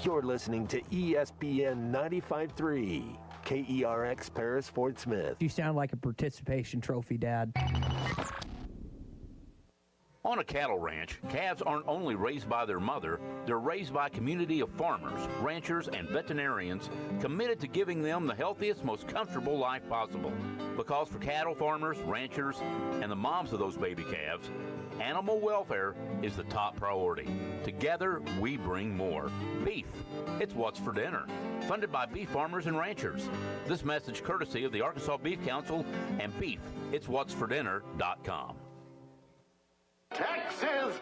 You're listening to ESPN 95.3, KERX Paris Fort Smith. You sound like a participation trophy, Dad. On a cattle ranch, calves aren't only raised by their mother, they're raised by a community of farmers, ranchers, and veterinarians committed to giving them the healthiest, most comfortable life possible. Because for cattle farmers, ranchers, and the moms of those baby calves, animal welfare is the top priority. Together, we bring more. Beef, it's what's for dinner. Funded by beef farmers and ranchers. This message courtesy of the Arkansas Beef Council and Beef, it's what's for dinner.com. Taxes!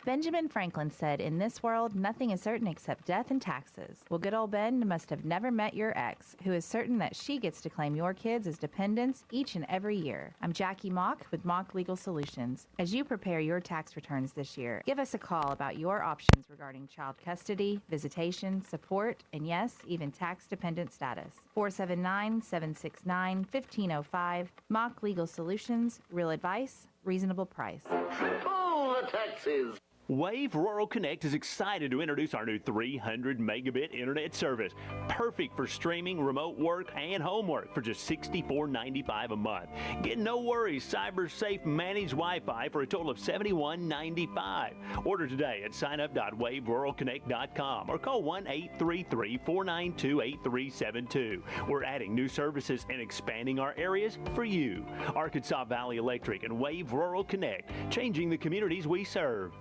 Benjamin Franklin said, "In this world, nothing is certain except death and taxes." Well, good old Ben must have never met your ex, who is certain that she gets to claim your kids as dependents each and every year. I'm Jackie Mock with Mock Legal Solutions. As you prepare your tax returns this year, give us a call about your options regarding child custody, visitation, support, and yes, even tax-dependent status. 479-769-1505. Mock Legal Solutions. Real advice, reasonable price. Triple the taxes! Wave Rural Connect is excited to introduce our new 300 megabit internet service. Perfect for streaming, remote work, and homework for just $64.95 a month. Get no worries, cyber safe managed Wi-Fi for a total of $71.95. Order today at signup.waveruralconnect.com or call 1-833-492-8372. We're adding new services and expanding our areas for you. Arkansas Valley Electric and Wave Rural Connect, changing the communities we serve.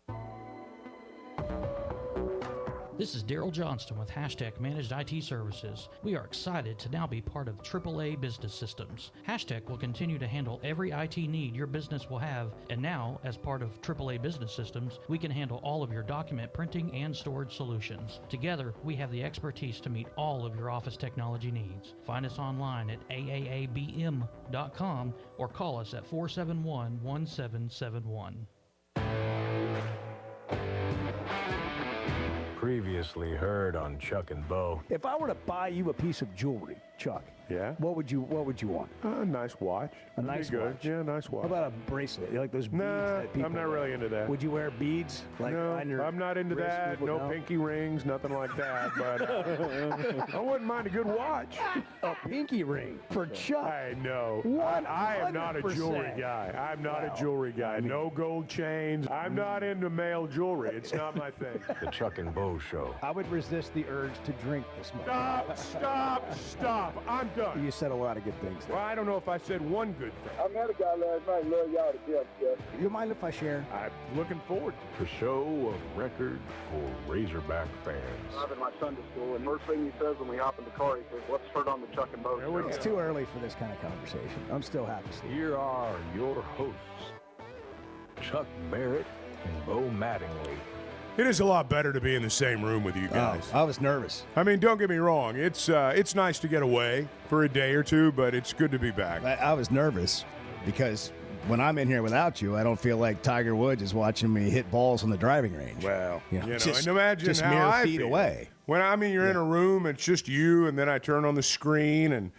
This is Daryl Johnston with Hashtag Managed IT Services. We are excited to now be part of AAA Business Systems. Hashtag will continue to handle every IT need your business will have, and now, as part of AAA Business Systems, we can handle all of your document printing and storage solutions. Together, we have the expertise to meet all of your office technology needs. Find us online at aaabm.com or call us at 471-1771. Previously heard on Chuck and Bo. If I were to buy you a piece of jewelry, Chuck, yeah, what would you want? A nice watch. A nice watch. Yeah, nice watch. How about a bracelet? You like those beads that people I'm not really into that. Would you wear beads? Like no, on your I'm not into that. No pinky rings, nothing like that. But I wouldn't mind a good watch. A pinky ring for Chuck. I know. I am not a jewelry guy. I'm not a jewelry guy. No gold chains. I'm not into male jewelry. It's not my thing. The Chuck and Bo Show. I would resist the urge to drink this morning. Stop. I'm done. You said a lot of good things there. Well, I don't know if I said one good thing. I met a guy last night. Love y'all to death, Jeff. You mind if I share? I'm looking forward to the show of record for Razorback fans. I'm in my Sunday school, and first thing he says when we hop in the car, he says, "Let's start on the Chuck and Bo Show." It's too early for this kind of conversation. I'm still happy. Here are your hosts, Chuck Barrett and Bo Mattingly. It is a lot better to be in the same room with you guys. I was nervous. I mean, don't get me wrong. It's nice to get away for a day or two, but it's good to be back. I was nervous because when I'm in here without you, I don't feel like Tiger Woods is watching me hit balls on the driving range. Well, you know, and imagine just how mere I feet feel. away. When you're in a room, it's just you, and then I turn on the screen, and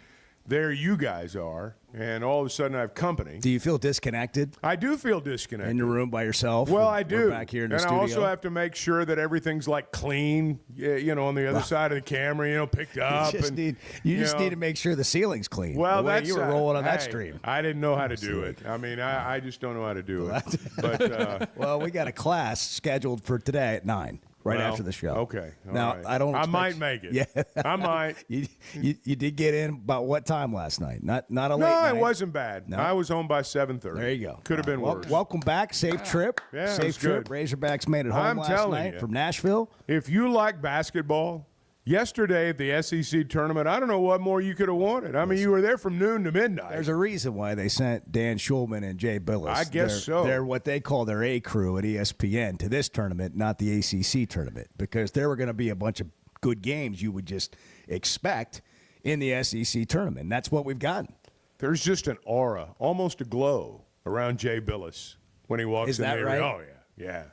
there you guys are, and all of a sudden I have company. Do you feel disconnected? I do feel disconnected. In your room by yourself? Well, I do. We're back here in the studio. I also have to make sure that everything's clean, on the other side of the camera, picked up. You just need to make sure the ceiling's clean. Well, that's you were rolling on that stream. I didn't know how to do it. I mean, I just don't know how to do it. But well, we got a class scheduled for today at 9. Right after the show. Okay. Now, right. I don't. I might make it. Yeah, I might. You did get in about what time last night? Not a late night. No, it wasn't bad. No? I was home by 7:30. There you go. Could have been worse. Welcome back. Safe trip. Yeah, safe trip. Good. Razorbacks made it home last night from Nashville. If you like basketball, yesterday at the SEC tournament, I don't know what more you could have wanted. I mean, you were there from noon to midnight. There's a reason why they sent Dan Schulman and Jay Billis. I guess so. They're what they call their A crew at ESPN to this tournament, not the ACC tournament, because there were going to be a bunch of good games you would just expect in the SEC tournament. And that's what we've gotten. There's just an aura, almost a glow around Jay Billis when he walks in there. Is that right? Oh, yeah.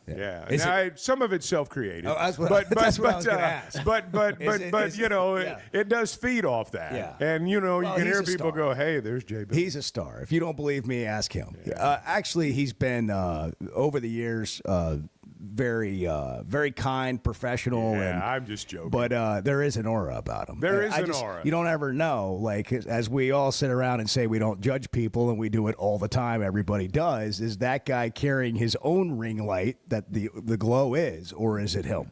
Yeah. Now, some of it's self-created. Oh, that's what I was going to ask. But it does feed off that. Yeah. And, you can hear people go, hey, there's Jay Billis. He's a star. If you don't believe me, ask him. Yeah. Actually, he's been, over the years, very kind, professional. Yeah, I'm just joking. But there is an aura about him. There is an aura. You don't ever know. Like, as we all sit around and say we don't judge people, and we do it all the time, everybody does, is that guy carrying his own ring light that the glow is, or is it him?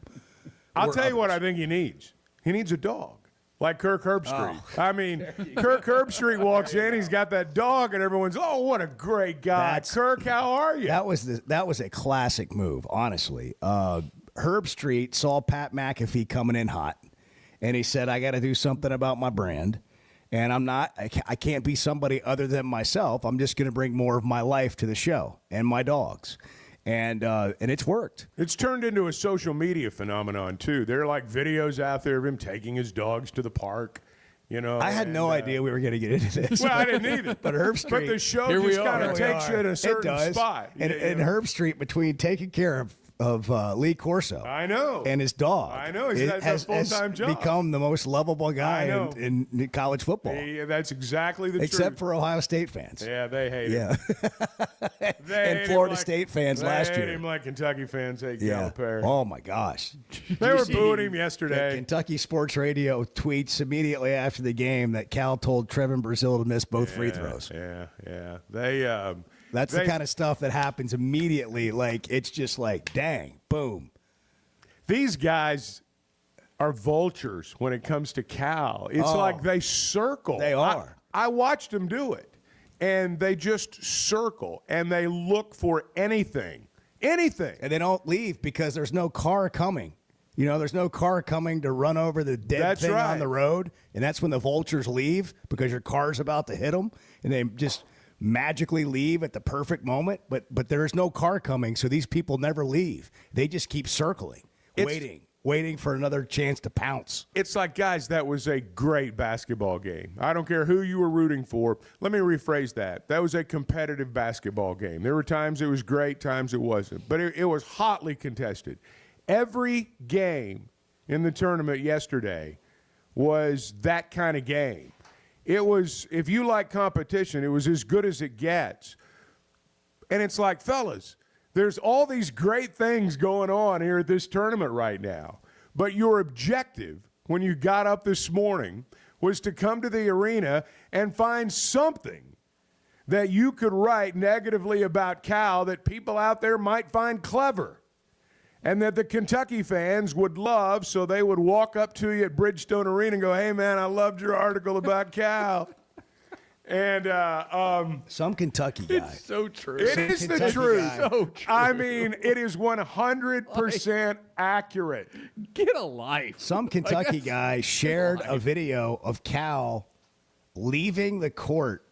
I'll tell you what I think he needs. He needs a dog. Like Kirk Herbstreit. I mean, Kirk Herbstreit walks in, he's got that dog, and everyone's, oh, what a great guy. Kirk, how are you? That was a classic move, honestly. Herbstreit saw Pat McAfee coming in hot, and he said, I got to do something about my brand, and I can't be somebody other than myself. I'm just going to bring more of my life to the show and my dogs. And it's worked. It's turned into a social media phenomenon, too. There are, like, videos out there of him taking his dogs to the park. You know, I had no idea we were going to get into this. Well, I didn't either. But But the show just kind of takes you at a certain spot. And Herbstreit, between taking care of Lee Corso, I know, and his dog, I know, has a full-time job. Become the most lovable guy in college football. Yeah, that's exactly the truth. Except for Ohio State fans. Yeah, they hate him. And Florida State fans last year. They hate him like Kentucky fans hate Calipari. Oh, my gosh. They were booing him yesterday. Kentucky Sports Radio tweets immediately after the game that Cal told Trevin Brazil to miss both free throws. Yeah. That's the kind of stuff that happens immediately. Like, it's just like, dang, boom. These guys are vultures when it comes to Cal. It's like they circle. They are. I watched them do it, and they just circle, and they look for anything. Anything. And they don't leave because there's no car coming. You know, there's no car coming to run over the dead thing on the road, and that's when the vultures leave because your car's about to hit them, and they just magically leave at the perfect moment, but there is no car coming, so these people never leave. They just keep circling, waiting for another chance to pounce. It's like, guys, that was a great basketball game. I don't care who you were rooting for. Let me rephrase that. That was a competitive basketball game. There were times it was great, times it wasn't, but it was hotly contested. Every game in the tournament yesterday was that kind of game. It was, if you like competition, it was as good as it gets. And it's like, fellas, there's all these great things going on here at this tournament right now. But your objective when you got up this morning was to come to the arena and find something that you could write negatively about Cal that people out there might find clever. And that the Kentucky fans would love, so they would walk up to you at Bridgestone Arena and go, hey, man, I loved your article about Cal. And some Kentucky guy. It's so true. It is the truth. So true. I mean, it is 100% accurate. Get a life. Some Kentucky guy shared a video of Cal leaving the court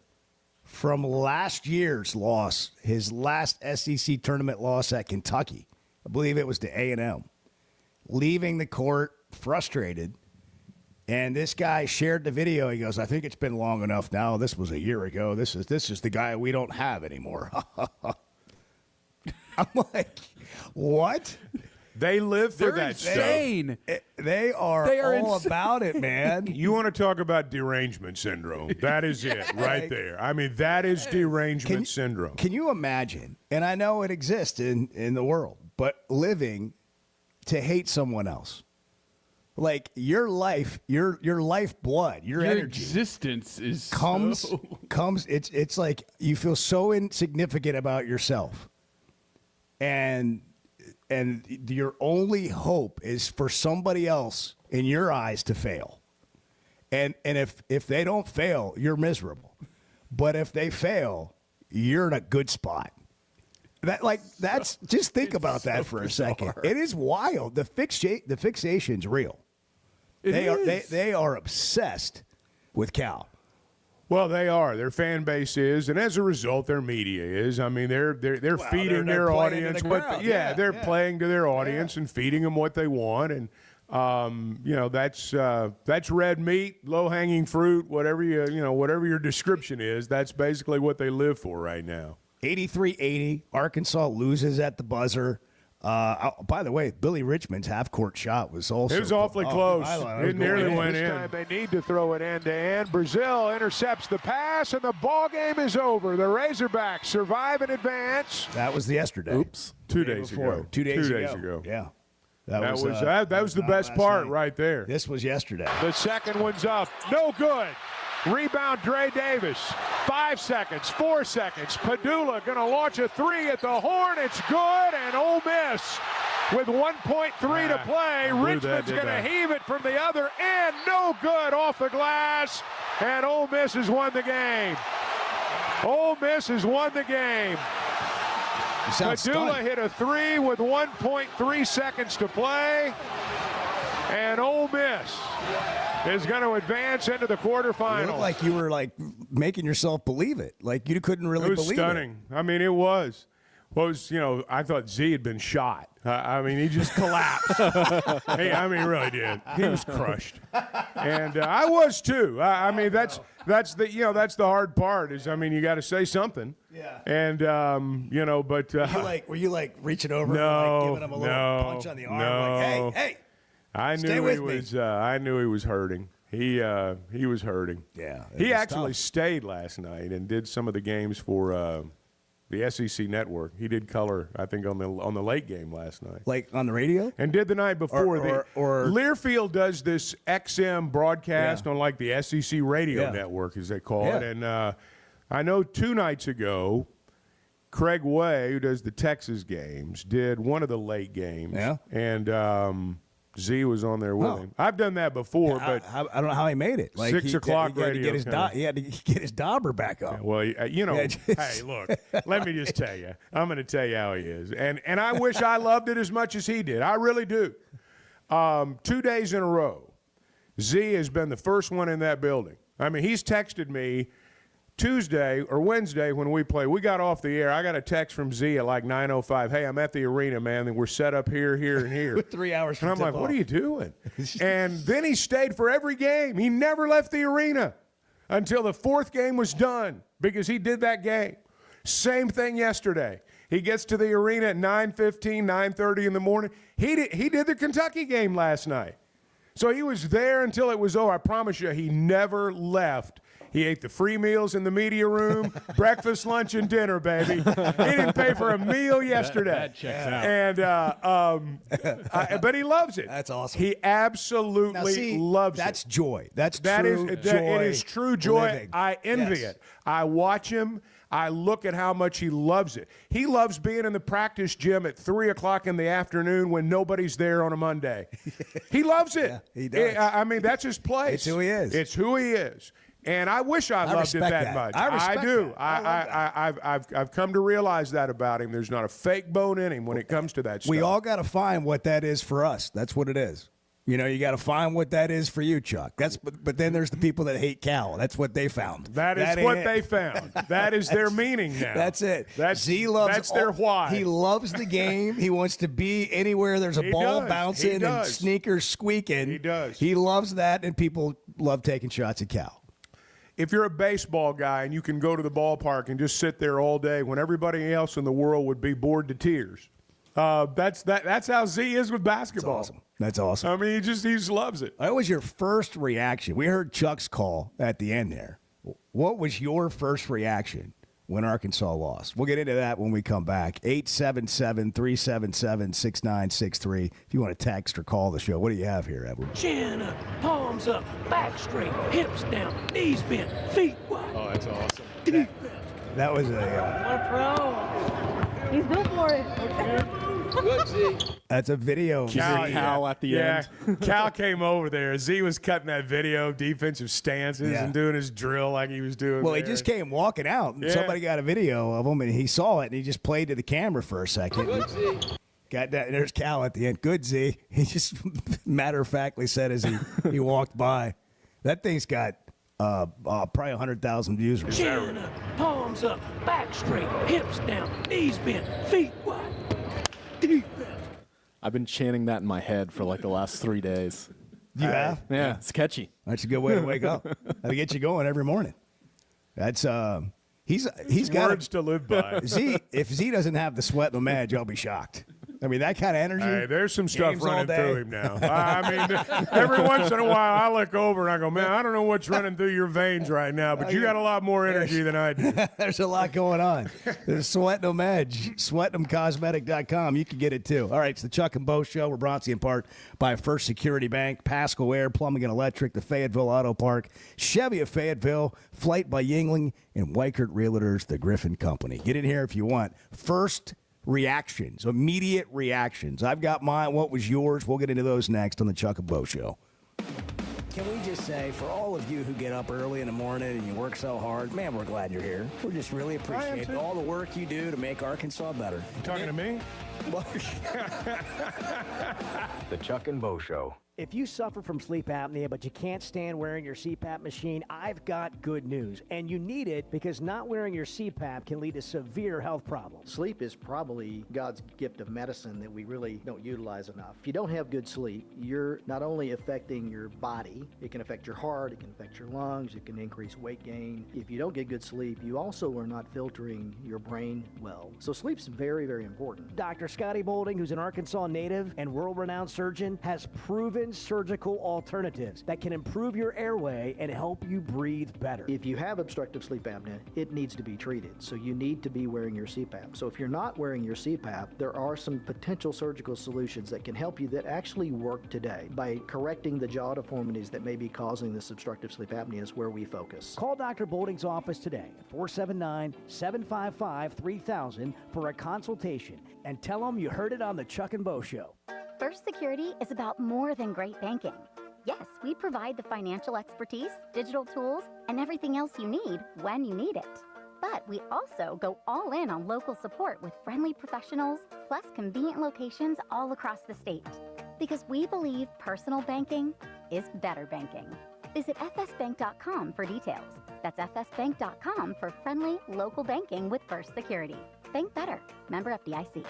from last year's loss, his last SEC tournament loss at Kentucky. I believe it was to A&M, leaving the court frustrated. And this guy shared the video. He goes, I think it's been long enough now. This was a year ago. This is the guy we don't have anymore. I'm like, what? They live for that insane. stuff. They are all insane. About it, man. You want to talk about derangement syndrome. That is it right there. I mean, that is derangement syndrome. Can you imagine? And I know it exists in the world. But living to hate someone else, like your life, your lifeblood, your energy, existence is comes. It's like you feel so insignificant about yourself, and your only hope is for somebody else in your eyes to fail, and if they don't fail, you're miserable, but if they fail, you're in a good spot. That's just think about that for a second. It is wild. The fixation's real. They are obsessed with Cal. Well, they are. Their fan base is, and as a result, their media is. I mean, they're feeding their audience they're playing to their audience and feeding them what they want, and that's red meat, low hanging fruit, whatever your description is. That's basically what they live for right now. 83-80, Arkansas loses at the buzzer. By the way, Billy Richmond's half-court shot was also. It was awfully close. It nearly went This in. time they need to throw it end-to-end. Brazil intercepts the pass, and the ball game is over. The Razorbacks survive and advance. That was yesterday. Oops. 2 days ago. 2 days ago. Yeah. That was the best part right there. This was yesterday. The second one's up. No good. Rebound, Dre Davis. 5 seconds, 4 seconds. Padula going to launch a three at the horn. It's good, and Ole Miss with 1.3 to play. Richmond's going to heave it from the other end. No good off the glass, and Ole Miss has won the game. Ole Miss has won the game. Padula hit a three with 1.3 seconds to play, and Ole Miss is going to advance into the quarterfinals. It looked like you were making yourself believe it. Like you couldn't really believe it. It was stunning. I mean, it was. I thought Z had been shot. I mean, he just collapsed. He really did. He was crushed, and I was too. I mean, that's the hard part. You got to say something. Yeah. And but were you reaching over no, and giving him a little punch on the arm? Hey. I knew he was hurting. He was hurting. Yeah. He actually stayed last night and did some of the games for the SEC network. He did color, I think, on the late game last night. Like on the radio? And did the night before. Or Learfield does this XM broadcast on the SEC radio network, as they call it. And I know 2 nights ago, Craig Way, who does the Texas games, did one of the late games. Yeah. And Z was on there with him. I've done that before, but I don't know how he made it. 6 o'clock radio. He had to get his dauber back up. Hey, look, let me just tell you. I'm going to tell you how he is. And I wish I loved it as much as he did. I really do. 2 days in a row, Z has been the first one in that building. I mean, he's texted me Tuesday or Wednesday when we played. We got off the air. I got a text from Z at 9:05. Hey, I'm at the arena, man, and we're set up here, and here. 3 hours from And I'm like, tip-off. what are you doing? And then he stayed for every game. He never left the arena until the 4th game was done because he did that game. Same thing yesterday. He gets to the arena at 9:15, 9:30 in the morning. He did the Kentucky game last night. So he was there until it was over. I promise you, he never left. He ate the free meals in the media room, breakfast, lunch, and dinner, baby. He didn't pay for a meal yesterday. That checks out. And but he loves it. That's awesome. He absolutely loves that's it. joy. That's That true is joy. It is true joy. living. I envy Yes. it. I watch him. I look at how much he loves it. He loves being in the practice gym at 3 o'clock in the afternoon when nobody's there on a Monday. He loves it. Yeah, he does. I mean, that's his place. It's who he is. It's who he is. And I wish I loved it respect that that. much. I respect do. that. I love that. I've come to realize that about him. There's not a fake bone in him when it comes to that stuff. We all got to find what that is for us. That's what it is. You got to find what that is for you, Chuck. But then there's the people that hate Cal. That's what they found. That is what they found. That is their meaning now. That's it. Z loves. That's their why. He loves the game. He wants to be anywhere there's a ball bouncing and sneakers squeaking. He does. He loves that, and people love taking shots at Cal. If you're a baseball guy and you can go to the ballpark and just sit there all day when everybody else in the world would be bored to tears, that's how Z is with basketball. That's awesome. I mean, he just loves it. What was your first reaction? We heard Chuck's call at the end there. What was your first reaction when Arkansas lost? We'll get into that when we come back. 877-377-6963. If you want to text or call the show, what do you have here, Edward? Chin up, palms up, back straight, hips down, knees bent, feet wide. Oh, that's awesome. That was What a pro. He's built for it. Good, Z. That's a video. Cal at the end. Cal came over there. Z was cutting that video of defensive stances and doing his drill like he was doing. Well, he just came walking out, and somebody got a video of him, and he saw it, and he just played to the camera for a second. Good, Z. Got that. There's Cal at the end. Good, Z. He just matter-of-factly said as he walked by. That thing's got probably 100,000 views. Chin up, palms up, back straight, hips down, knees bent, feet wide. I've been chanting that in my head for the last 3 days. You have? Yeah, it's catchy. That's a good way to wake up. That'll get you going every morning. That's he's got words to live by. Z. If Z doesn't have the sweat and the edge, I'll be shocked. I mean, that kind of energy. Hey, there's some stuff games all running day. through him now. I mean, every once in a while, I look over and I go, man, I don't know what's running through your veins right now, but you got a lot more energy than I do. There's a lot going on. There's Sweating 'em Edge. Sweating'emCosmetic.com. You can get it too. All right, it's the Chuck and Bo Show. We're brought to you in part by First Security Bank, Pasco Air, Plumbing and Electric, the Fayetteville Auto Park, Chevy of Fayetteville, Flight by Yingling, and Weichert Realtors, the Griffin Company. Get in here if you want. First reactions, immediate reactions. I've got mine. What was yours? We'll get into those next on the Chuck and Bo Show. Can we just say, for all of you who get up early in the morning and you work so hard, man, we're glad you're here. We just really appreciate all the work you do to make Arkansas better. You talking to me? The Chuck and Bo Show. If you suffer from sleep apnea, but you can't stand wearing your CPAP machine, I've got good news. And you need it because not wearing your CPAP can lead to severe health problems. Sleep is probably God's gift of medicine that we really don't utilize enough. If you don't have good sleep, you're not only affecting your body, it can affect your heart, it can affect your lungs, it can increase weight gain. If you don't get good sleep, you also are not filtering your brain well. So sleep's very, very important. Dr. Scotty Boulding, who's an Arkansas native and world-renowned surgeon, has proven surgical alternatives that can improve your airway and help you breathe better. If you have obstructive sleep apnea, it needs to be treated. So you need to be wearing your CPAP. So if you're not wearing your CPAP, there are some potential surgical solutions that can help you that actually work today by correcting the jaw deformities that may be causing this obstructive sleep apnea is where we focus. Call Dr. Boulding's office today at 479-755-3000 for a consultation and tell them you heard it on the Chuck and Bo Show. First Security is about more than great banking. Yes, we provide the financial expertise, digital tools, and everything else you need when you need it. But we also go all in on local support with friendly professionals, plus convenient locations all across the state. Because we believe personal banking is better banking. Visit fsbank.com for details. That's fsbank.com for friendly, local banking with First Security. Bank better. Member FDIC.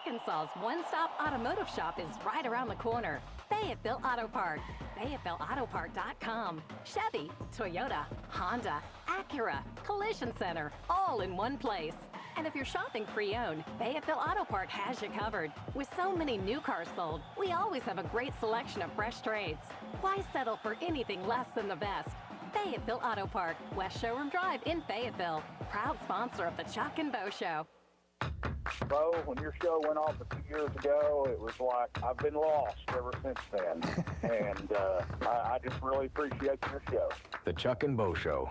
Arkansas's one-stop automotive shop is right around the corner. Fayetteville Auto Park. FayettevilleAutopark.com. Chevy, Toyota, Honda, Acura, Collision Center, all in one place. And if you're shopping pre-owned, Fayetteville Auto Park has you covered. With so many new cars sold, we always have a great selection of fresh trades. Why settle for anything less than the best? Fayetteville Auto Park, West Showroom Drive in Fayetteville. Proud sponsor of the Chuck and Bo Show. Bo, when your show went off a few years ago, it was like I've been lost ever since then. And I just really appreciate your show. The Chuck and Bo Show.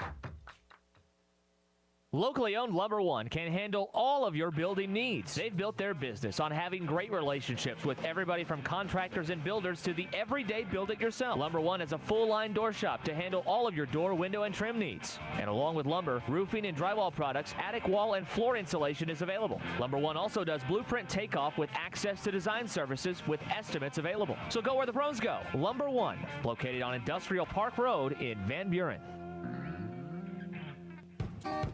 Locally owned Lumber One can handle all of your building needs. They've built their business on having great relationships with everybody from contractors and builders to the everyday build-it-yourself. Lumber One is a full-line door shop to handle all of your door, window, and trim needs. And along with lumber, roofing and drywall products, attic wall and floor insulation is available. Lumber One also does blueprint takeoff with access to design services with estimates available. So go where the pros go. Lumber One, located on Industrial Park Road in Van Buren.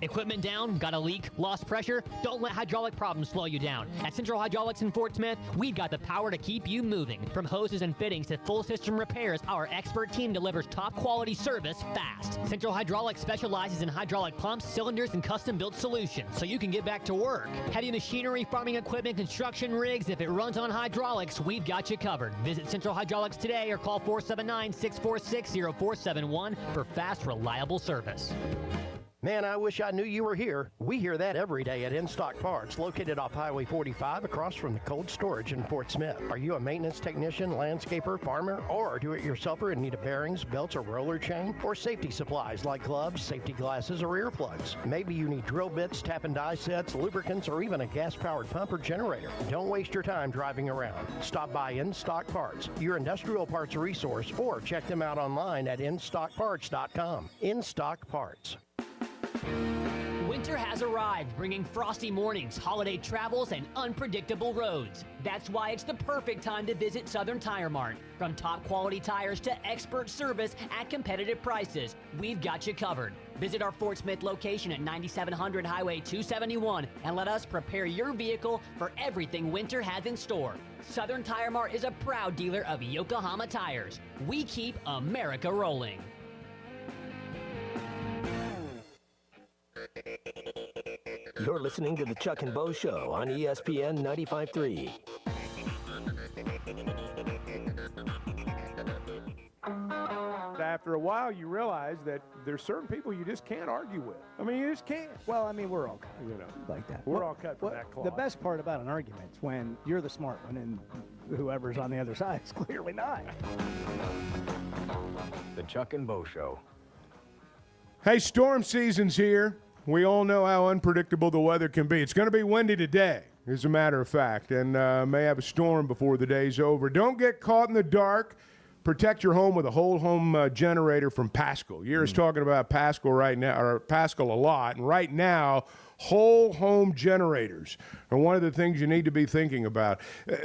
Equipment down? Got a leak? Lost pressure? Don't let hydraulic problems slow you down. At Central Hydraulics in Fort Smith, we've got the power to keep you moving. From hoses and fittings to full system repairs, our expert team delivers top quality service fast. Central Hydraulics specializes in hydraulic pumps, cylinders, and custom-built solutions, so you can get back to work. Heavy machinery, farming equipment, construction rigs, if it runs on hydraulics, we've got you covered. Visit Central Hydraulics today or call 479-646-0471 for fast, reliable service. Man, I wish I knew you were here. We hear that every day at In Stock Parts, located off Highway 45 across from the cold storage in Fort Smith. Are you a maintenance technician, landscaper, farmer, or a do-it-yourselfer in need of bearings, belts, or roller chain? Or safety supplies like gloves, safety glasses, or earplugs? Maybe you need drill bits, tap and die sets, lubricants, or even a gas-powered pump or generator. Don't waste your time driving around. Stop by In Stock Parts, your industrial parts resource, or check them out online at InStockParts.com. In Stock Parts. Winter has arrived, bringing frosty mornings, holiday travels, and unpredictable roads. That's why it's the perfect time to visit Southern Tire Mart. From top quality tires to expert service at competitive prices, we've got you covered. Visit our Fort Smith location at 9700 Highway 271 and let us prepare your vehicle for everything winter has in store. Southern Tire Mart is a proud dealer of Yokohama tires. We keep America rolling. You're listening to The Chuck and Bo Show on ESPN 95.3. After a while, you realize that there's certain people you just can't argue with. I mean, you just can't. Well, I mean, we're all cut, like that. We're all cut from that cloth. The best part about an argument is when you're the smart one and whoever's on the other side is clearly not. The Chuck and Bo Show. Hey, storm season's here. We all know how unpredictable the weather can be. It's going to be windy today, as a matter of fact, and may have a storm before the day's over. Don't get caught in the dark. Protect your home with a whole home generator from Pascal. You're talking about Pascal right now, or Pascal a lot, and right now, whole home generators are one of the things you need to be thinking about.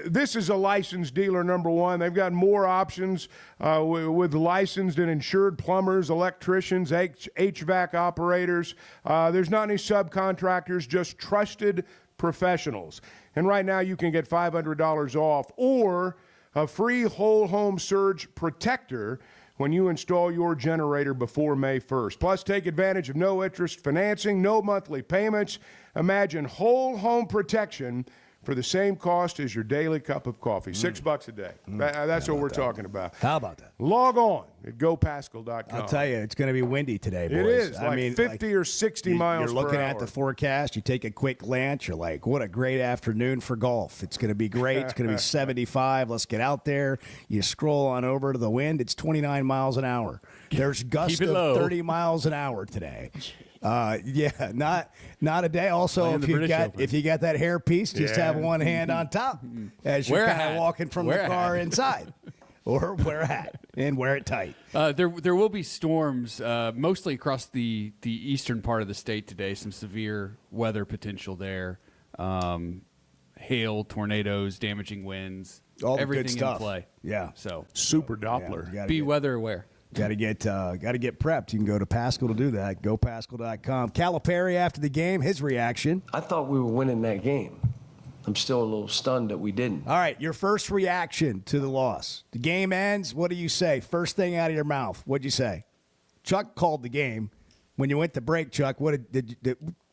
This is a licensed dealer, number one. They've got more options with licensed and insured plumbers, electricians, HVAC operators. There's not any subcontractors, just trusted professionals. And right now, you can get $500 off or a free whole home surge protector when you install your generator before May 1st. Plus, take advantage of no interest financing, no monthly payments. Imagine whole home protection for the same cost as your daily cup of coffee. $6 a day. That's what we're talking about. How about that? Log on at gopascal.com. I'll tell you, it's going to be windy today, boys. It is. I mean, 50 or 60 miles per hour. You're looking at the forecast. You take a quick glance. You're like, what a great afternoon for golf. It's going to be great. It's going to be 75. Let's get out there. You scroll on over to the wind. It's 29 miles an hour. There's gusts of 30 miles an hour today. Yeah, not a day. Also, if you got that hair piece, just have one hand on top as you're kind of walking from the car inside. Or wear a hat and wear it tight. There will be storms mostly across the eastern part of the state today. Some severe weather potential there. Hail, tornadoes, damaging winds, all everything good stuff. in play. Yeah. So super Doppler. Yeah, be weather aware. Got to get prepped. You can go to Pascal to do that. GoPascal.com. Calipari after the game, his reaction. I thought we were winning that game. I'm still a little stunned that we didn't. All right, your first reaction to the loss. The game ends. What do you say? First thing out of your mouth. What'd you say? Chuck called the game. When you went to break, Chuck, what did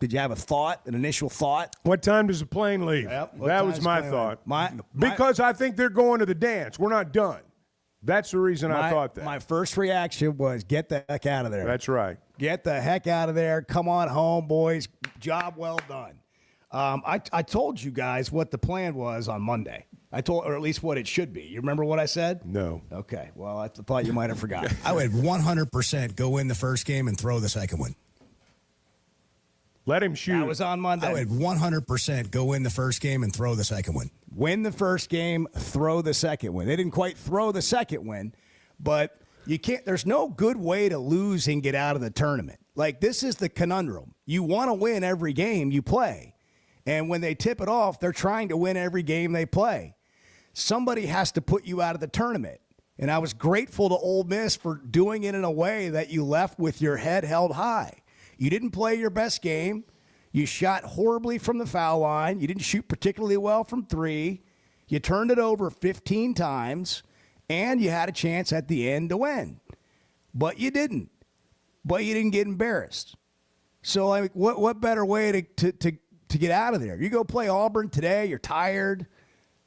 you have a thought, an initial thought? What time does the plane leave? Yep. That was my thought. Because I think they're going to the dance. We're not done. That's the reason I thought that. My first reaction was get the heck out of there. That's right. Get the heck out of there. Come on home, boys. Job well done. I told you guys what the plan was on Monday. Or at least what it should be. You remember what I said? No. Okay. Well, I thought you might have forgotten. I would 100% go win the first game and throw the second one. Let him shoot. That was on Monday. I would 100% go win the first game and throw the second one. Win the first game, throw the second one. They didn't quite throw the second one, but you can't. There's no good way to lose and get out of the tournament. Like, this is the conundrum. You want to win every game you play. And when they tip it off, they're trying to win every game they play. Somebody has to put you out of the tournament. And I was grateful to Ole Miss for doing it in a way that you left with your head held high. You didn't play your best game. You shot horribly from the foul line. You didn't shoot particularly well from three. You turned it over 15 times, and you had a chance at the end to win. But you didn't. But you didn't get embarrassed. So, like, what better way to get out of there? You go play Auburn today. You're tired.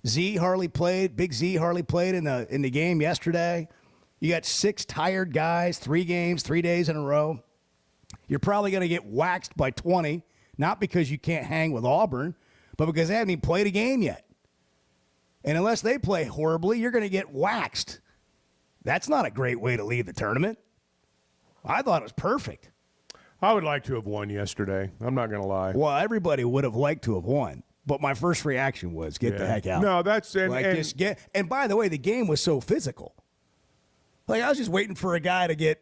Big Z hardly played in the game yesterday. You got 6 tired guys, 3 games, 3 days in a row. You're probably going to get waxed by 20, not because you can't hang with Auburn, but because they haven't even played a game yet. And unless they play horribly, you're going to get waxed. That's not a great way to leave the tournament. I thought it was perfect. I would like to have won yesterday. I'm not going to lie. Well, everybody would have liked to have won. But my first reaction was get the heck out. No, that's and by the way, the game was so physical. Like, I was just waiting for a guy to get,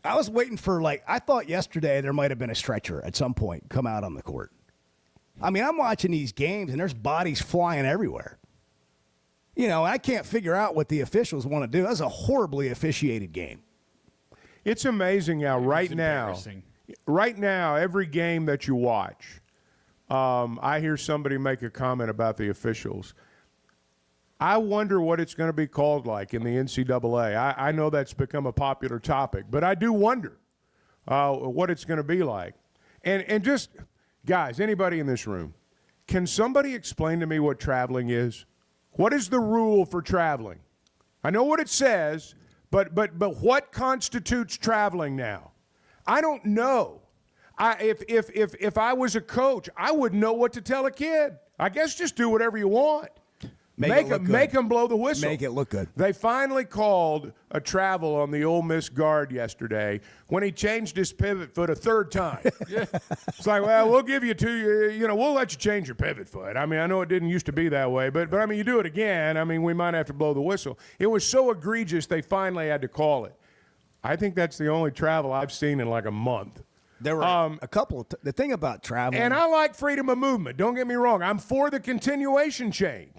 I was waiting for, I thought yesterday there might have been a stretcher at some point come out on the court. I mean, I'm watching these games and there's bodies flying everywhere. I can't figure out what the officials want to do. That was a horribly officiated game. It's amazing how right now, every game that you watch, I hear somebody make a comment about the officials. I wonder what it's going to be called like in the NCAA. I know that's become a popular topic, but I do wonder what it's going to be like. And just, guys, anybody in this room, can somebody explain to me what traveling is? What is the rule for traveling? I know what it says, but what constitutes traveling now? I don't know. If I was a coach, I wouldn't know what to tell a kid. I guess just do whatever you want. Make them blow the whistle. Make it look good. They finally called a travel on the Ole Miss guard yesterday when he changed his pivot foot a third time. It's like, well, we'll give you we'll let you change your pivot foot. I mean, I know it didn't used to be that way, but I mean, you do it again. I mean, we might have to blow the whistle. It was so egregious they finally had to call it. I think that's the only travel I've seen in like a month. There were a couple. The thing about traveling, and I like freedom of movement. Don't get me wrong. I'm for the continuation change.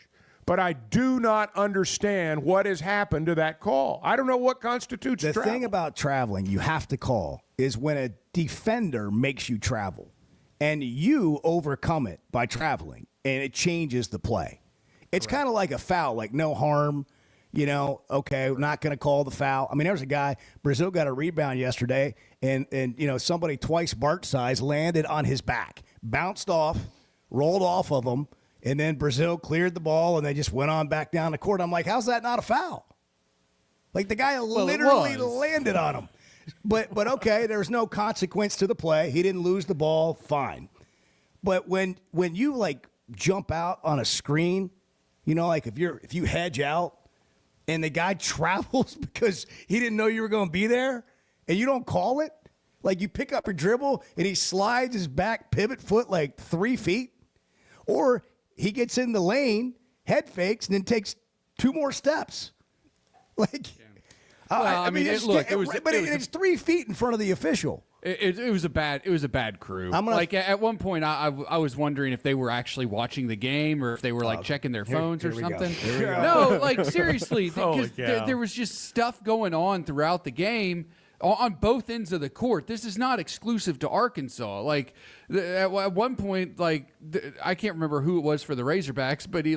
But I do not understand what has happened to that call. I don't know what constitutes travel. The thing about traveling you have to call is when a defender makes you travel, and you overcome it by traveling, and it changes the play. It's kind of like a foul, like no harm. Okay, we're not going to call the foul. I mean, there was a guy, Brazil got a rebound yesterday, and somebody twice Bart's size landed on his back, bounced off, rolled off of him, and then Brazil cleared the ball, and they just went on back down the court. I'm like, how's that not a foul? Like, the guy literally landed on him. But okay, there's no consequence to the play. He didn't lose the ball, fine. But when you, like, jump out on a screen, like if you hedge out, and the guy travels because he didn't know you were going to be there, and you don't call it, like you pick up your dribble, and he slides his back pivot foot like 3 feet, or he gets in the lane, head fakes, and then takes 2 more steps. Like, I mean, it's 3 feet in front of the official. It was a bad crew. At one point, I was wondering if they were actually watching the game or if they were like checking their phones or something. No, like seriously, because there was just stuff going on throughout the game on both ends of the court. This is not exclusive to Arkansas. Like at one point, I can't remember who it was for the Razorbacks, but he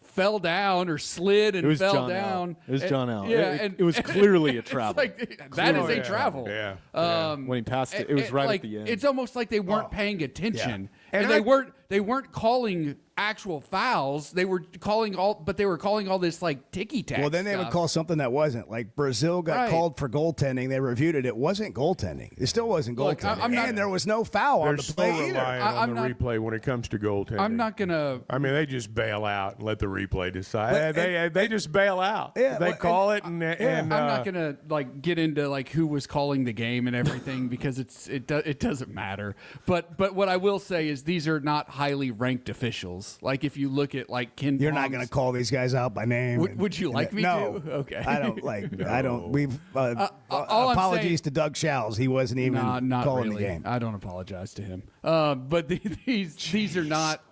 fell down or slid and fell down. It was John L. Yeah, it was clearly a travel. That is a travel. Yeah. When he passed it, it was right at the end. It's almost like they weren't paying attention, and they weren't calling actual fouls. They were calling all this like ticky tack. Well, then they would call something that wasn't. Like Brazil got called for goaltending. They reviewed it. It wasn't goaltending. It still wasn't goaltending. And there was no foul on the play either. On the replay when it comes to goaltending. I'm not gonna. I mean, they just bail out and let the replay decide. They just bail out. Yeah, they call it, and I'm not gonna get into who was calling the game and everything because it doesn't matter. But what I will say is these are not highly ranked officials. Like if you look at Ken, you're not going to call these guys out by name. Would you like me to? Okay. I don't I don't. We've apologies to Doug Schals. He wasn't even calling the game. I don't apologize to him. But these are not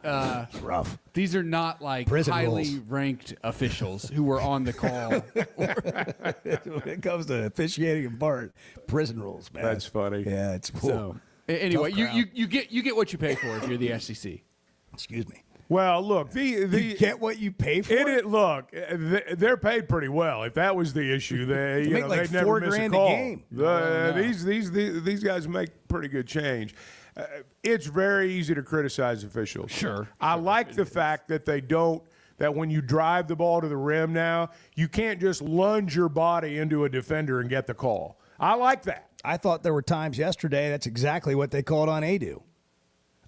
rough. These are not prison highly rules. ranked officials who were on the call. When it comes to officiating and BART, prison rules, man. That's funny. Yeah, it's cool. So anyway, you get what you pay for if you're the SEC. Excuse me. Well, look, you get what you pay for. Look, they're paid pretty well. If that was the issue, they make never $4 miss grand a call. a game. These guys make pretty good change. It's very easy to criticize officials. Sure. I like the fact that that when you drive the ball to the rim now, you can't just lunge your body into a defender and get the call. I like that. I thought there were times yesterday that's exactly what they called on Adu.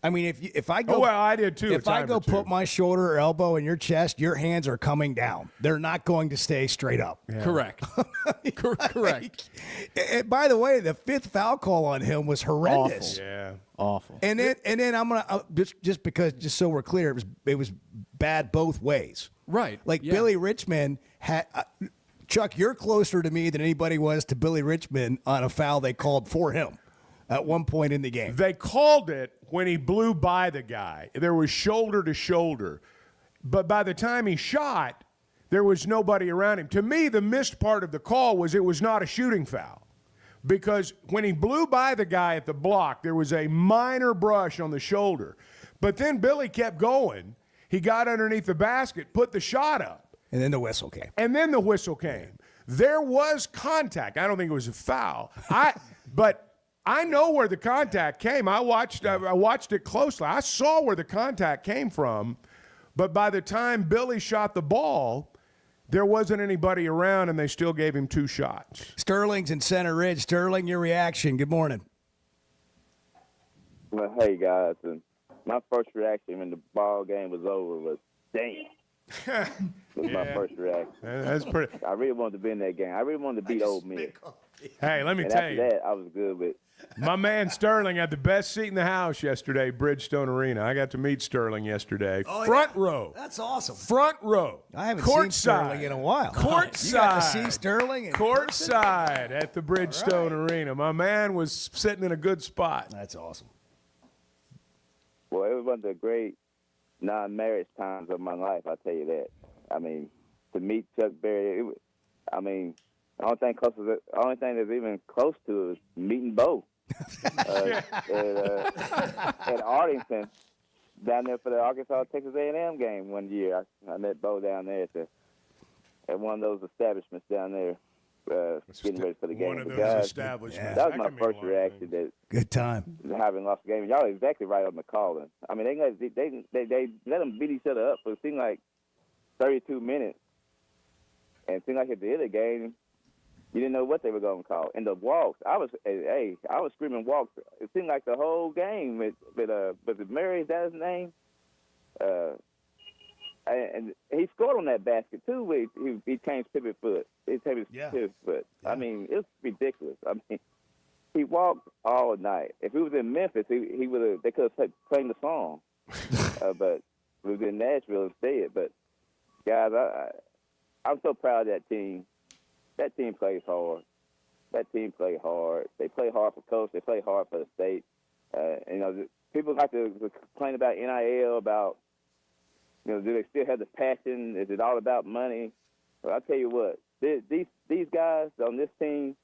I mean, if I go, I did too. If I go put my shoulder or elbow in your chest, your hands are coming down. They're not going to stay straight up. Yeah. Correct. Correct. And by the way, the 5th foul call on him was horrendous. Awful. Yeah, awful. And then I'm gonna just so we're clear, it was bad both ways. Right. Billy Richmond had. Chuck, you're closer to me than anybody was to Billy Richmond on a foul they called for him at one point in the game. They called it when he blew by the guy. There was shoulder to shoulder. But by the time he shot, there was nobody around him. To me, the missed part of the call was it was not a shooting foul. Because when he blew by the guy at the block, there was a minor brush on the shoulder. But then Billy kept going. He got underneath the basket, put the shot up. And then the whistle came. There was contact. I don't think it was a foul. But I know where the contact came. I watched it closely. I saw where the contact came from, but by the time Billy shot the ball, there wasn't anybody around, and they still gave him 2 shots. Sterling's in Center Ridge. Sterling, your reaction. Good morning. Well, hey, guys. And my first reaction when the ball game was over was, damn. Was my first reaction. That's pretty. I really wanted to be in that game. I really wanted to beat Ole Miss. Hey, let me and tell after you. that, I was good with. My man Sterling had the best seat in the house yesterday, Bridgestone Arena. I got to meet Sterling yesterday. Front row. That's awesome. Front row. I haven't Courtside. seen Sterling in a while. Courtside. You got to see Sterling in Courtside at the Bridgestone Arena. My man was sitting in a good spot. That's awesome. Well, it was one of the great non-marriage times of my life, I'll tell you that. I mean, to meet Chuck Berry, the only thing that's even close to it is meeting Bo at Arlington down there for the Arkansas-Texas A&M game one year. I met Bo down there at one of those establishments down there getting ready for the game. One of those establishments. That was my first reaction. That good time. Having lost the game. Y'all are exactly right on the calling. I mean, they let them beat each other up for it seemed like 32 minutes. And it seemed like at the end of the game, you didn't know what they were going to call. And the walks, I was screaming walks. It seemed like the whole game was it Murray, is that his name? And he scored on that basket too. He changed pivot foot. Pivot foot. I mean, it's ridiculous. I mean, he walked all night. If he was in Memphis, he would have. They could have played the song. But we was in Nashville instead. But guys, I'm so proud of that team. That team plays hard. That team play hard. They play hard for coach. They play hard for the state. People like to complain about NIL, about, do they still have the passion? Is it all about money? Well, I'll tell you what, these guys on this team,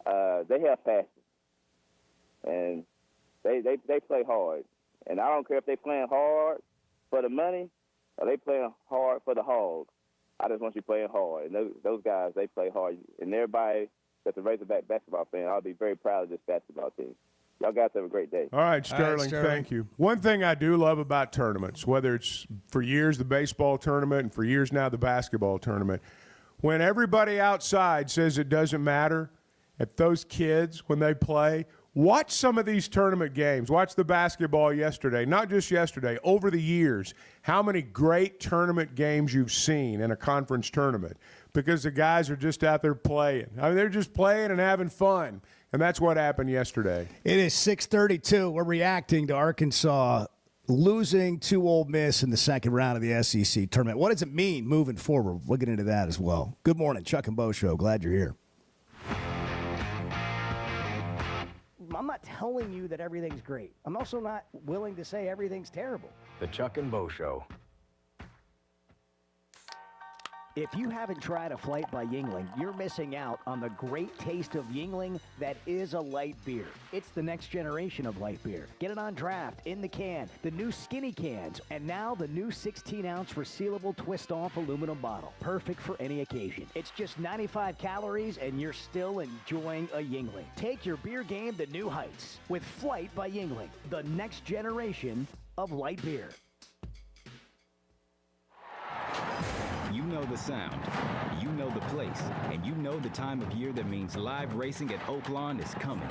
they have passion. And they play hard. And I don't care if they playing hard for the money or they playing hard for the hogs. I just want you playing hard. And those guys, they play hard. And everybody that's a Razorback basketball fan, I'll be very proud of this basketball team. Y'all guys have a great day. All right, Sterling, thank you. One thing I do love about tournaments, whether it's for years the baseball tournament and for years now the basketball tournament, when everybody outside says it doesn't matter, if those kids, when they play, watch some of these tournament games. Watch the basketball yesterday, not just yesterday, over the years, how many great tournament games you've seen in a conference tournament because the guys are just out there playing. I mean, they're just playing and having fun, and that's what happened yesterday. It is 6:32. We're reacting to Arkansas losing to Ole Miss in the second round of the SEC tournament. What does it mean moving forward? We'll get into that as well. Good morning, Chuck and Bo Show. Glad you're here. I'm not telling you that everything's great. I'm also not willing to say everything's terrible. The Chuck and Bo Show. If you haven't tried a flight by Yuengling, you're missing out on the great taste of Yuengling that is a light beer. It's the next generation of light beer. Get it on draft, in the can, the new skinny cans, and now the new 16-ounce resealable twist-off aluminum bottle. Perfect for any occasion. It's just 95 calories, and you're still enjoying a Yuengling. Take your beer game to new heights with Flight by Yuengling, the next generation of light beer. You know the sound, you know the place, and you know the time of year that means live racing at Oaklawn is coming.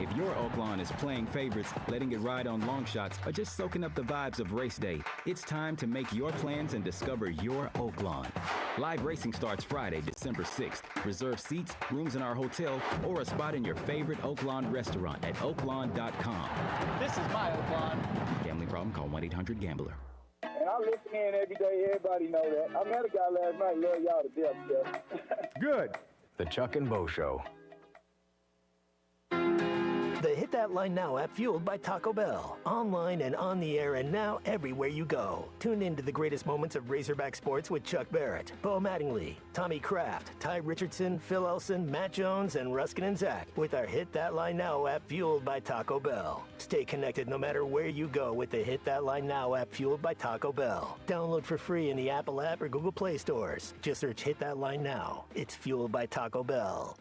If your Oaklawn is playing favorites, letting it ride on long shots, or just soaking up the vibes of race day, it's time to make your plans and discover your Oaklawn. Live racing starts Friday, December 6th. Reserve seats, rooms in our hotel, or a spot in your favorite Oaklawn restaurant at oaklawn.com. This is my Oaklawn. Gambling problem? Call 1-800-GAMBLER. And I listen in every day. Everybody know that. I met a guy last night. Love y'all to death, Jeff. Good. The Chuck and Bo Show. The Hit That Line Now app, fueled by Taco Bell. Online and on the air and now everywhere you go. Tune in to the greatest moments of Razorback sports with Chuck Barrett, Bo Mattingly, Tommy Kraft, Ty Richardson, Phil Elson, Matt Jones, and Ruskin and Zach with our Hit That Line Now app, fueled by Taco Bell. Stay connected no matter where you go with the Hit That Line Now app, fueled by Taco Bell. Download for free in the Apple app or Google Play stores. Just search Hit That Line Now. It's fueled by Taco Bell.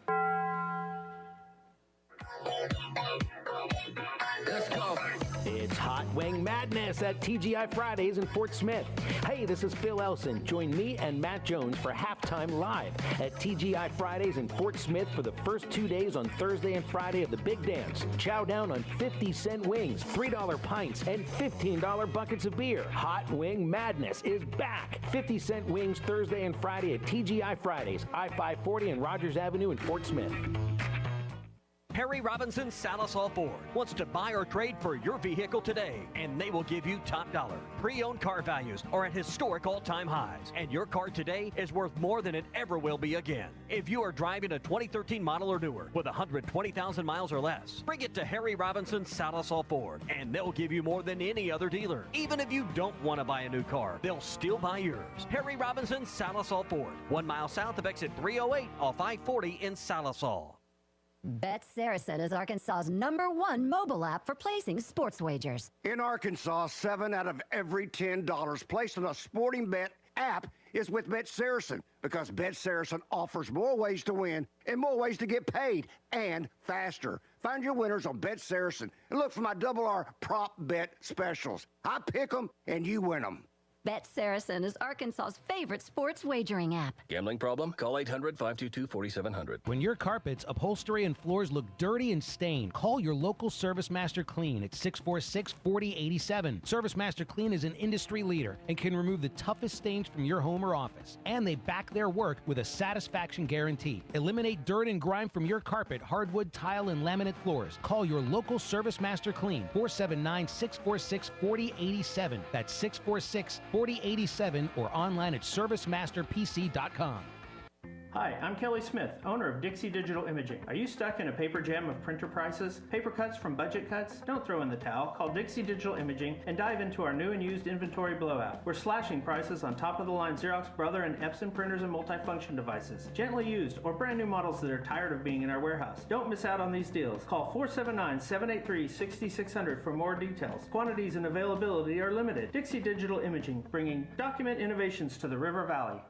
Let's go. It's Hot Wing Madness at TGI Fridays in Fort Smith. Hey, this is Phil Elson. Join me and Matt Jones for Halftime Live at TGI Fridays in Fort Smith for the first 2 days on Thursday and Friday of the Big Dance. Chow down on 50-cent wings, $3 pints, and $15 buckets of beer. Hot Wing Madness is back. 50-cent wings Thursday and Friday at TGI Fridays, I-540 and Rogers Avenue in Fort Smith. Harry Robinson Salisol Ford wants to buy or trade for your vehicle today, and they will give you top dollar. Pre-owned car values are at historic all-time highs, and your car today is worth more than it ever will be again. If you are driving a 2013 model or newer with 120,000 miles or less, bring it to Harry Robinson Salisol Ford, and they'll give you more than any other dealer. Even if you don't want to buy a new car, they'll still buy yours. Harry Robinson Salisol Ford, 1 mile south of exit 308 off I-40 in Salisol. Bet Saracen is Arkansas's #1 mobile app for placing sports wagers. In Arkansas, 7 out of every $10 placed on a sporting bet app is with Bet Saracen, because Bet Saracen offers more ways to win and more ways to get paid, and faster. Find your winners on Bet Saracen and look for my R prop bet specials. I pick them and you win them. Bet Saracen is Arkansas's favorite sports wagering app. Gambling problem? Call 800-522-4700. When your carpets, upholstery, and floors look dirty and stained, call your local Service Master Clean at 646-4087. Service Master Clean is an industry leader and can remove the toughest stains from your home or office. And they back their work with a satisfaction guarantee. Eliminate dirt and grime from your carpet, hardwood, tile, and laminate floors. Call your local Service Master Clean, 479-646-4087. That's 646-4087 or online at servicemasterpc.com. Hi, I'm Kelly Smith, owner of Dixie Digital Imaging. Are you stuck in a paper jam of printer prices? Paper cuts from budget cuts? Don't throw in the towel. Call Dixie Digital Imaging and dive into our new and used inventory blowout. We're slashing prices on top-of-the-line Xerox, Brother, and Epson printers and multifunction devices. Gently used or brand new models that are tired of being in our warehouse. Don't miss out on these deals. Call 479-783-6600 for more details. Quantities and availability are limited. Dixie Digital Imaging, bringing document innovations to the River Valley.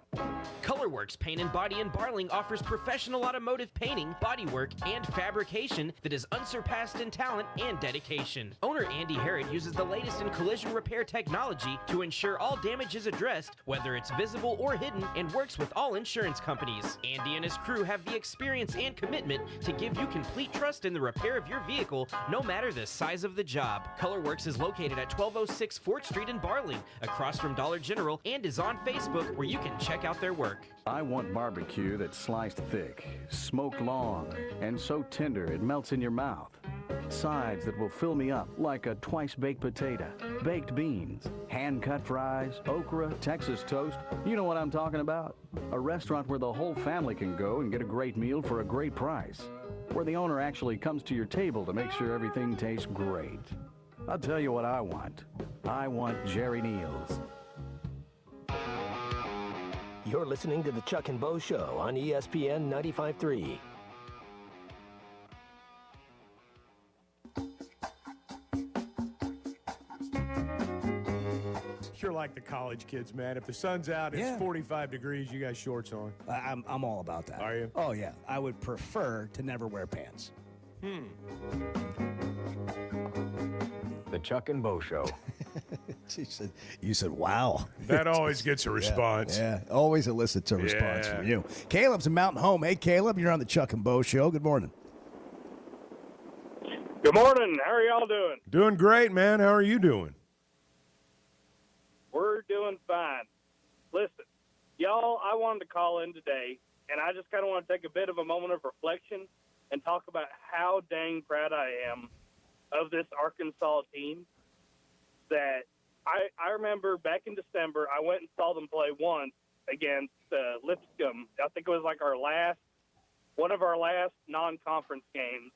Colorworks Paint and Body in Barling offers professional automotive painting, bodywork, and fabrication that is unsurpassed in talent and dedication. Owner Andy Harrod uses the latest in collision repair technology to ensure all damage is addressed, whether it's visible or hidden, and works with all insurance companies. Andy and his crew have the experience and commitment to give you complete trust in the repair of your vehicle, no matter the size of the job. Colorworks is located at 1206 4th Street in Barling, across from Dollar General, and is on Facebook, where you can check out their work. I want barbecue that's sliced thick, smoked long, and so tender it melts in your mouth. Sides that will fill me up like a twice-baked potato, baked beans, hand-cut fries, okra, Texas toast. You know what I'm talking about? A restaurant where the whole family can go and get a great meal for a great price. Where the owner actually comes to your table to make sure everything tastes great. I'll tell you what I want. I want Jerry Neal's. You're listening to the Chuck and Bo Show on ESPN 95.3. Sure like the college kids, man. If the sun's out, it's 45 degrees, you got shorts on. I'm all about that. Are you? Oh, yeah. I would prefer to never wear pants. The Chuck and Bo Show. You said, wow. That always gets a response. Yeah, always elicits a response from you. Caleb's in Mountain Home. Hey, Caleb, you're on the Chuck and Bo Show. Good morning. Good morning. How are y'all doing? Doing great, man. How are you doing? We're doing fine. Listen, y'all, I wanted to call in today, and I just kind of want to take a bit of a moment of reflection and talk about how dang proud I am of this Arkansas team. That I remember back in December, I went and saw them play once against Lipscomb. I think it was like one of our last non-conference games.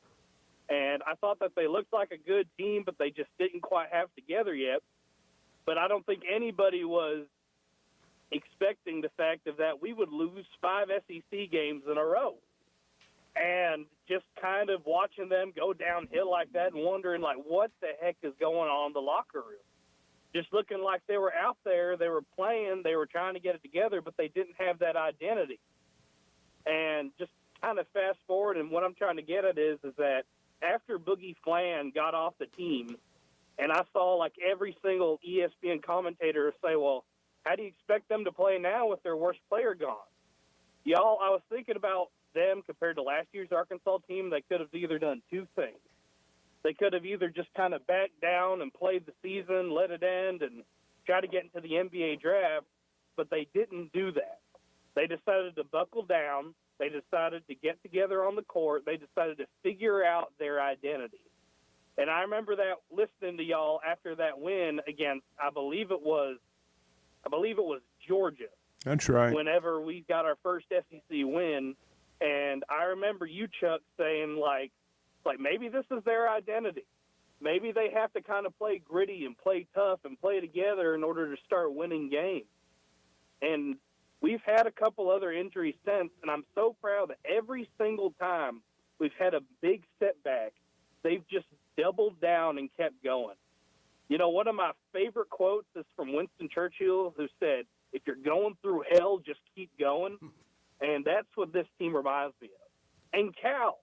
And I thought that they looked like a good team, but they just didn't quite have it together yet. But I don't think anybody was expecting the fact of that we would lose 5 SEC games in a row. And just kind of watching them go downhill like that and wondering, like, what the heck is going on in the locker room? Just looking like they were out there, they were playing, they were trying to get it together, but they didn't have that identity. And just kind of fast forward, and what I'm trying to get at is that after Boogie Flan got off the team, and I saw like every single ESPN commentator say, well, how do you expect them to play now with their worst player gone? Y'all, I was thinking about them compared to last year's Arkansas team. They could have either done two things. They could have either just kind of backed down and played the season, let it end, and try to get into the NBA draft, but they didn't do that. They decided to buckle down. They decided to get together on the court. They decided to figure out their identity. And I remember that listening to y'all after that win against, I believe it was Georgia. That's right. Whenever we got our first SEC win, and I remember you, Chuck, saying like maybe this is their identity. Maybe they have to kind of play gritty and play tough and play together in order to start winning games. And we've had a couple other injuries since, and I'm so proud that every single time we've had a big setback, they've just doubled down and kept going. You know, one of my favorite quotes is from Winston Churchill, who said, if you're going through hell, just keep going. And that's what this team reminds me of. And Cal,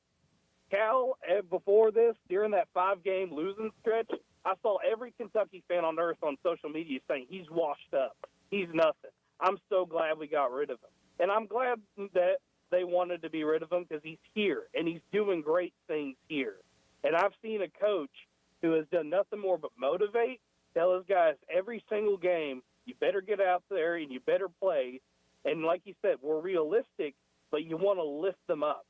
before this, during that 5-game losing stretch, I saw every Kentucky fan on earth on social media saying he's washed up. He's nothing. I'm so glad we got rid of him. And I'm glad that they wanted to be rid of him because he's here, and he's doing great things here. And I've seen a coach who has done nothing more but motivate, tell his guys every single game, you better get out there and you better play. And like you said, we're realistic, but you want to lift them up,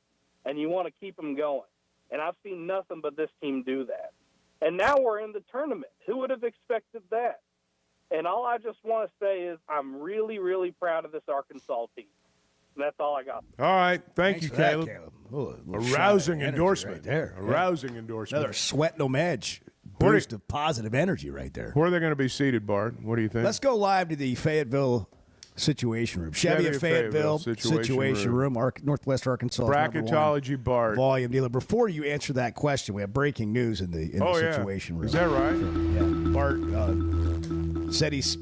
and you want to keep them going. And I've seen nothing but this team do that. And now we're in the tournament. Who would have expected that? And all I just want to say is I'm really, really proud of this Arkansas team. And that's all I got. All right. Thanks you, Caleb. Caleb. Ooh, a rousing endorsement. Right there. A rousing endorsement. Another sweat no match boost of positive energy right there. Where are they going to be seated, Bart? What do you think? Let's go live to the Fayetteville Situation Room. Chevy of Fayetteville Situation Room, Northwest Arkansas. Bracketology Bart. Volume dealer. Before you answer that question, we have breaking news in the Situation Room. Is that right? Yeah. Bart said he's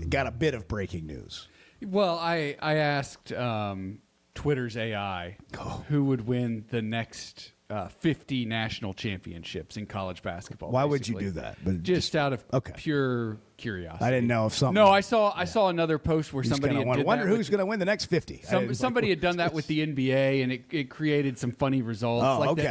got a bit of breaking news. Well, I asked Twitter's AI who would win the next 50 national championships in college basketball. Why would you do that? But just out of pure curiosity. I didn't know if something. No, I saw another post where somebody had wonder who's going to win the next 50. Somebody had done that with the NBA, and it created some funny results.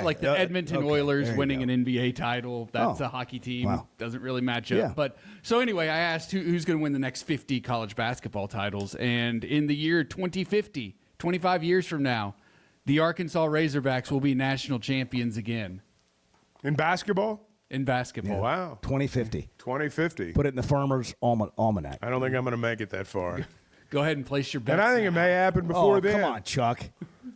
Like the Edmonton Oilers winning an NBA title. That's a hockey team. Wow. Doesn't really match up. Yeah. But so anyway, I asked who's going to win the next 50 college basketball titles, and in the year 2050, 25 years from now, the Arkansas Razorbacks will be national champions again. In basketball? In basketball. Yeah. Wow. 2050. 2050. Put it in the Farmer's Almanac. I don't think I'm going to make it that far. Go ahead and place your bet. And I think it may happen before then. Come on, Chuck.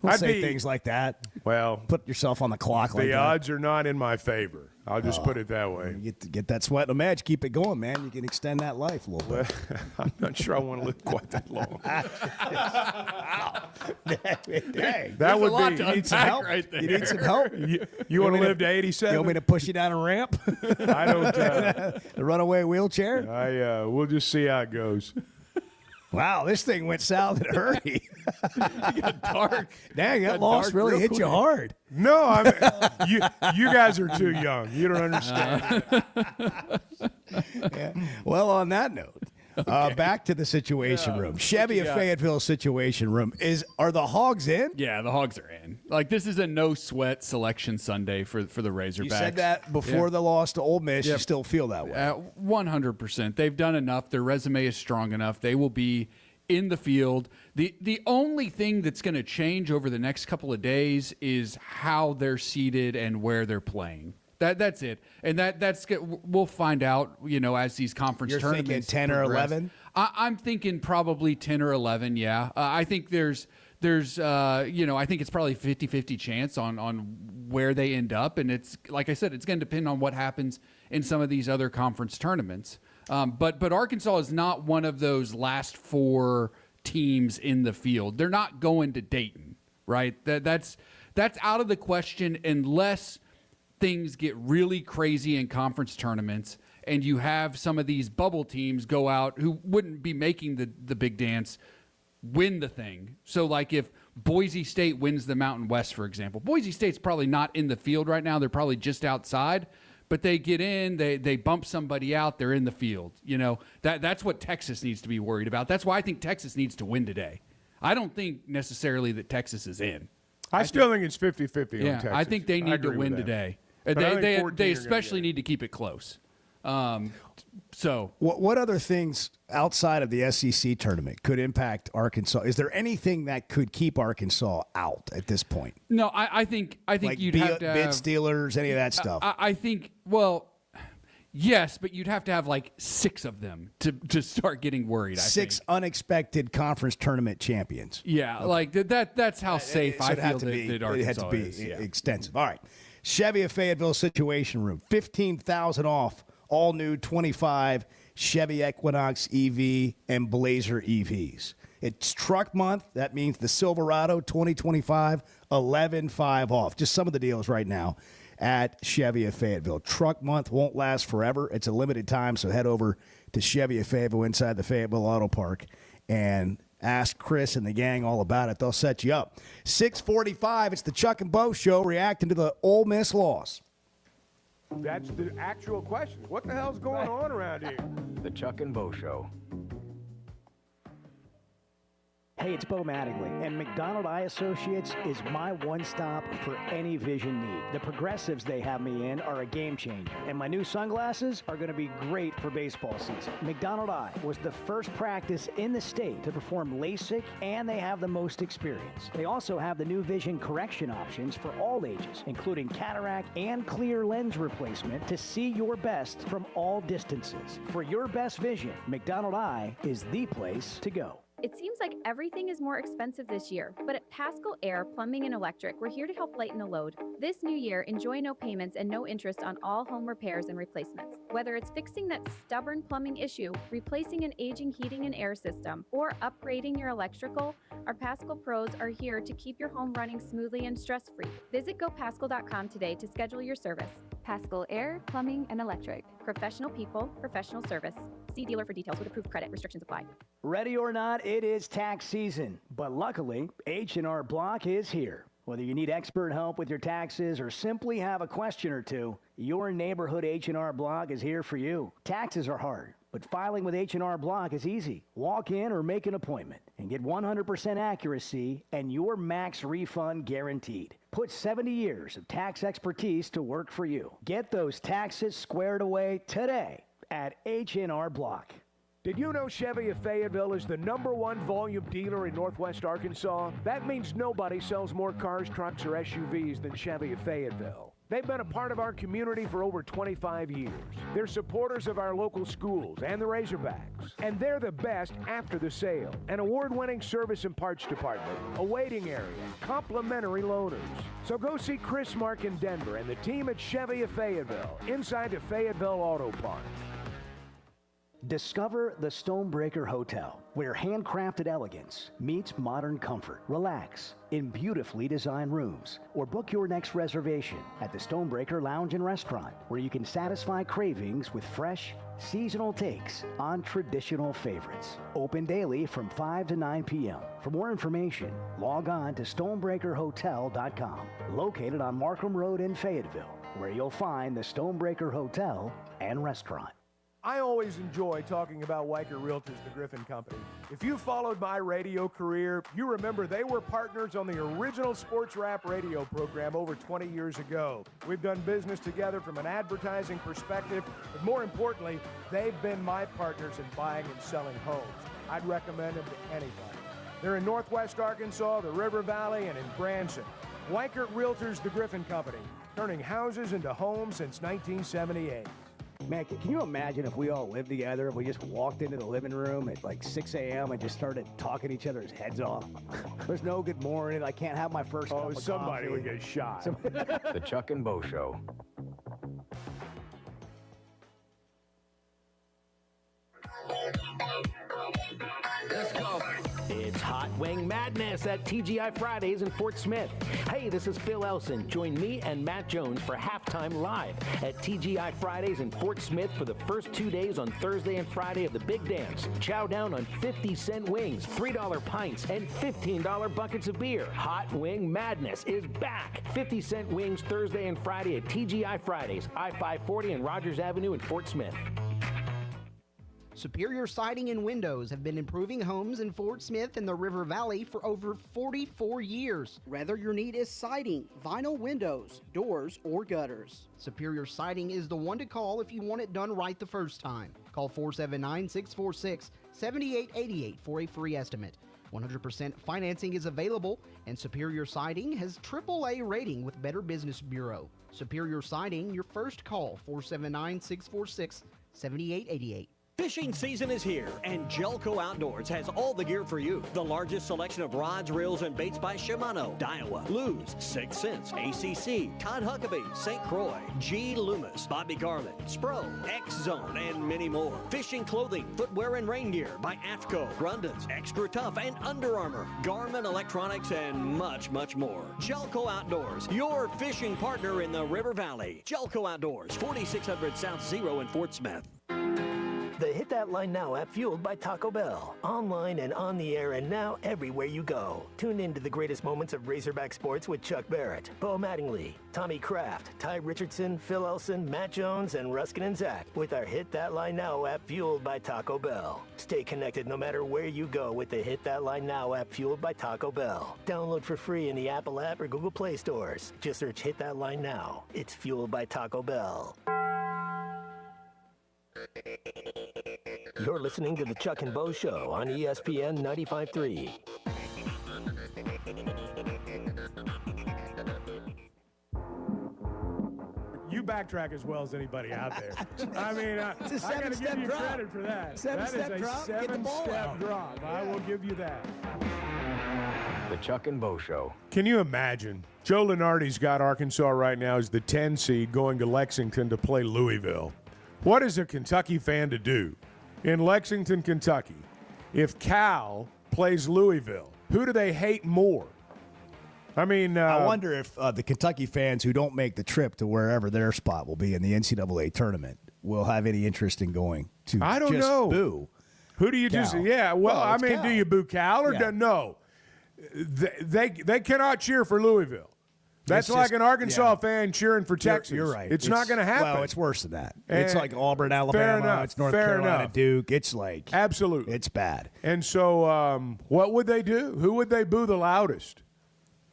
Don't say things like that. Well, put yourself on the clock like that. The odds are not in my favor. I'll just put it that way. You get that sweat in the match. Keep it going, man. You can extend that life a little bit. I'm not sure I want to live quite that long. Dang. That would be. You need some help. Right there. You need some help. You want to live to 87? You want me to push you down a ramp? I don't. The runaway wheelchair? We'll just see how it goes. Wow, this thing went south in a hurry. It got dark. Dang, that loss really hit you hard. No, you guys are too young. You don't understand. Yeah. Well, on that note, back to the Situation Room. Chevy of Fayetteville Situation Room. Are the Hogs in? Yeah, the Hogs are in. Like, this is a no-sweat selection Sunday for the Razorbacks. You said that before the loss to Ole Miss. Yep. You still feel that way? 100%. They've done enough. Their resume is strong enough. They will be in the field. The only thing that's going to change over the next couple of days is how they're seated and where they're playing. That's it, and that's we'll find out. As these conference tournaments. You're thinking 10 or 11? I'm thinking probably 10 or 11. Yeah, I think there's I think it's probably 50-50 chance on where they end up, and it's like I said, it's going to depend on what happens in some of these other conference tournaments. But Arkansas is not one of those last 4 teams in the field. They're not going to Dayton, right? That's out of the question unless things get really crazy in conference tournaments and you have some of these bubble teams go out who wouldn't be making the big dance win the thing. So like if Boise State wins the Mountain West, for example. Boise State's probably not in the field right now. They're probably just outside. But they get in, they bump somebody out, they're in the field. You know, that's what Texas needs to be worried about. That's why I think Texas needs to win today. I don't think necessarily that Texas is in. I still think it's 50-50 on Texas. I think they need to win today. They especially need to keep it close. So what other things outside of the SEC tournament could impact Arkansas? Is there anything that could keep Arkansas out at this point? No, I think like you'd have to bid stealers, any of that stuff. I think, well, yes, but you'd have to have like 6 of them to start getting worried. Six unexpected conference tournament champions. Yeah, okay. Like that's how safe I feel that Arkansas it had to be is. extensive. All right, Chevy of Fayetteville Situation Room, 15,000 off. All new 25 Chevy Equinox EV and Blazer EVs. It's truck month. That means the Silverado 2025, 11.5 off. Just some of the deals right now at Chevy of Fayetteville. Truck month won't last forever. It's a limited time, so head over to Chevy of Fayetteville inside the Fayetteville Auto Park and ask Chris and the gang all about it. They'll set you up. 6:45, it's the Chuck and Bo Show reacting to the Ole Miss loss. That's the actual question. What the hell's going on around here? The Chuck and Bo Show. Hey, it's Bo Mattingly, and McDonald Eye Associates is my one-stop for any vision need. The progressives they have me in are a game changer, and my new sunglasses are going to be great for baseball season. McDonald Eye was the first practice in the state to perform LASIK, and they have the most experience. They also have the new vision correction options for all ages, including cataract and clear lens replacement to see your best from all distances. For your best vision, McDonald Eye is the place to go. It seems like everything is more expensive this year, but at Pascal Air Plumbing and Electric, we're here to help lighten the load. This new year, enjoy no payments and no interest on all home repairs and replacements. Whether it's fixing that stubborn plumbing issue, replacing an aging heating and air system, or upgrading your electrical, our Pascal pros are here to keep your home running smoothly and stress-free. Visit gopascal.com today to schedule your service. Pascal Air Plumbing and Electric. Professional people, professional service. See dealer for details with approved credit. Restrictions apply. Ready or not, it is tax season. But luckily, H&R Block is here. Whether you need expert help with your taxes or simply have a question or two, your neighborhood H&R Block is here for you. Taxes are hard, but filing with H&R Block is easy. Walk in or make an appointment and get 100% accuracy and your max refund guaranteed. Put 70 years of tax expertise to work for you. Get those taxes squared away today at H&R Block. Did you know Chevy of Fayetteville is the #1 volume dealer in Northwest Arkansas? That means nobody sells more cars, trucks, or SUVs than Chevy of Fayetteville. They've been a part of our community for over 25 years. They're supporters of our local schools and the Razorbacks. And they're the best after the sale. An award-winning service and parts department, a waiting area, complimentary loaners. So go see Chris Mark in Denver and the team at Chevy of Fayetteville inside the Fayetteville Auto Park. Discover the Stonebreaker Hotel, where handcrafted elegance meets modern comfort. Relax in beautifully designed rooms, or book your next reservation at the Stonebreaker Lounge and Restaurant, where you can satisfy cravings with fresh, seasonal takes on traditional favorites. Open daily from 5 to 9 p.m. For more information, log on to stonebreakerhotel.com, located on Markham Road in Fayetteville, where you'll find the Stonebreaker Hotel and Restaurant. I always enjoy talking about Weicker Realtors, the Griffin Company. If you followed my radio career, you remember they were partners on the original sports rap radio program over 20 years ago. We've done business together from an advertising perspective, but more importantly, they've been my partners in buying and selling homes. I'd recommend them to anybody. They're in Northwest Arkansas, the River Valley, and in Branson. Weicker Realtors, the Griffin Company, turning houses into homes since 1978. Man, can you imagine if we all lived together, if we just walked into the living room at like 6 a.m. and just started talking each other's heads off? There's no good morning. I can't have my first cup of somebody coffee. would get shot. The Chuck and Bo Show. Let's go. It's Hot Wing Madness at TGI Fridays in Fort Smith. Hey, this is Phil Elson. Join me and Matt Jones for halftime live at TGI Fridays in Fort Smith for the first 2 days on Thursday and Friday of the Big Dance. Chow down on 50-cent wings, $3 pints, and $15 buckets of beer. Hot Wing Madness is back. 50-cent wings Thursday and Friday at TGI Fridays, I-540 and Rogers Avenue in Fort Smith. Superior Siding and Windows have been improving homes in Fort Smith and the River Valley for over 44 years. Whether your need is siding, vinyl windows, doors, or gutters, Superior Siding is the one to call if you want it done right the first time. Call 479-646-7888 for a free estimate. 100% financing is available, and Superior Siding has AAA rating with Better Business Bureau. Superior Siding, your first call, 479-646-7888. Fishing season is here, and Jelco Outdoors has all the gear for you. The largest selection of rods, reels, and baits by Shimano, Daiwa, Lew's, Sixth Sense, ACC, Todd Huckabee, St. Croix, G. Loomis, Bobby Garland, Spro, X-Zone, and many more. Fishing clothing, footwear, and rain gear by AFCO, Grundens, Extra Tough, and Under Armour, Garmin Electronics, and much, much more. Jelco Outdoors, your fishing partner in the River Valley. Jelco Outdoors, 4600 South Zero in Fort Smith. The Hit That Line Now app, fueled by Taco Bell. Online and on the air and now everywhere you go. Tune in to the greatest moments of Razorback sports with Chuck Barrett, Bo Mattingly, Tommy Kraft, Ty Richardson, Phil Elson, Matt Jones, and Ruskin and Zach with our Hit That Line Now app, fueled by Taco Bell. Stay connected no matter where you go with the Hit That Line Now app, fueled by Taco Bell. Download for free in the Apple app or Google Play stores. Just search Hit That Line Now. It's fueled by Taco Bell. You're listening to the Chuck and Bo Show on ESPN 95.3. You backtrack as well as anybody out there. I mean, It's a I got to give seven-step you drop. credit for that. Seven-step That is a drop, get the ball seven-step out. drop. I will give you that. The Chuck and Bo Show. Can you imagine? Joe Lunardi's got Arkansas right now as the 10 seed going to Lexington to play Louisville. What is a Kentucky fan to do in Lexington, Kentucky? If Cal plays Louisville, who do they hate more? I mean, I wonder if the Kentucky fans who don't make the trip to wherever their spot will be in the NCAA tournament will have any interest in going to. I don't just know. Boo. Who do you Cal. just? Yeah, well, I it's mean, Cal. do you boo Cal or Yeah. no? They cannot cheer for Louisville. That's It's like just- an Arkansas yeah. fan cheering for Texas. You're right. It's not going to happen. Well, it's worse than that. It's And- like Auburn, Alabama. Fair enough, It's North fair Carolina, enough. Duke. It's like Absolutely. it's bad. And so, what would they do? Who would they boo the loudest?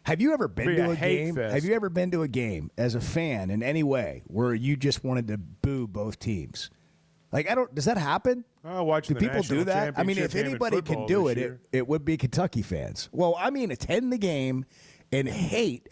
Have you ever been Be to a a hate game? fest. Have you ever been to a game as a fan in any way where you just wanted to boo both teams? Like, does that happen? Watch Do the people national do that? I mean, championship if game in anybody football can do this it, year. it would be Kentucky fans. Well, I mean, attend the game and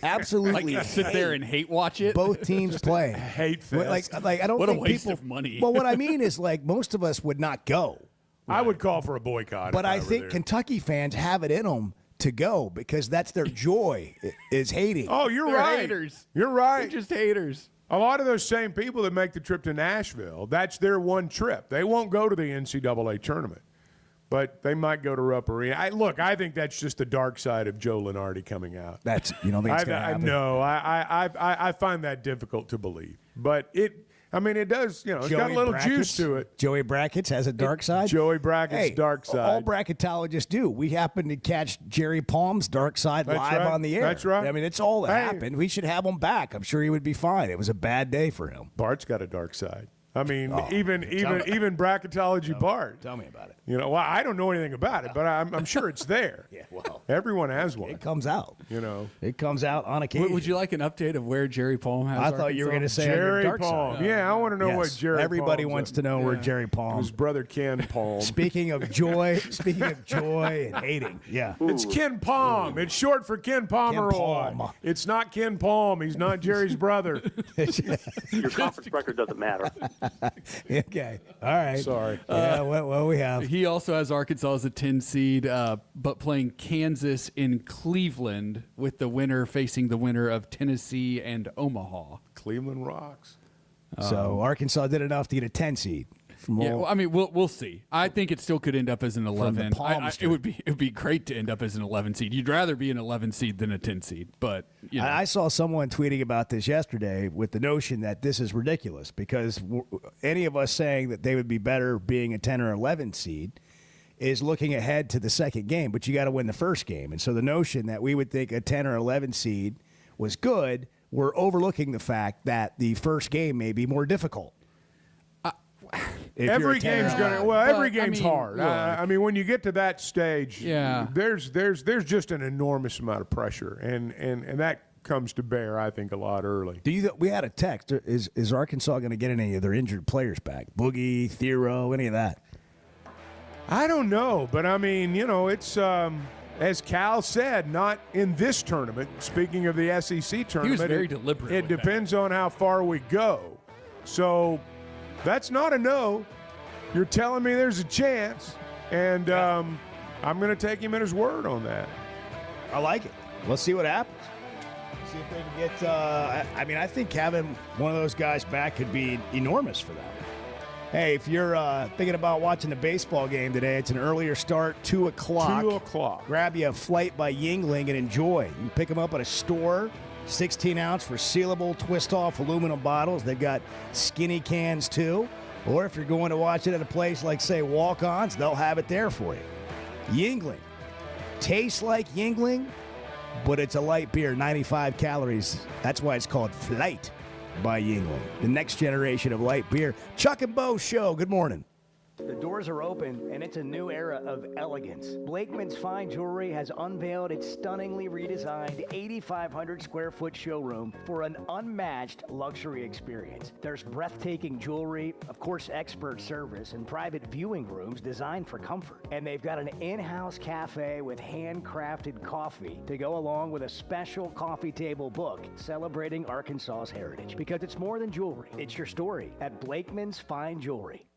absolutely Like sit there and hate watch it. both teams playing. Hate But, fest. like I don't What a think waste people, of money. Well, what I mean is, like, most of us would not go. I would call for a boycott. But if I were think there. Kentucky fans have it in them to go because that's their joy is hating. Oh, you're They're right. haters. You're right. They're just haters. A lot of those same people that make the trip to Nashville, that's their one trip. They won't go to the NCAA tournament, but they might go to Rupp Arena. I think that's just the dark side of Joe Lunardi coming out. You don't think it's going to happen? No, I find that difficult to believe. But it does, it's got a little juice to it. Joey Brackets has a dark side. Joey Brackets' dark side. All bracketologists do. We happen to catch Jerry Palm's dark side That's live right. on the air. That's right. I mean, it's all that Hey. happened. We should have him back. I'm sure he would be fine. It was a bad day for him. Bart's got a dark side. I mean, Oh, even bracketology Bart. Tell me about it. Well, I don't know anything about it, but I'm sure it's there. Yeah, well, everyone has one. it comes out. It comes out on occasion. Would you like an uptate of where Jerry Palm has? I thought you were going to say on your Jerry dark Palm. side. Yeah, I want to know Yes. what Jerry. Everybody Palm's wants up. to know where Yeah. Jerry Palm. His brother Ken Palm. Speaking of joy and hating, yeah. It's Ken Palm. It's short for Ken Pomeroy. Palm. It's not Ken Palm. He's not Jerry's brother. Your conference record doesn't matter. Okay. All right. Sorry. Yeah, what we have. He also has Arkansas as a 10 seed, but playing Kansas in Cleveland with the winner facing the winner of Tennessee and Omaha. Cleveland rocks. So Arkansas did enough to get a 10 seed Yeah, well, I mean, we'll see. I think it still could end up as an 11. It would be great to end up as an 11 seed. You'd rather be an 11 seed than a 10 seed, but you know. I saw someone tweeting about this yesterday with the notion that this is ridiculous because any of us saying that they would be better being a 10 or 11 seed is looking ahead to the second game, but you got to win the first game. And so the notion that we would think a 10 or 11 seed was good, we're overlooking the fact that the first game may be more difficult. Every game's every game's hard. Look, I mean, when you get to that stage, yeah. there's just an enormous amount of pressure, and that comes to bear, I think, a lot early. We had a text. Is Arkansas going to get any of their injured players back? Boogie, Thero, any of that? I don't know, but I mean, you know, it's as Cal said, not in this tournament. Speaking of the SEC tournament, he was very deliberate. It depends on how far we go. So. That's not a no. You're telling me there's a chance, and I'm going to take him at his word on that. I like it. Let's see what happens. See if they can get I think having one of those guys back could be enormous for them. Hey, if you're thinking about watching a baseball game today, it's an earlier start, 2 o'clock. 2 o'clock. Grab you a flight by Yingling and enjoy. You can pick them up at a store. 16-ounce resealable twist-off aluminum bottles. They've got skinny cans, too. Or if you're going to watch it at a place like, say, Walk-Ons, they'll have it there for you. Yingling. Tastes like Yingling, but it's a light beer, 95 calories. That's why it's called Flight by Yingling. The next generation of light beer. Chuck and Bo Show, good morning. The doors are open, and it's a new era of elegance. Blakeman's Fine Jewelry has unveiled its stunningly redesigned 8,500 square foot showroom for an unmatched luxury experience. There's breathtaking jewelry, of course, expert service, and private viewing rooms designed for comfort. And they've got an in-house cafe with handcrafted coffee to go along with a special coffee table book celebrating Arkansas's heritage. Because it's more than jewelry, it's your story at Blakeman's Fine Jewelry.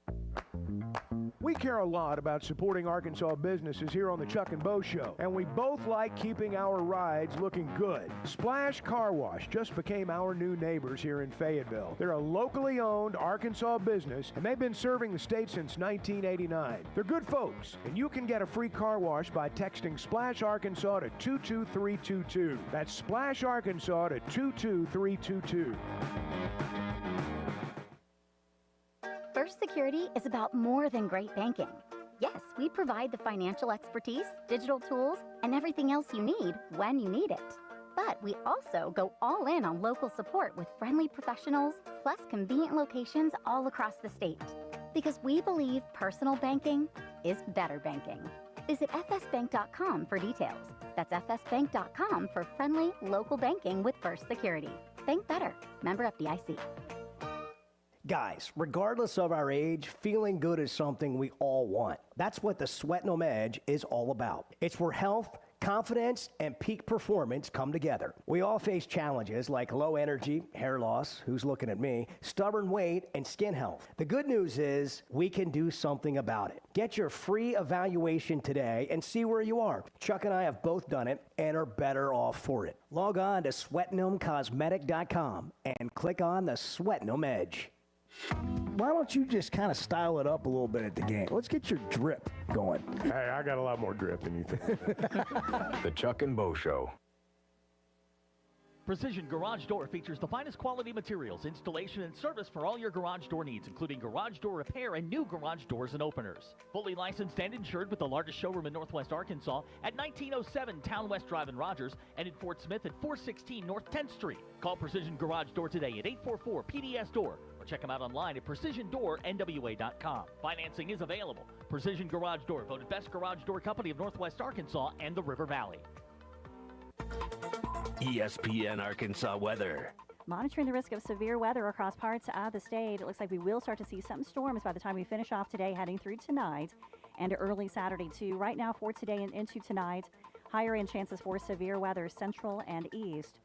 We care a lot about supporting Arkansas businesses here on the Chuck and Bo Show, and we both like keeping our rides looking good. Splash Car Wash just became our new neighbors here in Fayetteville. They're a locally owned Arkansas business, and they've been serving the state since 1989. They're good folks, and you can get a free car wash by texting Splash Arkansas to 22322. That's Splash Arkansas to 22322. First Security is about more than great banking. Yes, we provide the financial expertise, digital tools, and everything else you need when you need it. But we also go all in on local support with friendly professionals, plus convenient locations all across the state. Because we believe personal banking is better banking. Visit fsbank.com for details. That's fsbank.com for friendly local banking with First Security. Bank better. Member FDIC. Guys, regardless of our age, feeling good is something we all want. That's what the Sweatnum Edge is all about. It's where health, confidence, and peak performance come together. We all face challenges like low energy, hair loss, who's looking at me, stubborn weight, and skin health. The good news is we can do something about it. Get your free evaluation today and see where you are. Chuck and I have both done it and are better off for it. Log on to SweatnumCosmetic.com and click on the Sweatnum Edge. Why don't you just kind of style it up a little bit at the game? Let's get your drip going. Hey, I got a lot more drip than you think. The Chuck and Bo Show. Precision Garage Door features the finest quality materials, installation, and service for all your garage door needs, including garage door repair and new garage doors and openers. Fully licensed and insured with the largest showroom in Northwest Arkansas at 1907 Town West Drive in Rogers and in Fort Smith at 416 North 10th Street. Call Precision Garage Door today at 844-PDS-DOOR or check them out online at precisiondoornwa.com. Financing is available. Precision Garage Door, voted Best Garage Door Company of Northwest Arkansas and the River Valley. ESPN Arkansas weather. Monitoring the risk of severe weather across parts of the state. It looks like we will start to see some storms by the time we finish off today, heading through tonight and early Saturday too. Right now for today and into tonight, higher end chances for severe weather central and east.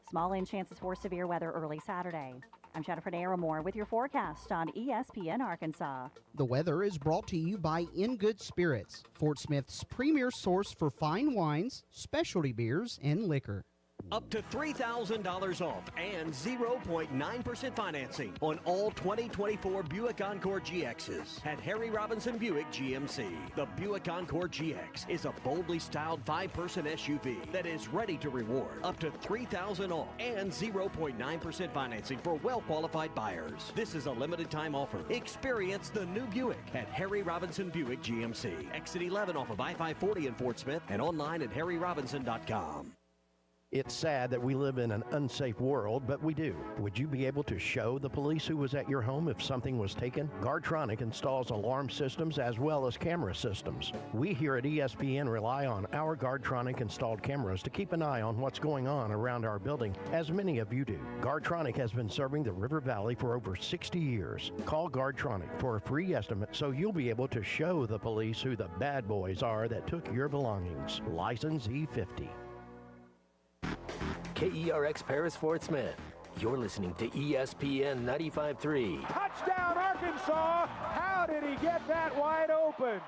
Small end chances for severe weather early Saturday. I'm Jennifer Naramore with your forecast on ESPN Arkansas. The weather is brought to you by In Good Spirits, Fort Smith's premier source for fine wines, specialty beers, and liquor. Up to $3,000 off and 0.9% financing on all 2024 Buick Encore GXs at Harry Robinson Buick GMC. The Buick Encore GX is a boldly styled 5-person SUV that is ready to reward. Up to $3,000 off and 0.9% financing for well-qualified buyers. This is a limited time offer. Experience the new Buick at Harry Robinson Buick GMC. Exit 11 off of I-540 in Fort Smith and online at harryrobinson.com. It's sad that we live in an unsafe world, but we do. Would you be able to show the police who was at your home if something was taken? Guardtronic installs alarm systems as well as camera systems. We here at ESPN rely on our Guardtronic installed cameras to keep an eye on what's going on around our building, as many of you do. Guardtronic has been serving the River Valley for over 60 years. Call Guardtronic for a free estimate so you'll be able to show the police who the bad boys are that took your belongings. License E50. KERX Paris Fort Smith. You're listening to ESPN 95.3. Touchdown, Arkansas! How did he get that wide open?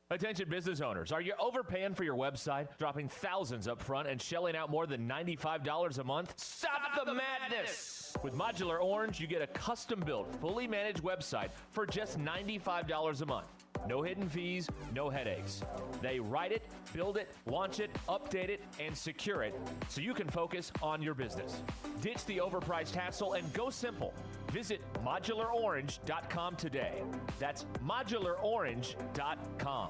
Attention business owners, are you overpaying for your website, dropping thousands up front and shelling out more than $95 a month? Stop the madness! With Modular Orange, you get a custom-built, fully managed website for just $95 a month. No hidden fees, no headaches. They write it, build it, launch it, update it, and secure it so you can focus on your business. Ditch the overpriced hassle and go simple. Visit modularorange.com today. That's modularorange.com.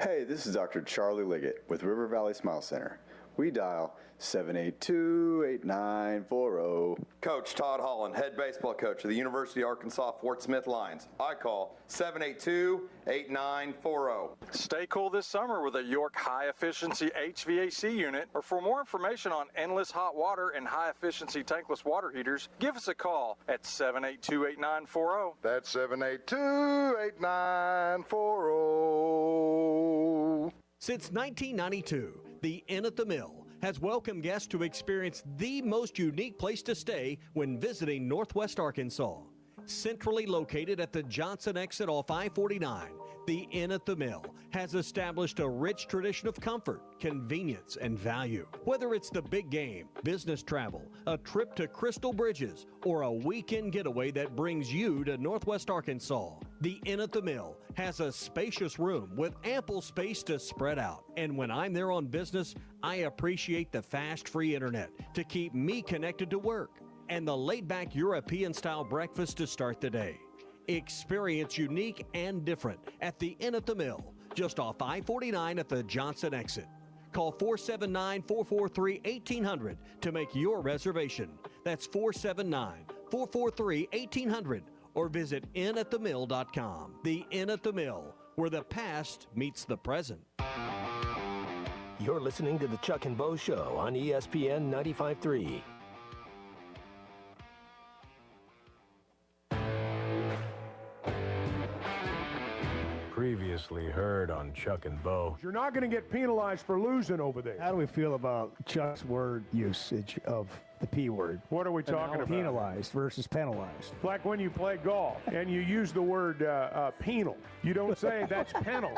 Hey, this is Dr. Charlie Liggett with River Valley Smile Center. We dial 782-8940. Coach Todd Holland, head baseball coach of the University of Arkansas Fort Smith Lions. I call 782-8940. Stay cool this summer with a York high-efficiency HVAC unit. Or for more information on endless hot water and high-efficiency tankless water heaters, give us a call at 782-8940. That's 782-8940. Since 1992, the Inn at the Mill has welcomed guests to experience the most unique place to stay when visiting Northwest Arkansas. Centrally located at the Johnson exit off I-49, the Inn at the Mill has established a rich tradition of comfort, convenience, and value. Whether it's the big game, business travel, a trip to Crystal Bridges, or a weekend getaway that brings you to Northwest Arkansas, the Inn at the Mill has a spacious room with ample space to spread out. And when I'm there on business, I appreciate the fast, free internet to keep me connected to work and the laid-back European-style breakfast to start the day. Experience unique and different at the Inn at the Mill, just off I-49 at the Johnson exit. Call 479-443-1800 to make your reservation. That's 479-443-1800 or visit innatthemill.com. The Inn at the Mill, where the past meets the present. You're listening to the Chuck and Bo Show on ESPN 95.3. Previously heard on Chuck and Bo. You're not going to get penalized for losing over there. How do we feel about Chuck's word usage of the P word? What are we talking about? Penalized versus penalized. Like when you play golf and you use the word penal. You don't say that's penal.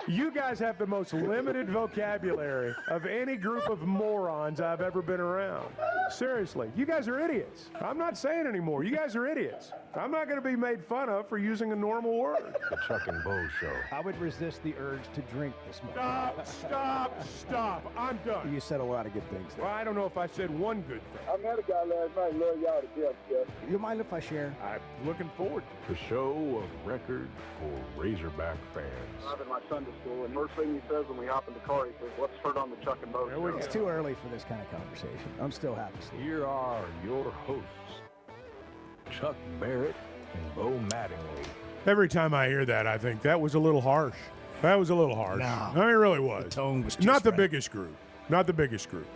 You guys have the most limited vocabulary of any group of morons I've ever been around. Seriously, you guys are idiots. I'm not saying anymore. You guys are idiots. I'm not going to be made fun of for using a normal word. The Chuck and Bo Show. I would resist the urge to drink this morning. Stop. I'm done. You said a lot of good things there. Well, I don't know if I said one good thing. I met a guy last night, love y'all to death, Jeff. You mind if I share? I'm looking forward to The show of record for Razorback fans. I'm in my Sunday school, and first thing he says when we hop in the car, he says, "Let's turn on the Chuck and Bo Show." It's too early for this kind of conversation. I'm still happy. Here are your hosts, Chuck Barrett and Bo Mattingly. Every time I hear that, I think that was a little harsh. That was a little harsh. No. I mean, it really was. The tone was just not the right. biggest group. Not the biggest group.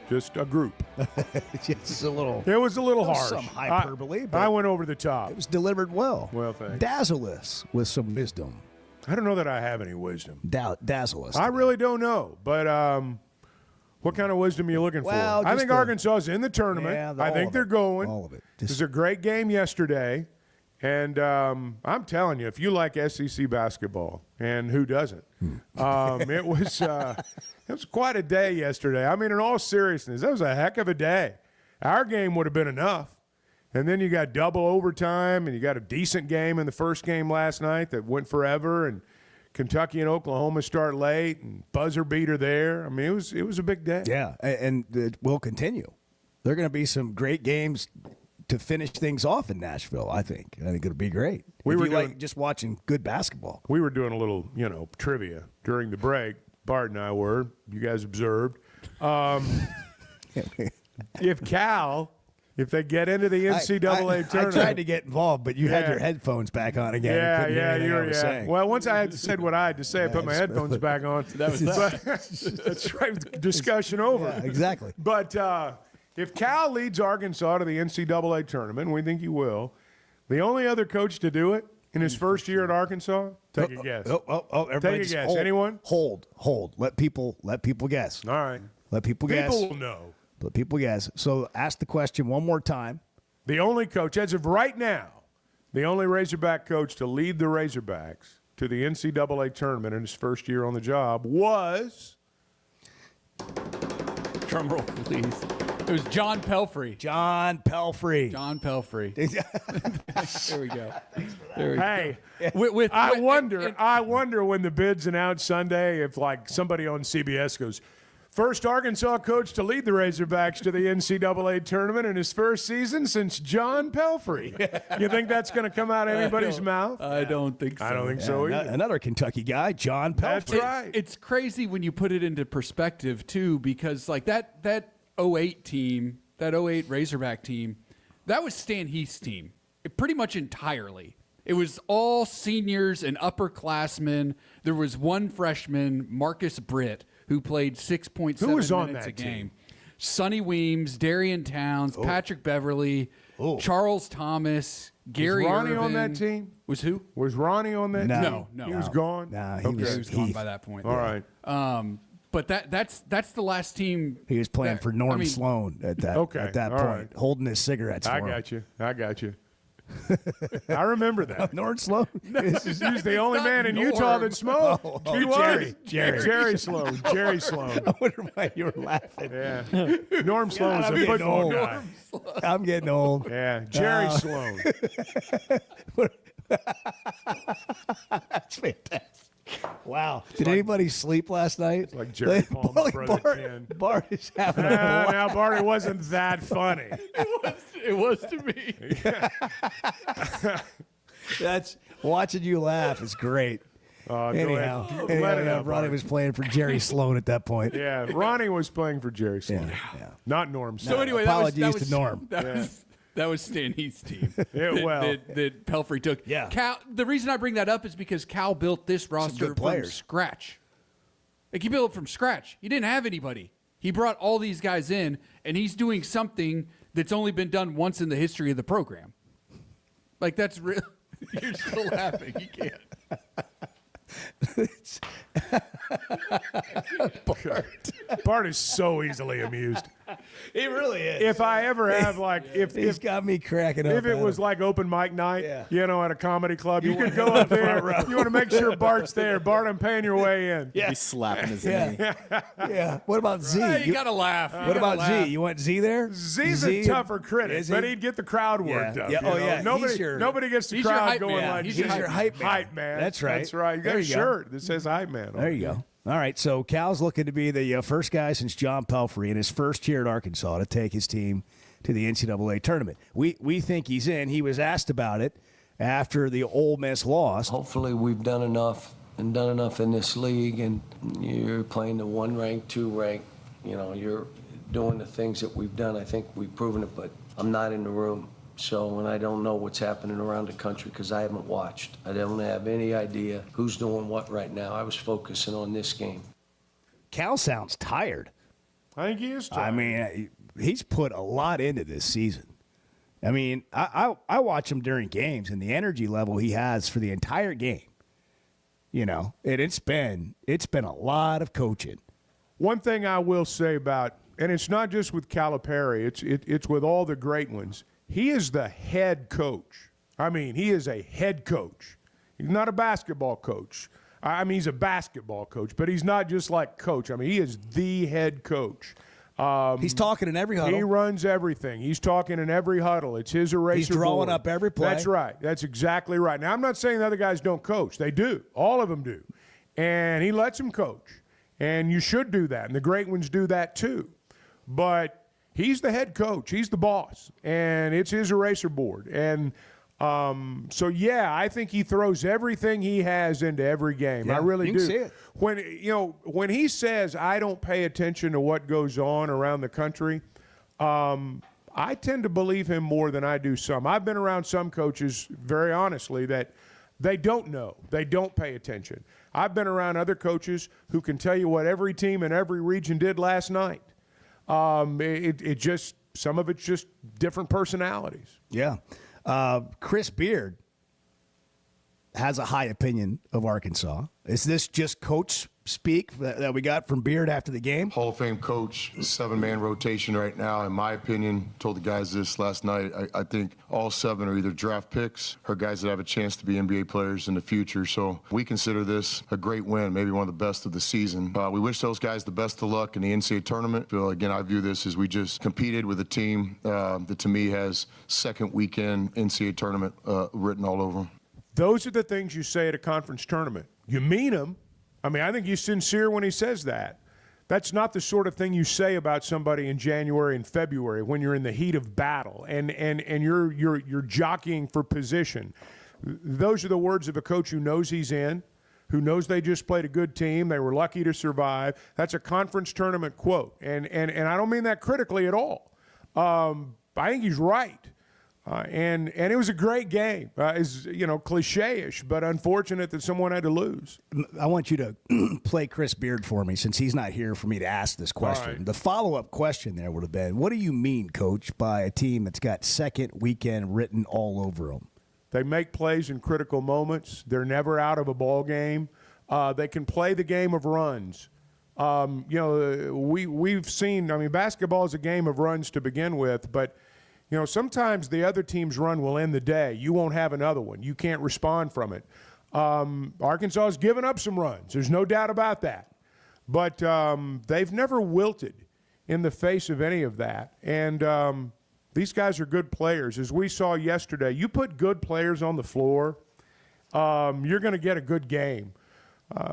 Just a group. It's a little. It was a little harsh. Some hyperbole, but I went over the top. it was delivered well. Well, thanks. Dazzle us with some wisdom. I don't know that I have any wisdom. Dazzle us. I really don't know. But what kind of wisdom are you looking Well, for? I just think the- Arkansas is in the tournament. Yeah, I think they're going. All of it. It was a great game yesterday. And I'm telling you, if you like SEC basketball, and who doesn't, it was quite a day yesterday. I mean, in all seriousness, that was a heck of a day. Our game would have been enough. And then you got double overtime, and you got a decent game in the first game last night that went forever, and Kentucky and Oklahoma start late, and buzzer beater there. I mean, it was a big day. Yeah, and it will continue. There are going to be some great games to finish things off in Nashville, I think. I think it'll be great. We were like just watching good basketball. We were doing a little, trivia during the break. Bart and I were. You guys observed. If they get into the NCAA tournament. I tried to get involved, but you had your headphones back on again. Yeah. Well, once I had said what I had to say, I put my headphones back on. That's right. Discussion over. Yeah, exactly. But if Cal leads Arkansas to the NCAA tournament, and we think he will, the only other coach to do it in his first year at Arkansas, take a guess. Everybody take a guess. Anyone? Hold. Let people guess. All right. Let people guess. People will know. Let people guess. So ask the question one more time. The only coach, as of right now, the only Razorback coach to lead the Razorbacks to the NCAA tournament in his first year on the job was... Drum roll, please. It was John Pelfrey. John Pelfrey. There we go. There we Hey, go. I wonder when the bid's announced Sunday if, like, somebody on CBS goes, first Arkansas coach to lead the Razorbacks to the NCAA tournament in his first season since John Pelfrey. You think that's going to come out of anybody's mouth? I don't think so. I don't think so either. Another Kentucky guy, John Pelfrey. That's right. It's crazy when you put it into perspective, too, because, like, that 08 team, that 08 Razorback team, that was Stan Heath's team, pretty much entirely. It was all seniors and upperclassmen. There was one freshman, Marcus Britt, who played 6.7 minutes a game. Sonny Weems, Darian Towns, Patrick Beverly, Charles Thomas, Gary Ronnie Irvin. on that team? Was who? Was Ronnie on that team? No. He was gone? Nah, He was gone by that point. All right. But that's the last team. He was playing for Norm Sloan at that point, right. holding his cigarettes for him. I got you. I remember that. Norm Sloan? He was the only man in Utah that smoked. He was. Jerry Sloan. Jerry Sloan. I wonder why you were laughing. Yeah. Norm Sloan was a football guy. I'm getting old. Yeah. Jerry Sloan. That's fantastic. Wow. Did anybody sleep last night? It's like Jerry Palmer's brother Ken. Bart is having a blast. Now, Bart, it wasn't that funny. It was to me. That's watching you laugh is great. Anyhow, Ronnie was playing for Jerry Sloan at that point. Yeah, Ronnie was playing for Jerry Sloan. Yeah. Not Norm Sloan. So anyway, apologies to Norm. That was Stan Heath's team that Pelfrey took. Yeah. Cal, the reason I bring that up is because Cal built this roster from scratch. Like, he built it from scratch. He didn't have anybody. He brought all these guys in, and he's doing something that's only been done once in the history of the program. Like, that's real. You're still laughing. You can't. Bart is so easily amused. He really is. If I ever have he's got me cracking up. If it was like open mic night, at a comedy club, you could go up there. You want to make sure Bart's there. Bart, I'm paying your way in. Yeah. He's slapping his knee. Yeah. What about Z? You gotta laugh. What about Z? You want Z there? Z's a tougher critic, but he'd get the crowd worked up. Yeah. Oh yeah. Nobody gets the crowd going like he's your hype man. That's right. That's right. You got a shirt that says hype man. There you go. All right, so Cal's looking to be the first guy since John Pelfrey in his first year at Arkansas to take his team to the NCAA tournament. We think he's in. He was asked about it after the Ole Miss loss. Hopefully we've done enough in this league, and you're playing the 1 rank, 2 rank. You're doing the things that we've done. I think we've proven it, but I'm not in the room. So, and I don't know what's happening around the country because I haven't watched. I don't have any idea who's doing what right now. I was focusing on this game. Cal sounds tired. I think he is tired. I mean, he's put a lot into this season. I mean, I watch him during games, and the energy level he has for the entire game. And it's been a lot of coaching. One thing I will say about, and it's not just with Calipari, it's with all the great ones. He is the head coach I mean, he is a head coach. He's not a basketball coach. I mean, he's a basketball coach, but he's not just like coach. I mean, he is the head coach. He's talking in every huddle. He runs everything. He's talking in every huddle. It's his eraser He's drawing board. up every play. That's right. That's exactly right. Now, I'm not saying the other guys don't coach. They do. All of them do. And he lets them coach. And you should do that. And the great ones do that too. But he's the head coach. He's the boss. And it's his eraser board. And so, yeah, I think he throws everything he has into every game. Yeah, I really you do. can see it. When he says, I don't pay attention to what goes on around the country, I tend to believe him more than I do some. I've been around some coaches, very honestly, that they don't know. They don't pay attention. I've been around other coaches who can tell you what every team in every region did last night. Some of it's just different personalities. Yeah. Chris Beard has a high opinion of Arkansas. Is this just coach speak that we got from Beard after the game? Hall of Fame coach, 7-man rotation right now. In my opinion, told the guys this last night, I think all 7 are either draft picks or guys that have a chance to be NBA players in the future. So we consider this a great win, maybe one of the best of the season. We wish those guys the best of luck in the NCAA tournament. Again, I view this as we just competed with a team that to me has second weekend NCAA tournament written all over them. Those are the things you say at a conference tournament. You mean them. I mean, I think he's sincere when he says that. That's not the sort of thing you say about somebody in January and February when you're in the heat of battle and you're jockeying for position. Those are the words of a coach who knows he's in, who knows they just played a good team, they were lucky to survive. That's a conference tournament quote. And I don't mean that critically at all. I think he's right. And it was a great game. It's, cliche-ish, but unfortunate that someone had to lose. I want you to play Chris Beard for me since he's not here for me to ask this question. Right. The follow-up question there would have been, what do you mean, Coach, by a team that's got second weekend written all over them? They make plays in critical moments. They're never out of a ball game. They can play the game of runs. We've seen, basketball is a game of runs to begin with, but sometimes the other team's run will end the day. You won't have another one. You can't respond from it. Arkansas has given up some runs. There's no doubt about that. But they've never wilted in the face of any of that. And these guys are good players. As we saw yesterday, you put good players on the floor, you're going to get a good game.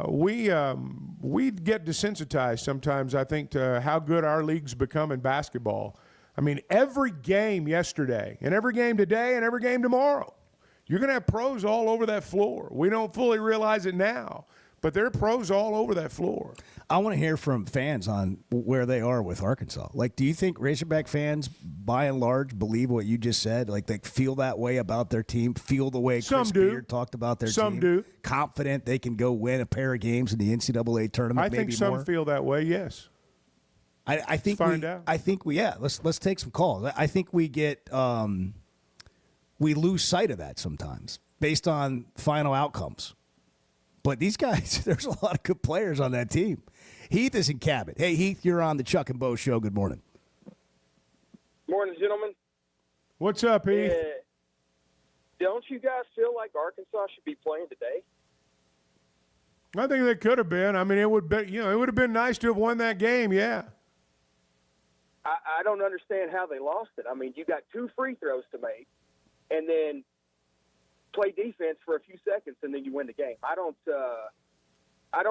We get desensitized sometimes, I think, to how good our league's become in basketball. I mean, every game yesterday and every game today and every game tomorrow, you're going to have pros all over that floor. We don't fully realize it now, but there are pros all over that floor. I want to hear from fans on where they are with Arkansas. Like, do you think Razorback fans, by and large, believe what you just said? Like, they feel that way about their team, feel the way Chris Beard talked about their team? Some do. Confident they can go win a pair of games in the NCAA tournament, maybe more? I think some feel that way, yes. I think Let's find out. I think let's take some calls. I think we get we lose sight of that sometimes based on final outcomes. But these guys, there's a lot of good players on that team. Heath is in Cabot. Hey, Heath, you're on the Chuck and Bo Show. Good morning. Morning, gentlemen. What's up, Heath? Don't you guys feel like Arkansas should be playing today? I think they could have been. I mean, it would have been nice to have won that game, yeah. I don't understand how they lost it. I mean, you got 2 free throws to make and then play defense for a few seconds and then you win the game. I don't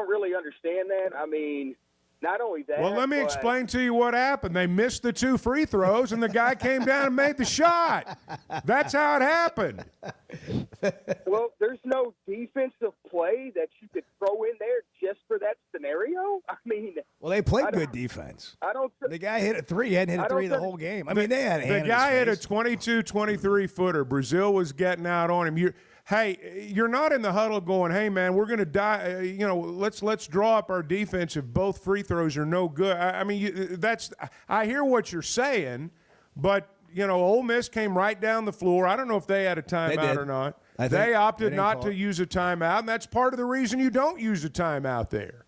really understand that. I mean, not only that. Well, let me explain to you what happened. They missed the 2 free throws and the guy came down and made the shot. That's how it happened. Well, there's no defensive play that you could throw in there just for that scenario. I mean, well, they played good defense. The guy hit a 3. He hadn't hit a 3 the whole game. I mean, they had a hand The guy in his hit a 22, 23-footer. Brazil was getting out on him. You're not in the huddle going, hey, man, we're going to die. Let's draw up our defense if both free throws are no good. I hear what you're saying, but, Ole Miss came right down the floor. I don't know if they had a timeout or not. They opted not to use a timeout, and that's part of the reason you don't use a timeout there.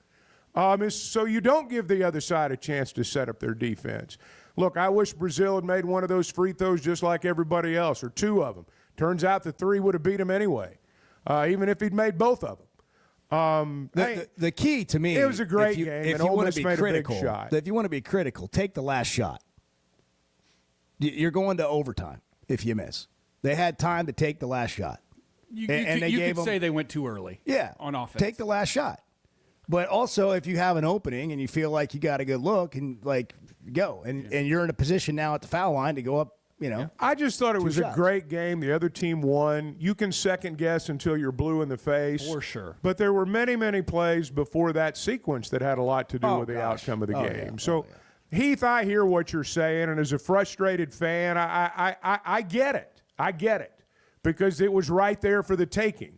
Is so you don't give the other side a chance to set up their defense. Look, I wish Brazil had made one of those free throws just like everybody else, or 2 of them. Turns out the 3 would have beat him anyway, even if he'd made both of them. The key to me, it was a great game. If you want to be critical, if you want to be critical, take the last shot. You're going to overtime if you miss. They had time to take the last shot. You could say they went too early. Yeah, on offense. Take the last shot. But also, if you have an opening and you feel like you got a good look, and go, and you're in a position now at the foul line to go up. I just thought it was shots. a great game. The other team won. You can second guess until you're blue in the face. For sure. But there were many, many plays before that sequence that had a lot to do with the outcome of the game. Yeah. So, Heath, I hear what you're saying, and as a frustrated fan, I get it. I get it because it was right there for the taking.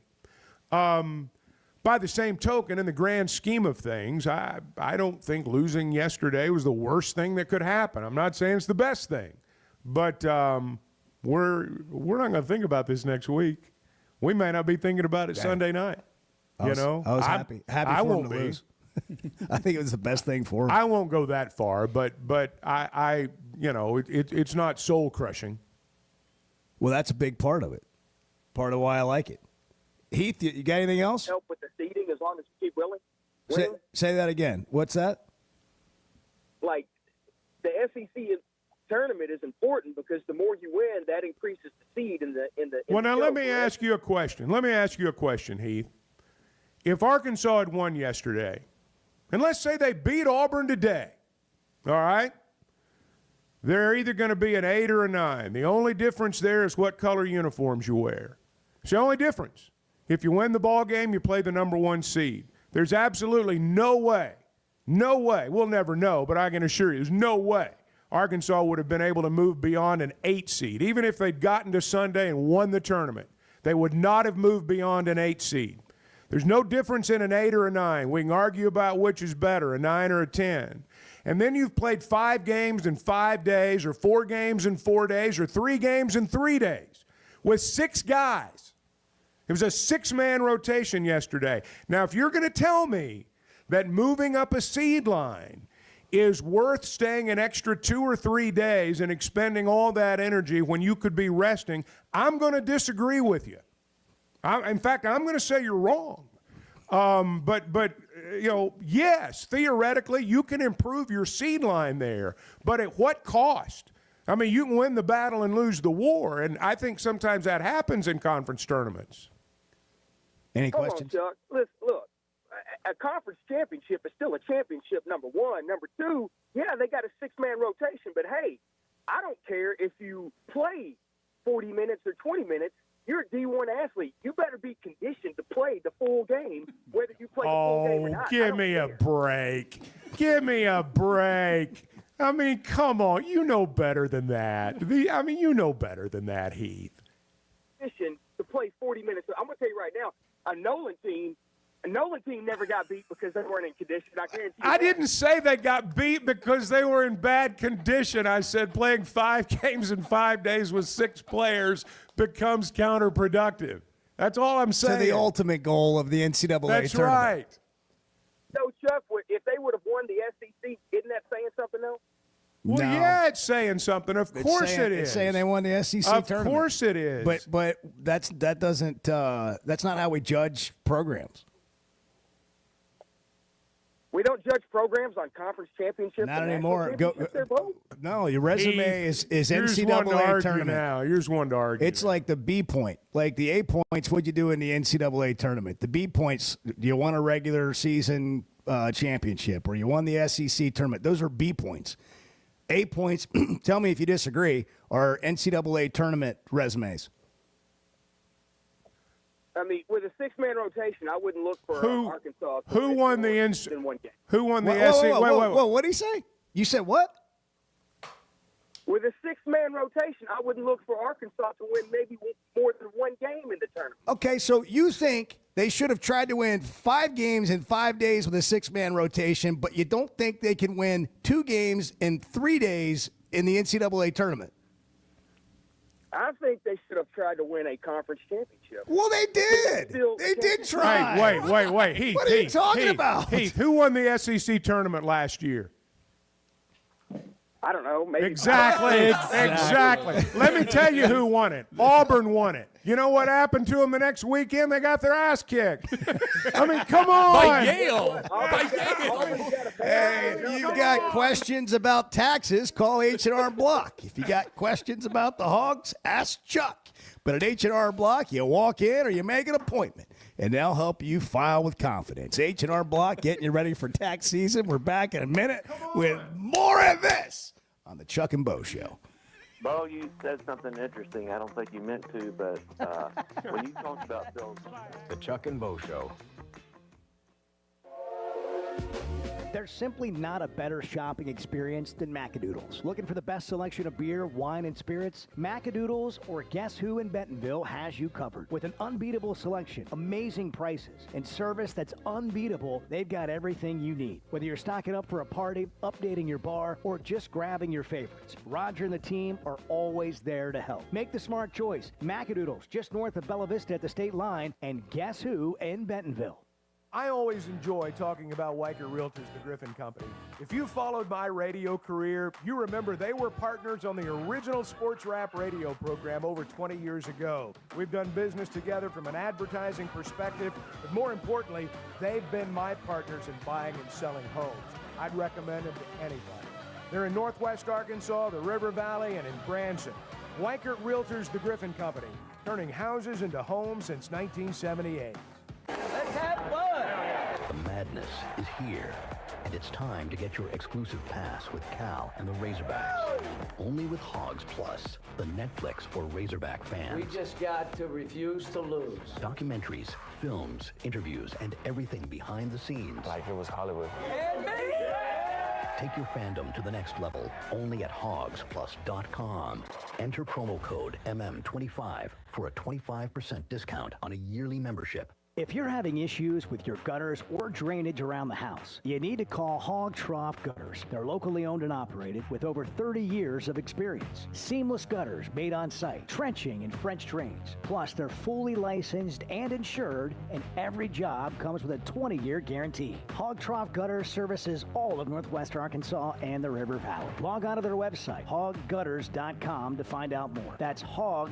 By the same token, in the grand scheme of things, I don't think losing yesterday was the worst thing that could happen. I'm not saying it's the best thing. But we're not going to think about this next week. We may not be thinking about it Sunday night. I was happy I for won't him to be. lose. I think it was the best thing for him. I won't go that far, but it's not soul crushing. Well, that's a big part of it. Part of why I like it. Heath, you got anything else? Help with the seeding as long as you keep winning. Say that again. What's that? Like the SEC tournament is important because the more you win, that increases the seed in the. Well, now let me ask you a question. Heath. If Arkansas had won yesterday, and let's say they beat Auburn today, all right, they're either going to be an 8 or a 9. The only difference there is what color uniforms you wear. It's the only difference. If you win the ball game, you play the number 1 seed. There's absolutely no way, we'll never know, but I can assure you, there's no way Arkansas would have been able to move beyond an 8 seed. Even if they'd gotten to Sunday and won the tournament, they would not have moved beyond an 8 seed. There's no difference in an 8 or a 9. We can argue about which is better, a 9 or a 10. And then you've played 5 games in 5 days, or 4 games in 4 days, or 3 games in 3 days with 6 guys. It was a 6-man rotation yesterday. Now, if you're going to tell me that moving up a seed line is worth staying an extra 2 or 3 days and expending all that energy when you could be resting, I'm going to disagree with you. In fact, I'm going to say you're wrong. But yes, theoretically, you can improve your seed line there, but at what cost? I mean, you can win the battle and lose the war, and I think sometimes that happens in conference tournaments. Any Hold questions? on, Chuck. Listen, look, a conference championship is still a championship, number one. Number two, yeah, they got a 6-man rotation, but hey, I don't care if you play 40 minutes or 20 minutes. You're a D1 athlete. You better be conditioned to play the full game, whether you play the full game or not. Give me a break. Give me a break. I mean, come on. You know better than that. You know better than that, Heath. Conditioned to play 40 minutes. I'm going to tell you right now, a Nolan team never got beat because they weren't in condition. I guarantee you. I didn't say they got beat because they were in bad condition. I said playing 5 games in 5 days with 6 players becomes counterproductive. That's all I'm saying. To the ultimate goal of the NCAA That's tournament. right. So, Chuck, if they would have won the SEC, isn't that saying something else? Well, No. yeah, it's saying something. Of course it is. It's saying they won the SEC tournament. Of course it is. But that's not how we judge programs. We don't judge programs on conference championships. Not and anymore. national championships. They're both. No, your resume is Here's one to NCAA argue tournament. now. Here's one to argue. It's like the B point. Like the A points, what'd you do in the NCAA tournament? The B points, do you won a regular season championship or you won the SEC tournament? Those are B points. A points, tell me if you disagree, are NCAA tournament resumes. I mean, with a 6-man rotation, I wouldn't look for Arkansas. Who won the in one game? Who won the Whoa, SEC? whoa, what did he say? You said what? With a 6-man rotation, I wouldn't look for Arkansas to win maybe more than one game in the tournament. Okay, so you think they should have tried to win 5 games in 5 days with a 6-man rotation, but you don't think they can win 2 games in 3 days in the NCAA tournament? I think they should have tried to win a conference championship. Well, they did. They did try. Hey, wait. Heath, what are you talking about? Heath, who won the SEC tournament last year? I don't know. Maybe Exactly. Let me tell you who won it. Auburn won it. You know what happened to them the next weekend? They got their ass kicked. I mean, come on. By Yale. Hey, if you got questions about taxes, call H&R Block. If you got questions about the Hogs, ask Chuck. But at H&R Block, you walk in or you make an appointment, and they'll help you file with confidence. H&R Block, getting you ready for tax season. We're back in a minute with more of this on the Chuck and Bo Show. Bo, you said something interesting. I don't think you meant to, but when you talked about Phil's... The Chuck and Bo Show. There's simply not a better shopping experience than Macadoodles. Looking for the best selection of beer, wine, and spirits? Macadoodles or Guess Who in Bentonville has you covered. With an unbeatable selection, amazing prices, and service that's unbeatable, they've got everything you need. Whether you're stocking up for a party, updating your bar, or just grabbing your favorites, Roger and the team are always there to help. Make the smart choice. Macadoodles, just north of Bella Vista at the state line, and Guess Who in Bentonville. I always enjoy talking about Weicker Realtors, the Griffin Company. If you followed my radio career, you remember they were partners on the original sports rap radio program over 20 years ago. We've done business together from an advertising perspective, but more importantly, they've been my partners in buying and selling homes. I'd recommend them to anybody. They're in Northwest Arkansas, the River Valley, and in Branson. Weicker Realtors, the Griffin Company, turning houses into homes since 1978. Let's have fun! The madness is here, and it's time to get your exclusive pass with Cal and the Razorbacks. Only with Hogs Plus, the Netflix for Razorback fans. We just got to refuse to lose. Documentaries, films, interviews, and everything behind the scenes. Like it was Hollywood. And me! Take your fandom to the next level, only at hogsplus.com. Enter promo code MM25 for a 25% discount on a yearly membership. If you're having issues with your gutters or drainage around the house, you need to call Hog Trough Gutters. They're locally owned and operated with over 30 years of experience. Seamless gutters made on site, trenching and French drains. Plus, they're fully licensed and insured, and every job comes with a 20-year guarantee. Hog Trough Gutters services all of Northwest Arkansas and the River Valley. Log on to their website, hoggutters.com, to find out more. That's hog,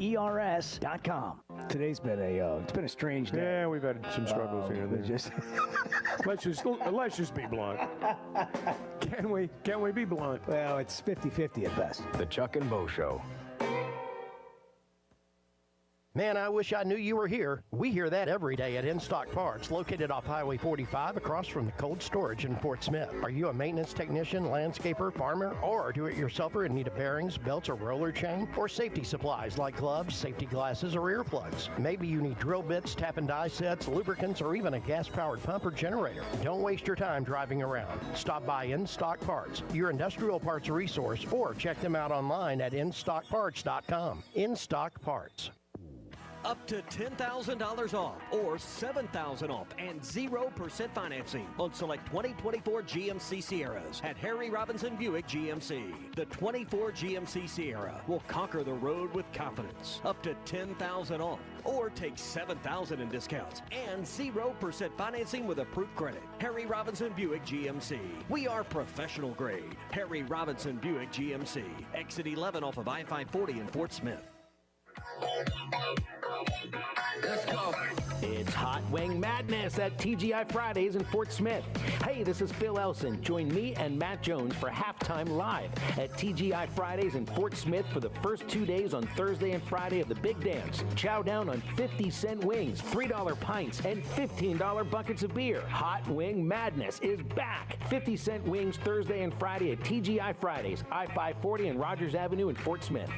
Gutters.com. Today's been it's been a strange day. Yeah, we've had some struggles here and there. Let's just be blunt. Can we be blunt? Well, it's 50-50 at best. The Chuck and Bo Show. Man, I wish I knew you were here. We hear that every day at In Stock Parts, located off Highway 45 across from the cold storage in Fort Smith. Are you a maintenance technician, landscaper, farmer, or do-it-yourselfer in need of bearings, belts, or roller chain? Or safety supplies like gloves, safety glasses, or earplugs? Maybe you need drill bits, tap and die sets, lubricants, or even a gas-powered pump or generator. Don't waste your time driving around. Stop by In Stock Parts, your industrial parts resource, or check them out online at InStockParts.com. In Stock Parts. Up to $10,000 off or $7,000 off and 0% financing on select 2024 GMC Sierras at Harry Robinson Buick GMC. The 24 GMC Sierra will conquer the road with confidence. Up to $10,000 off or take $7,000 in discounts and 0% financing with approved credit. Harry Robinson Buick GMC. We are professional grade. Harry Robinson Buick GMC. Exit 11 off of I-540 in Fort Smith. Let's go. It's Hot Wing Madness at TGI Fridays in Fort Smith. Hey, this is Phil Elson. Join me and Matt Jones for Halftime Live at TGI Fridays in Fort Smith for the first 2 days on Thursday and Friday of the Big Dance. Chow down on 50-cent wings, $3 pints, and $15 buckets of beer. Hot Wing Madness is back. 50-cent wings Thursday and Friday at TGI Fridays, I-540 and Rogers Avenue in Fort Smith.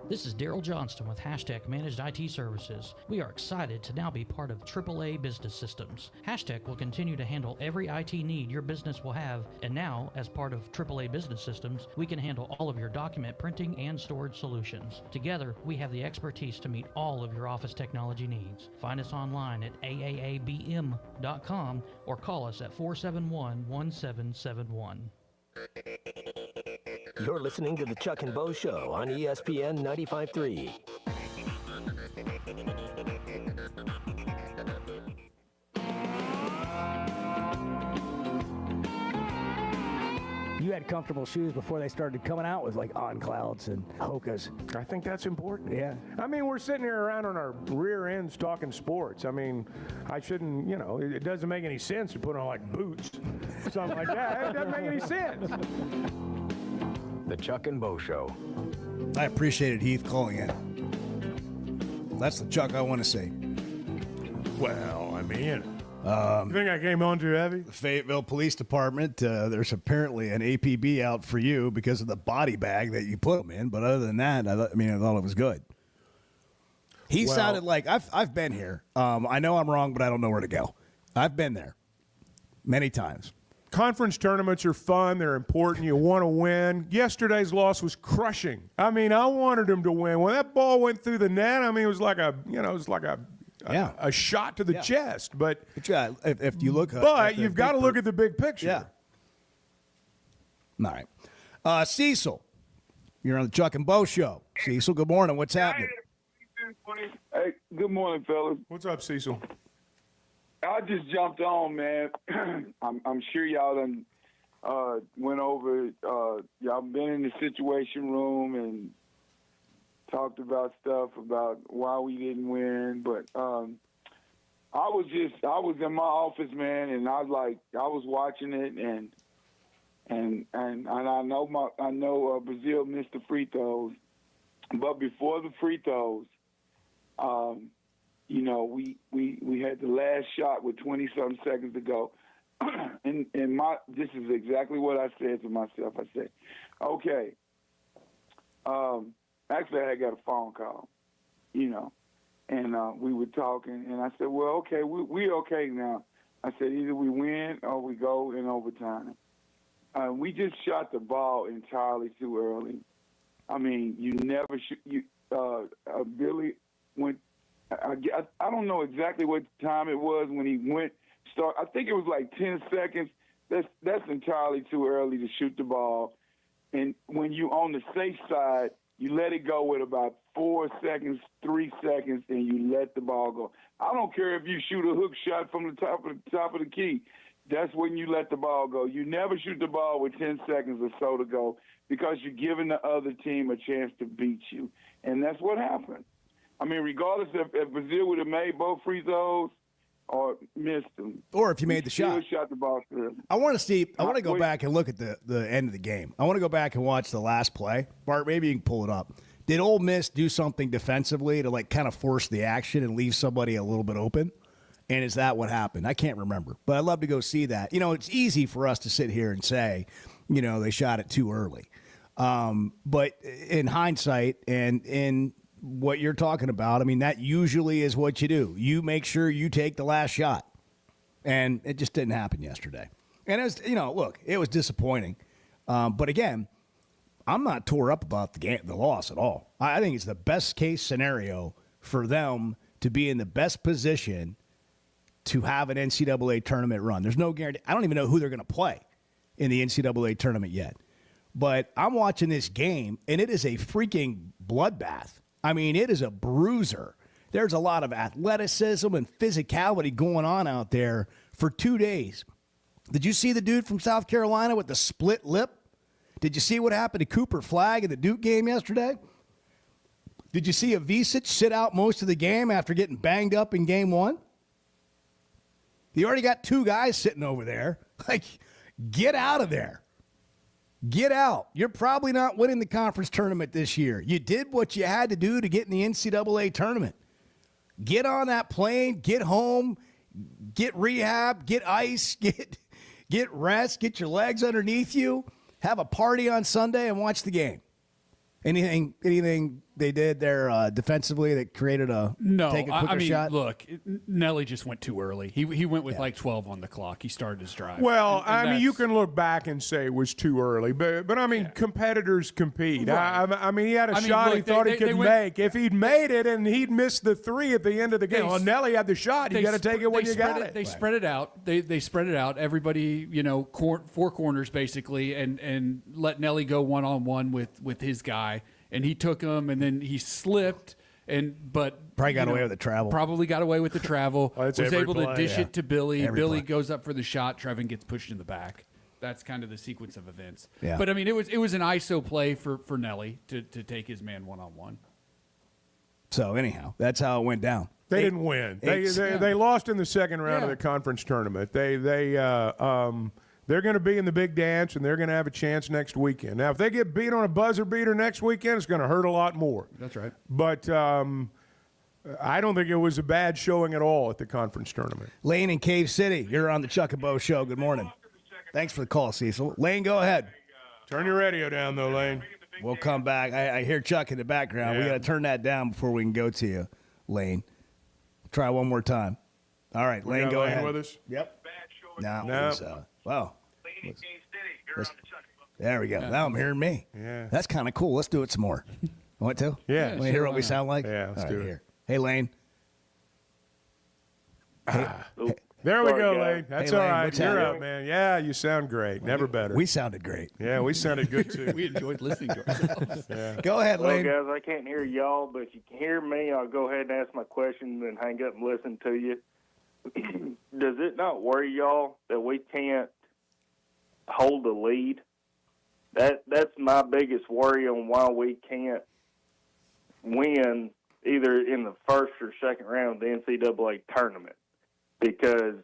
This is Daryl Johnston with Hashtag Managed IT Services. We are excited to now be part of AAA Business Systems. Hashtag will continue to handle every IT need your business will have, and now, as part of AAA Business Systems, we can handle all of your document printing and storage solutions. Together, we have the expertise to meet all of your office technology needs. Find us online at aaabm.com or call us at 471-1771. You're listening to the Chuck and Bo Show on ESPN 95.3. had comfortable shoes before they started coming out with like On Clouds and Hokas. I think that's important. Yeah. I mean, we're sitting here around on our rear ends talking sports. I mean, I shouldn't, it doesn't make any sense to put on like boots, something like that. It doesn't make any sense. The Chuck and Bo Show. I appreciated Heath calling in. That's the Chuck I want to see. Well, I mean, you think I came on too heavy? The Fayetteville Police Department, there's apparently an APB out for you because of the body bag that you put them in. But other than that, I thought it was good. He sounded like, I've been here. I know I'm wrong, but I don't know where to go. I've been there many times. Conference tournaments are fun. They're important. You want to win. Yesterday's loss was crushing. I mean, I wanted them to win. When that ball went through the net, I mean, it was like a shot to the chest. But if you look, but you've got to look at the big picture. Yeah. All right, Cecil, you're on the Chuck and Bo Show. Cecil, good morning. What's happening? Hey, good morning, fellas. What's up, Cecil? I just jumped on, man. I'm sure y'all done went over. Y'all been in the situation room and talked about stuff about why we didn't win. But I was in my office, man, and I was watching it, and I know Brazil missed the free throws, but before the free throws, we had the last shot with 20-something seconds to go. and this is exactly what I said to myself. I said, okay, actually I had got a phone call, and we were talking, and I said, well, okay, we okay now. I said, either we win or we go in overtime. We just shot the ball entirely too early. I mean, you never shoot. Billy went. I don't know exactly what time it was when he went. I think it was like 10 seconds. That's entirely too early to shoot the ball. And when you on the safe side, you let it go with about 4 seconds, 3 seconds, and you let the ball go. I don't care if you shoot a hook shot from the top of the key. That's when you let the ball go. You never shoot the ball with 10 seconds or so to go because you're giving the other team a chance to beat you. And that's what happened. I mean, regardless if Brazil would have made both free throws or missed them. Or if you made the shot. Shot the ball through. I want to go back and look at the end of the game. I want to go back and watch the last play. Bart, maybe you can pull it up. Did Ole Miss do something defensively to kind of force the action and leave somebody a little bit open? And is that what happened? I can't remember, but I'd love to go see that. It's easy for us to sit here and say, they shot it too early. But in hindsight and in what you're talking about, I mean, that usually is what you do. You make sure you take the last shot. And it just didn't happen yesterday. And it was, look, it was disappointing. But again, I'm not tore up about the loss at all. I think it's the best case scenario for them to be in the best position to have an NCAA tournament run. There's no guarantee. I don't even know who they're going to play in the NCAA tournament yet. But I'm watching this game, and it is a freaking bloodbath. I mean, it is a bruiser. There's a lot of athleticism and physicality going on out there for 2 days. Did you see the dude from South Carolina with the split lip? Did you see what happened to Cooper Flagg in the Duke game yesterday? Did you see Avicic sit out most of the game after getting banged up in game one? You already got 2 guys sitting over there. Get out of there. Get out. You're probably not winning the conference tournament this year. You did what you had to do to get in the NCAA tournament. Get on that plane, get home, get rehab, get ice, get rest, get your legs underneath you, have a party on Sunday, and watch the game. Anything they did there defensively that created take a quicker shot? Look, Nelly just went too early. He went with 12 on the clock. He started his drive. Well, I mean, you can look back and say it was too early, but I mean, competitors compete. Right. I mean, he had a shot he thought he could make. If he'd made it and he'd missed the 3 at the end of the game, Nelly had the shot. You got to take it when you got it. They spread it out. They spread it out. Everybody, 4 corners basically, and let Nelly go one-on-one with his guy. And he took him, and then he slipped, but probably got away with the travel. Probably got away with the travel. Was able to dish it to Billy. Every Billy play. goes up for the shot. Trevin gets pushed in the back. That's kind of the sequence of events. Yeah. But I mean, it was an ISO play for Nelly to take his man one-on-one. So anyhow, that's how it went down. They didn't win. They lost in the second round of the conference tournament. They're going to be in the big dance, and they're going to have a chance next weekend. Now, if they get beat on a buzzer beater next weekend, it's going to hurt a lot more. That's right. But I don't think it was a bad showing at all at the conference tournament. Lane in Cave City, you're on the Chuck and Bo Show. Good morning. Thanks for the call, Cecil. Lane, go ahead. Turn your radio down, though, Lane. We'll come back. I hear Chuck in the background. We got to turn that down before we can go to you, Lane. Try one more time. All right, Lane, go ahead. With us? Yep. No. No. There we go. Now I'm hearing me. Yeah. That's kind of cool. Let's do it some more. Want to? Yeah. Want to hear what we sound like? Yeah, let's do it. Here. Hey, Lane. There we go, guys. Lane. That's Hey, all Lane, right. what's You're happening? up, man. Yeah, you sound great. Never better. We sounded great. Yeah, we sounded good, too. We enjoyed listening to ourselves. Yeah. Go ahead, Well, Lane. guys, I can't hear y'all, but if you can hear me, I'll go ahead and ask my question and hang up and listen to you. Does it not worry y'all that we can't hold the lead? That's my biggest worry on why we can't win either in the first or second round of the NCAA tournament. Because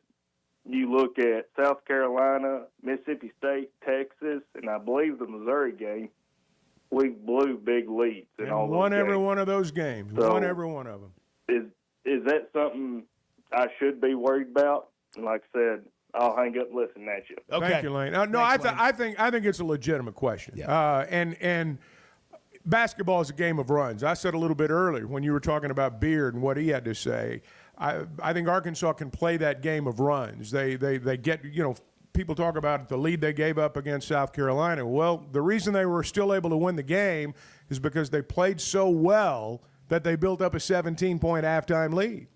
you look at South Carolina, Mississippi State, Texas, and I believe the Missouri game, we blew big leads in all those won every games. one of those games. So- Won every one of them. Is that something I should be worried about? And like I said, I'll hang up and listen at you. Thank you, Lane. No, I think it's a legitimate question. And basketball is a game of runs. I said a little bit earlier when you were talking about Beard and what he had to say. I think Arkansas can play that game of runs. They get, people talk about the lead they gave up against South Carolina. Well, the reason they were still able to win the game is because they played so well that they built up a 17-point halftime lead.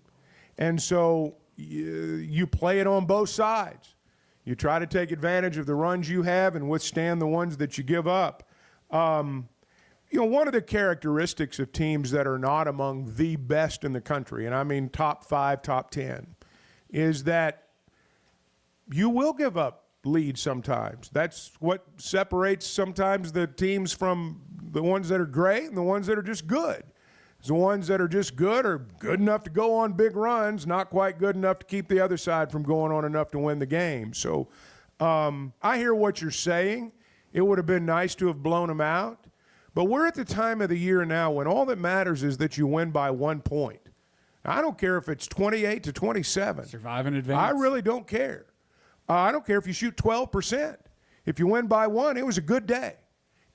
And so you play it on both sides. You try to take advantage of the runs you have and withstand the ones that you give up. One of the characteristics of teams that are not among the best in the country, and I mean top 5, top 10, is that you will give up leads sometimes. That's what separates sometimes the teams from the ones that are great and the ones that are just good. The ones that are just good are good enough to go on big runs, not quite good enough to keep the other side from going on enough to win the game. So I hear what you're saying. It would have been nice to have blown them out. But we're at the time of the year now when all that matters is that you win by 1 point. I don't care if it's 28-27. Survive in advance. I really don't care. I don't care if you shoot 12%. If you win by 1, it was a good day.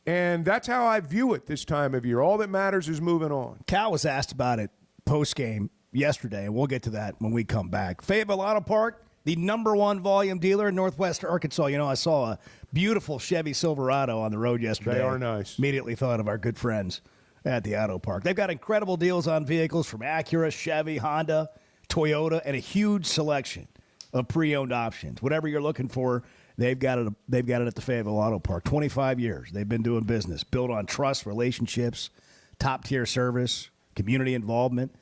And that's how I view it this time of year. All that matters is moving on. Cal was asked about it post-game yesterday, and we'll get to that when we come back. Fayetteville Auto Park, the #1 volume dealer in Northwest Arkansas. I saw a beautiful Chevy Silverado on the road yesterday. They are nice. Immediately thought of our good friends at the Auto Park. They've got incredible deals on vehicles from Acura, Chevy, Honda, Toyota, and a huge selection of pre-owned options. Whatever you're looking for, they've got it at the Fayetteville Auto Park. 25 years they've been doing business, built on trust, relationships, top-tier service, community involvement,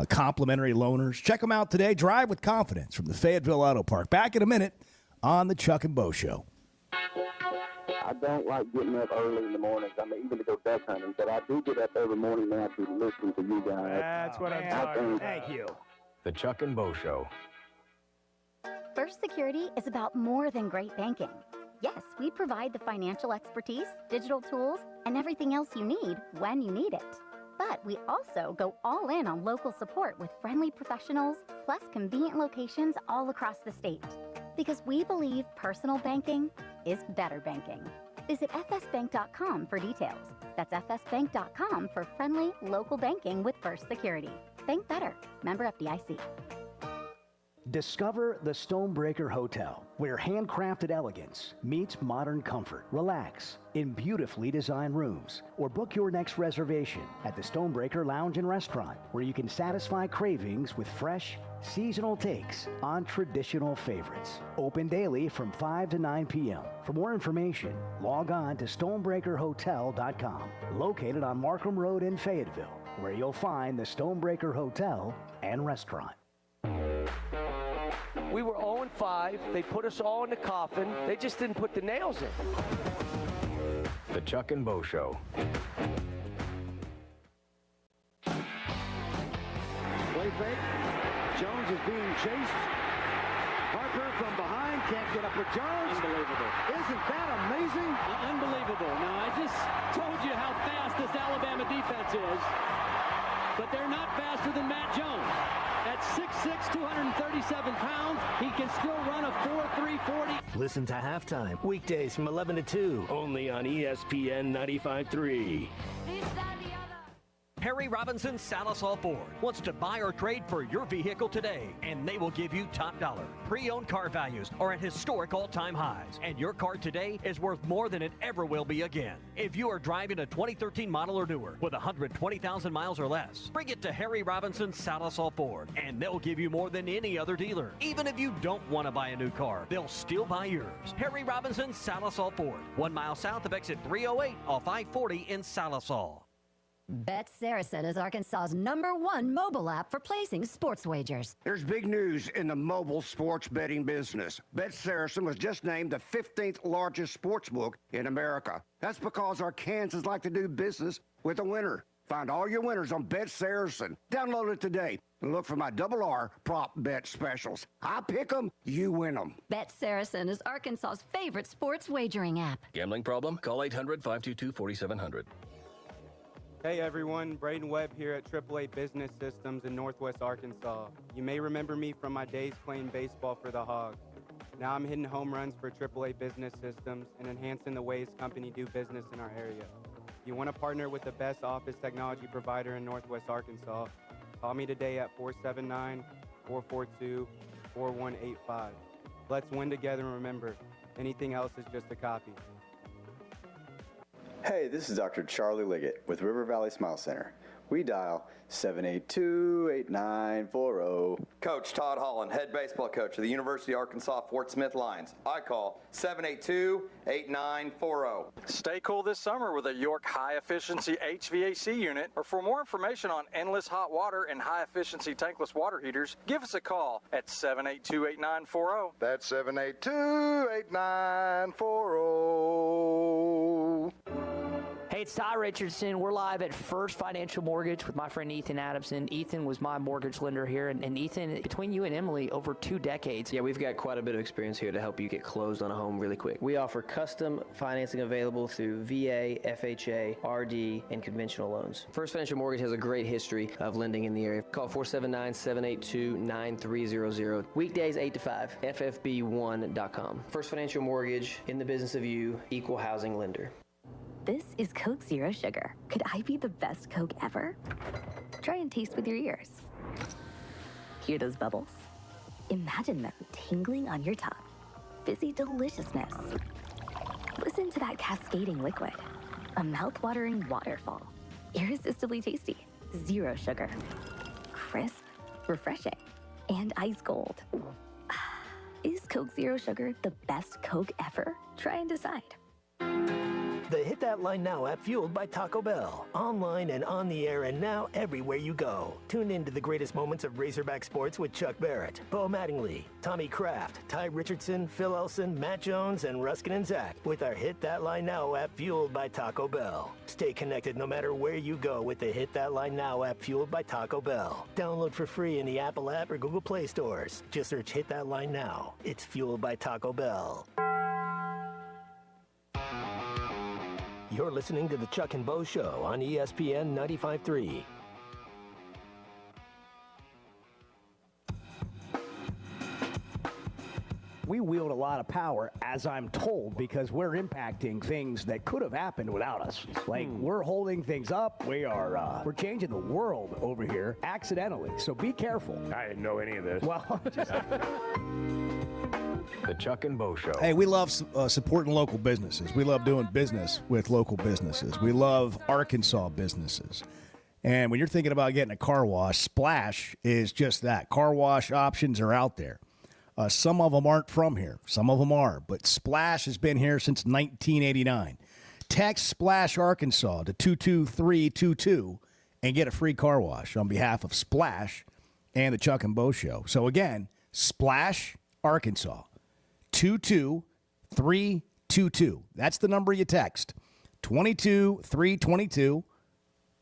complimentary loaners. Check them out today. Drive with confidence from the Fayetteville Auto Park. Back in a minute on the Chuck and Bo Show. I don't like getting up early in the mornings. I mean, even to go duck hunting, but I do get up every morning now to listen to you guys. That's what I'm talking about. Thank you. The Chuck and Bo Show. First Security is about more than great banking. Yes, we provide the financial expertise, digital tools, and everything else you need when you need it. But we also go all in on local support with friendly professionals, plus convenient locations all across the state. Because we believe personal banking is better banking. Visit fsbank.com for details. That's fsbank.com for friendly, local banking with First Security. Bank better. Member FDIC. Discover the Stonebreaker Hotel, where handcrafted elegance meets modern comfort. Relax in beautifully designed rooms, or book your next reservation at the Stonebreaker Lounge and Restaurant, where you can satisfy cravings with fresh, seasonal takes on traditional favorites. Open daily from 5 to 9 p.m. For more information, log on to stonebreakerhotel.com, located on Markham Road in Fayetteville, where you'll find the Stonebreaker Hotel and Restaurant. We were 0-5. They put us all in the coffin. They just didn't put the nails in. The Chuck and Bo Show. Play fake. Jones is being chased. Harper from behind can't get up with Jones. Unbelievable. Isn't that amazing? Unbelievable. Now, I just told you how fast this Alabama defense is, but they're not faster than Matt Jones. At 6'6", 237 pounds, he can still run a 4.340. Listen to Halftime, weekdays from 11 to 2, only on ESPN 95.3. Perry Robinson Salisol Ford wants to buy or trade for your vehicle today, and they will give you top dollar. Pre-owned car values are at historic all-time highs, and your car today is worth more than it ever will be again. If you are driving a 2013 model or newer with 120,000 miles or less, bring it to Harry Robinson Salisol Ford, and they'll give you more than any other dealer. Even if you don't want to buy a new car, they'll still buy yours. Harry Robinson Salisol Ford, 1 mile south of exit 308 off I-40 in Salisol. Bet Saracen is Arkansas's #1 mobile app for placing sports wagers. There's big news in the mobile sports betting business. Bet Saracen was just named the 15th largest sports book in America. That's because Arkansans like to do business with a winner. Find all your winners on Bet Saracen. Download it today and look for my RR prop bet specials. I pick them, you win them. Bet Saracen is Arkansas's favorite sports wagering app. Gambling problem? Call 800-522-4700. Hey everyone, Braden Webb here at AAA Business Systems in Northwest Arkansas. You may remember me from my days playing baseball for the Hogs. Now I'm hitting home runs for AAA Business Systems and enhancing the ways company do business in our area. If you want to partner with the best office technology provider in Northwest Arkansas, call me today at 479-442-4185. Let's win together, and remember, anything else is just a copy. Hey, this is Dr. Charlie Liggett with River Valley Smile Center. We dial 782-8940. Coach Todd Holland, head baseball coach of the University of Arkansas Fort Smith Lions. I call 782-8940. Stay cool this summer with a York high-efficiency HVAC unit. Or for more information on endless hot water and high-efficiency tankless water heaters, give us a call at 782-8940. That's 782-8940. Hey, it's Ty Richardson. We're live at First Financial Mortgage with my friend Ethan Adamson. Ethan was my mortgage lender here, and Ethan, between you and Emily, over 2 decades. Yeah, we've got quite a bit of experience here to help you get closed on a home really quick. We offer custom financing available through VA, FHA, RD, and conventional loans. First Financial Mortgage has a great history of lending in the area. Call 479-782-9300. Weekdays 8 to 5, ffb1.com. First Financial Mortgage, in the business of you, equal housing lender. This is Coke Zero Sugar. Could I be the best Coke ever? Try and taste with your ears. Hear those bubbles? Imagine them tingling on your tongue. Fizzy deliciousness. Listen to that cascading liquid. A mouth-watering waterfall. Irresistibly tasty. Zero sugar. Crisp, refreshing, and ice cold. Is Coke Zero Sugar the best Coke ever? Try and decide. The Hit That Line Now app, fueled by Taco Bell. Online and on the air, and now everywhere you go. Tune in to the greatest moments of Razorback sports with Chuck Barrett, Bo Mattingly, Tommy Kraft, Ty Richardson, Phil Elson, Matt Jones, and Ruskin and Zach with our Hit That Line Now app, fueled by Taco Bell. Stay connected no matter where you go with the Hit That Line Now app, fueled by Taco Bell. Download for free in the Apple app or Google Play stores. Just search Hit That Line Now. It's fueled by Taco Bell. You're listening to the Chuck and Bo Show on ESPN 95.3. We wield a lot of power, as I'm told, because we're impacting things that could have happened without us. Like, we're holding things up. We're changing the world over here accidentally. So be careful. I didn't know any of this. Well, The Chuck and Bo Show. Hey, we love supporting local businesses. We love doing business with local businesses. We love Arkansas businesses. And when you're thinking about getting a car wash, Splash is just that. Car wash options are out there. Some of them aren't from here. Some of them are. But Splash has been here since 1989. Text Splash Arkansas to 22322 and get a free car wash on behalf of Splash and the Chuck and Bo Show. So, again, Splash Arkansas 22322. That's the number you text 22322,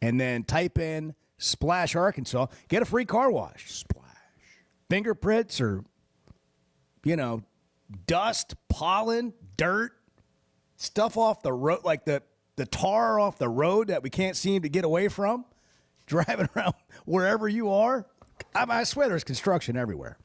and then type in Splash Arkansas. Get a free car wash. Splash. Fingerprints or dust, pollen, dirt, stuff off the road, like the tar off the road that we can't seem to get away from, driving around wherever you are. I swear there's construction everywhere.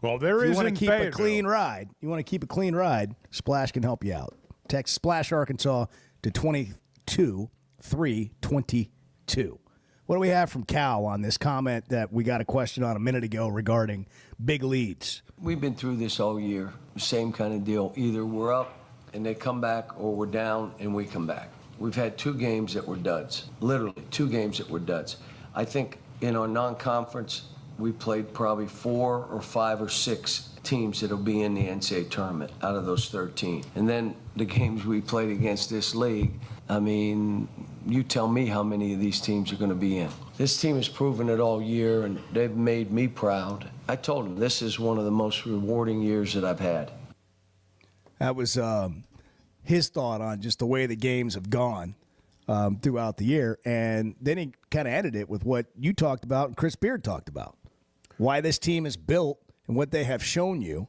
Well, there is. You want in to keep Fayetteville. a clean ride. You want to keep a clean ride. Splash can help you out. Text Splash Arkansas to 22322. What do we have from Cal on this comment that we got a question on a minute ago regarding big leads? We've been through this all year. Same kind of deal. Either we're up and they come back, or we're down and we come back. We've had 2 games that were duds. Literally 2 games that were duds. I think in our non-conference, we played probably 4 or 5 or 6 teams that'll be in the NCAA tournament out of those 13. And then the games we played against this league, I mean, you tell me how many of these teams are going to be in. This team has proven it all year, and they've made me proud. I told them this is one of the most rewarding years that I've had. That was his thought on just the way the games have gone throughout the year. And then he kind of ended it with what you talked about and Chris Beard talked about. Why this team is built and what they have shown you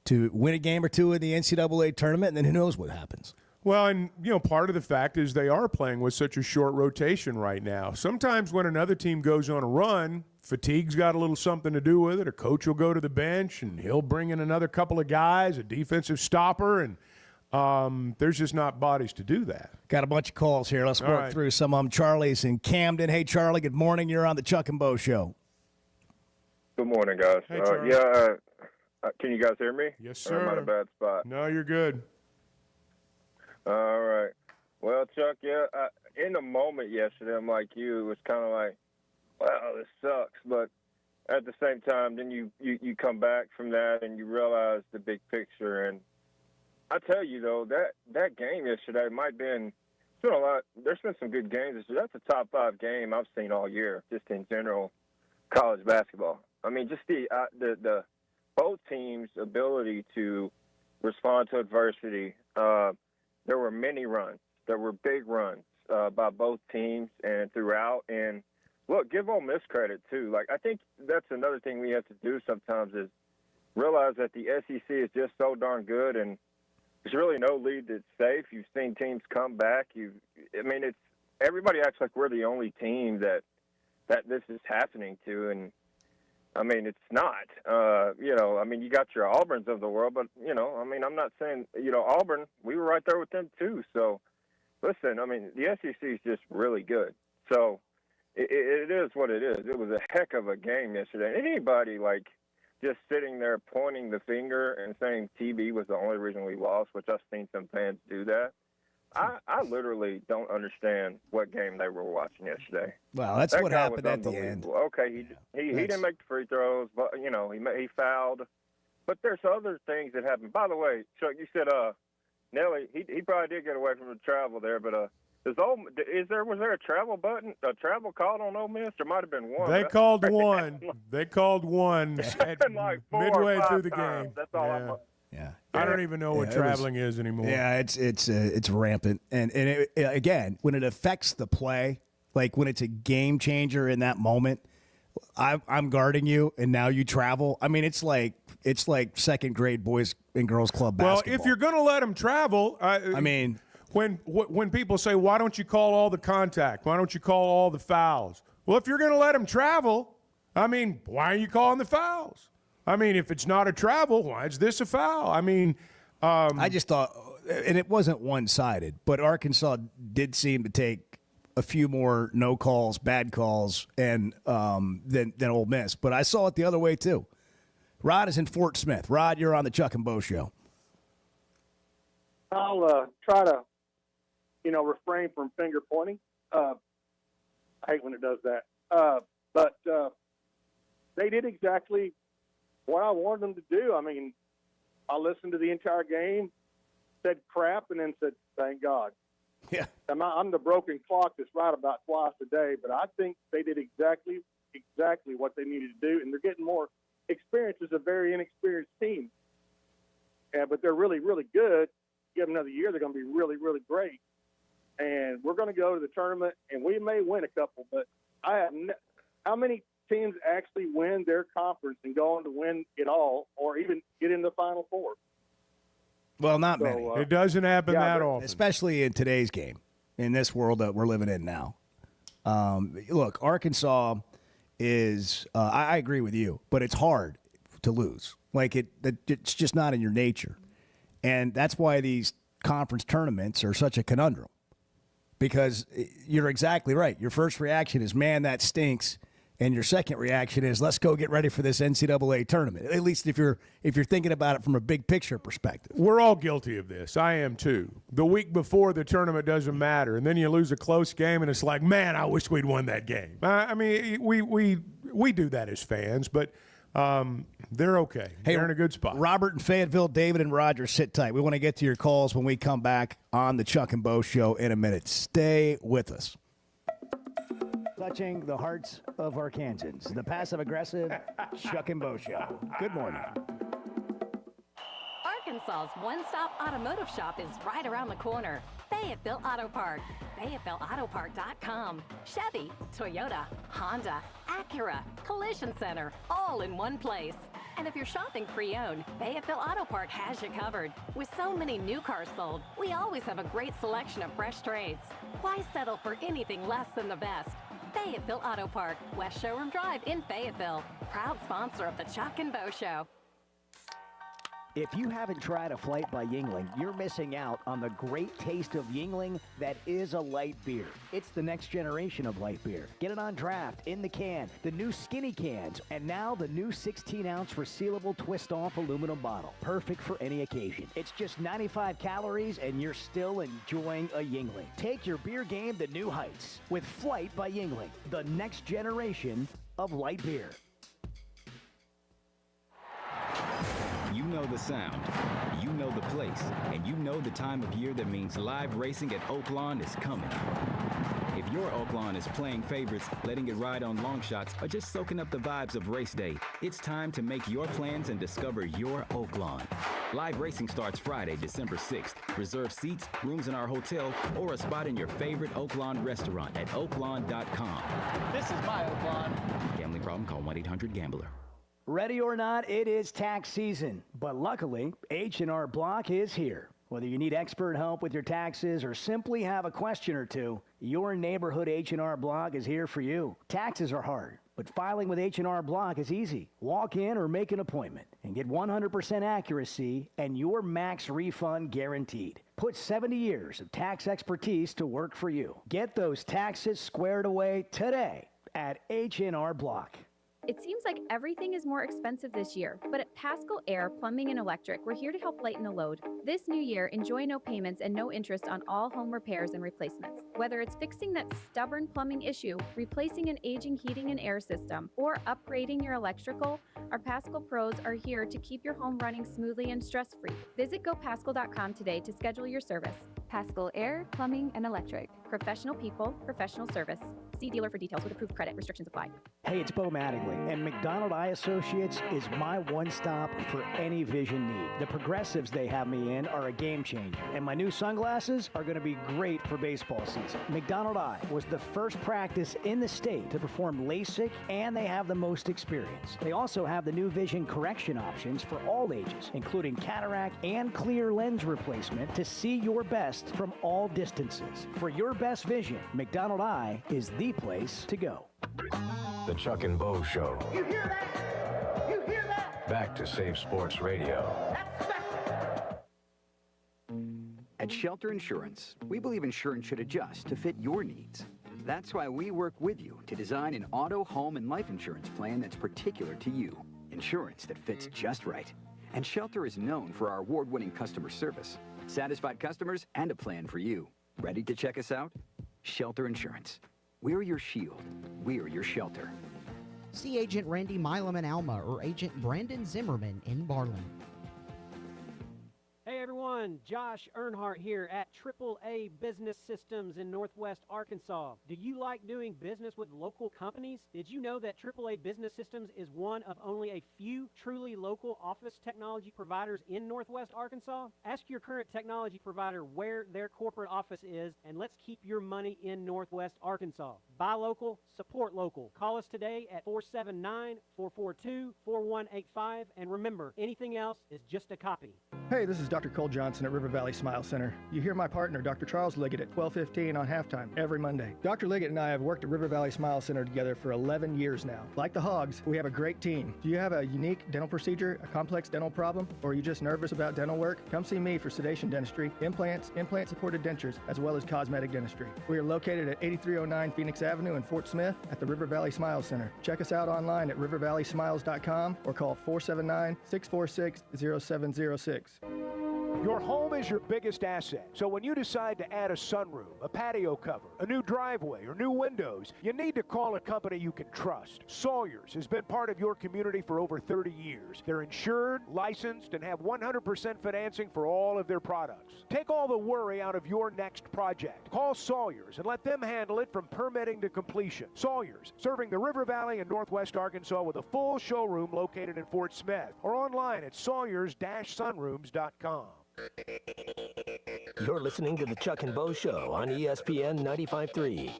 to win a game or 2 in the NCAA tournament, and then who knows what happens. Well, and, part of the fact is they are playing with such a short rotation right now. Sometimes when another team goes on a run, fatigue's got a little something to do with it. A coach will go to the bench, and he'll bring in another couple of guys, a defensive stopper, and there's just not bodies to do that. Got a bunch of calls here. Let's work through some of them. Charlie's in Camden. Hey, Charlie, good morning. You're on the Chuck and Bo Show. Good morning, guys. Hey, Charlie. Can you guys hear me? Yes, sir. Or am I in a bad spot? No, you're good. All right. Well, Chuck, in the moment yesterday, I'm like you. It was kind of like, wow, this sucks. But at the same time, then you come back from that and you realize the big picture. And I tell you, though, that game yesterday might have been – been a lot. There's been some good games. That's a top 5 game I've seen all year, just in general, college basketball. I mean, just the both teams' ability to respond to adversity. There were many runs. There were big runs by both teams and throughout. And, look, give Ole Miss credit, too. Like, I think that's another thing we have to do sometimes is realize that the SEC is just so darn good, and there's really no lead that's safe. You've seen teams come back. It's everybody acts like we're the only team that this is happening to, and it's not. You got your Auburns of the world, but I'm not saying Auburn. We were right there with them too. So, listen, the SEC is just really good. So, it is what it is. It was a heck of a game yesterday. Anybody just sitting there pointing the finger and saying TB was the only reason we lost, which I've seen some fans do that. I literally don't understand what game they were watching yesterday. Well, that's what happened at the end. Okay, he didn't make the free throws, but he fouled. But there's other things that happened. By the way, Chuck, you said Nelly, he probably did get away from the travel there, but was there a travel called on Ole Miss? There might have been one. They called one. They called one midway through the game. That's all Yeah. I don't even know what traveling is anymore. Yeah, it's rampant. And again, when it affects the play, like when it's a game changer in that moment, I'm guarding you, and now you travel. It's like second grade boys and girls club basketball. Well, if you're going to let them travel, when people say, why don't you call all the contact? Why don't you call all the fouls? Well, if you're going to let them travel, why are you calling the fouls? If it's not a travel, why is this a foul? I just thought, and it wasn't one-sided, but Arkansas did seem to take a few more no calls, bad calls, and than Ole Miss. But I saw it the other way too. Rod is in Fort Smith. Rod, you're on the Chuck and Bo Show. I'll try to, refrain from finger pointing. I hate when it does that. But they did exactly what I wanted them to do. I listened to the entire game, said crap, and then said, thank God. Yeah. I'm the broken clock that's right about twice a day, but I think they did exactly what they needed to do, and they're getting more Experience is a very inexperienced team. Yeah, but they're really, really good. Give them another year, they're going to be really, really great. And we're going to go to the tournament, and we may win a couple, but how many teams actually win their conference and go on to win it all or even get in the Final Four? Well, not many. It doesn't happen that often. Especially in today's game, in this world that we're living in now. Look, Arkansas is, I agree with you, but it's hard to lose. Like, it's just not in your nature. And that's why these conference tournaments are such a conundrum. Because you're exactly right. Your first reaction is, man, that stinks. And your second reaction is, let's go get ready for this NCAA tournament. At least if you're thinking about it from a big picture perspective. We're all guilty of this. I am too. The week before the tournament doesn't matter, and then you lose a close game, and it's like, man, I wish we'd won that game. I mean, we do that as fans, but they're okay. Hey, they're in a good spot. Robert in Fayetteville, David and Roger, sit tight. We want to get to your calls when we come back on the Chuck and Bo Show in a minute. Stay with us. Touching the hearts of Arkansans, the passive-aggressive Chuck and Bo Show. Good morning. Arkansas's one-stop automotive shop is right around the corner. Fayetteville Auto Park. FayettevilleAutoPark.com. Chevy, Toyota, Honda, Acura, Collision Center, all in one place. And if you're shopping pre-owned, Fayetteville Auto Park has you covered. With so many new cars sold, we always have a great selection of fresh trades. Why settle for anything less than the best? Fayetteville Auto Park, West Showroom Drive in Fayetteville. Proud sponsor of the Chuck and Bo Show. If you haven't tried a flight by Yingling, you're missing out on the great taste of Yingling that is a light beer. It's the next generation of light beer. Get it on draft, in the can, the new skinny cans, and now the new 16-ounce resealable twist-off aluminum bottle. Perfect for any occasion. It's just 95 calories, and you're still enjoying a Yingling. Take your beer game to new heights with Flight by Yingling, the next generation of light beer. You know the sound, you know the place, and you know the time of year that means live racing at Oaklawn is coming. If your Oaklawn is playing favorites, letting it ride on long shots, or just soaking up the vibes of race day, it's time to make your plans and discover your Oaklawn. Live racing starts Friday, December 6th. Reserve seats, rooms in our hotel, or a spot in your favorite Oaklawn restaurant at oaklawn.com. This is my Oaklawn. Gambling problem? Call 1-800-GAMBLER. Ready or not, it is tax season. But luckily, H&R Block is here. Whether you need expert help with your taxes or simply have a question or two, your neighborhood H&R Block is here for you. Taxes are hard, but filing with H&R Block is easy. Walk in or make an appointment and get 100% accuracy and your max refund guaranteed. Put 70 years of tax expertise to work for you. Get those taxes squared away today at H&R Block. It seems like everything is more expensive this year, but at Pascal Air Plumbing and Electric, we're here to help lighten the load. This new year, enjoy no payments and no interest on all home repairs and replacements. Whether it's fixing that stubborn plumbing issue, replacing an aging heating and air system, or upgrading your electrical, our Pascal pros are here to keep your home running smoothly and stress-free. Visit GoPascal.com today to schedule your service. Pascal Air Plumbing and Electric. Professional people, professional service. See dealer for details with approved credit. Restrictions apply. Hey, it's Bo Mattingly, and McDonald Eye Associates is my one-stop for any vision need. The progressives they have me in are a game changer, and my new sunglasses are going to be great for baseball season. McDonald Eye was the first practice in the state to perform LASIK, and they have the most experience. They also have the new vision correction options for all ages, including cataract and clear lens replacement to see your best from all distances. For your best vision, McDonald Eye is the place to go. The Chuck and Bo Show. You hear that? You hear that? Back to Safe Sports Radio. At Shelter Insurance, we believe insurance should adjust to fit your needs. That's why we work with you to design an auto, home, and life insurance plan that's particular to you. Insurance that fits just right. And Shelter is known for our award-winning customer service, satisfied customers, and a plan for you. Ready to check us out? Shelter Insurance. We're your shield. We're your shelter. See Agent Randy Milam in Alma or Agent Brandon Zimmerman in Barling. Hey everyone, Josh Earnhardt here at AAA Business Systems in Northwest Arkansas. Do you like doing business with local companies? Did you know that AAA Business Systems is one of only a few truly local office technology providers in Northwest Arkansas? Ask your current technology provider where their corporate office is, and let's keep your money in Northwest Arkansas. Buy local, support local. Call us today at 479-442-4185, and remember, anything else is just a copy. Hey, this is Dr. Cole Johnson at River Valley Smile Center. You hear my partner, Dr. Charles Liggett, at 12:15 on halftime every Monday. Dr. Liggett and I have worked at River Valley Smile Center together for 11 years now. Like the Hogs, we have a great team. Do you have a unique dental procedure, a complex dental problem, or are you just nervous about dental work? Come see me for sedation dentistry, implants, implant-supported dentures, as well as cosmetic dentistry. We are located at 8309 Phoenix Avenue in Fort Smith at the River Valley Smile Center. Check us out online at rivervalleysmiles.com or call 479-646-0706. Your home is your biggest asset. So when you decide to add a sunroom, a patio cover, a new driveway, or new windows, you need to call a company you can trust. Sawyers has been part of your community for over 30 years. They're insured, licensed, and have 100% financing for all of their products. Take all the worry out of your next project. Call Sawyers and let them handle it from permitting to completion. Sawyers, serving the River Valley and Northwest Arkansas with a full showroom located in Fort Smith or online at sawyers-sunrooms.com. You're listening to the Chuck and Bo Show on ESPN 95.3.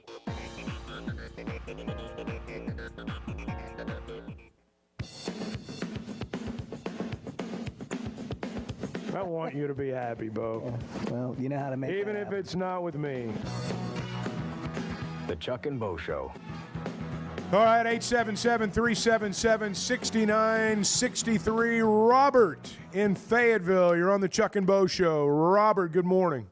I want you to be happy, Bo. Well, you know how to make Even if it's not with me. The Chuck and Bo Show. All right, 877-377-6963. Robert in Fayetteville. You're on the Chuck and Bo Show. Robert, good morning.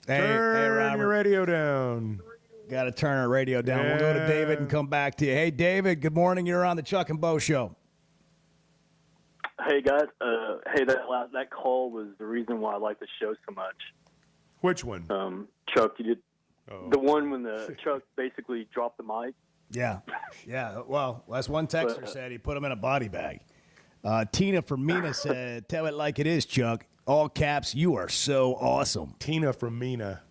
Turn Robert. your radio down. Got to turn our radio down. We'll go to David and come back to you. Hey, David, good morning. You're on the Chuck and Bo Show. Hey, guys. That call was the reason why I like the show so much. Which one? Chuck, you did the one when the Chuck basically dropped the mic. Yeah. Well, as one texter said, he put him in a body bag. Tina from Mina said, "Tell it like it is, Chuck. All caps, you are so awesome." Tina from Mina.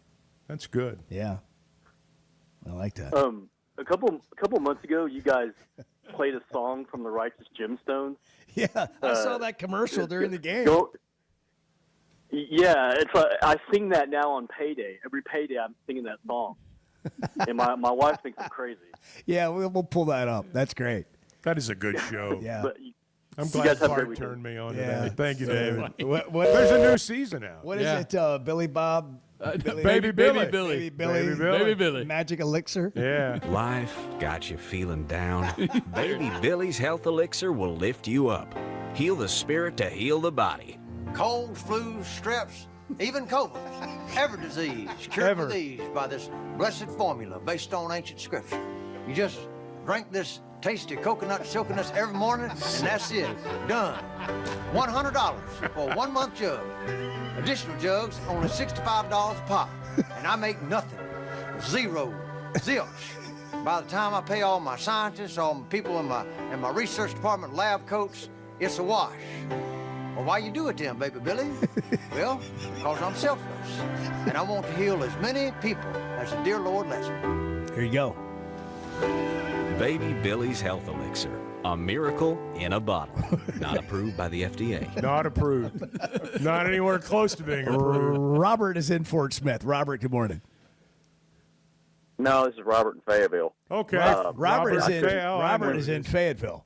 That's good. Yeah. I like that. A couple months ago, you guys played a song from the Righteous Gemstones. Yeah, I saw that commercial during the game. Yeah, it's I sing that now on payday. Every payday, I'm singing that song, and my wife thinks I'm crazy. Yeah, we'll pull that up. That's great. That is a good show. Yeah. But I'm you glad guys have a Clark great turned me on Yeah. today. Thank you, David. What There's a new season out. What is it? Billy Bob? Baby Billy. Baby Billy. Magic Elixir. Yeah. Life got you feeling down. Baby Billy's Health Elixir will lift you up. Heal the spirit to heal the body. Colds, flus, streps, even COVID. Every disease cured with ease by this blessed formula based on ancient scripture. You just drink this tasty coconut silkiness every morning, and that's it. Done. $100 for a 1 month jug. Additional jugs, only $65 a pop. And I make nothing. Zero. Zilch. By the time I pay all my scientists, all my people in my research department, lab coats, it's a wash. Well, why you do it then, baby Billy? Well, because I'm selfless. And I want to heal as many people as the dear Lord lets me. Here you go. Baby Billy's Health Elixir. A miracle in a bottle. Not approved by the FDA. Not approved. Not anywhere close to being approved. Robert is in Fort Smith. Robert, good morning. No, this is Robert in Fayetteville. Okay. Robert is in Fayetteville.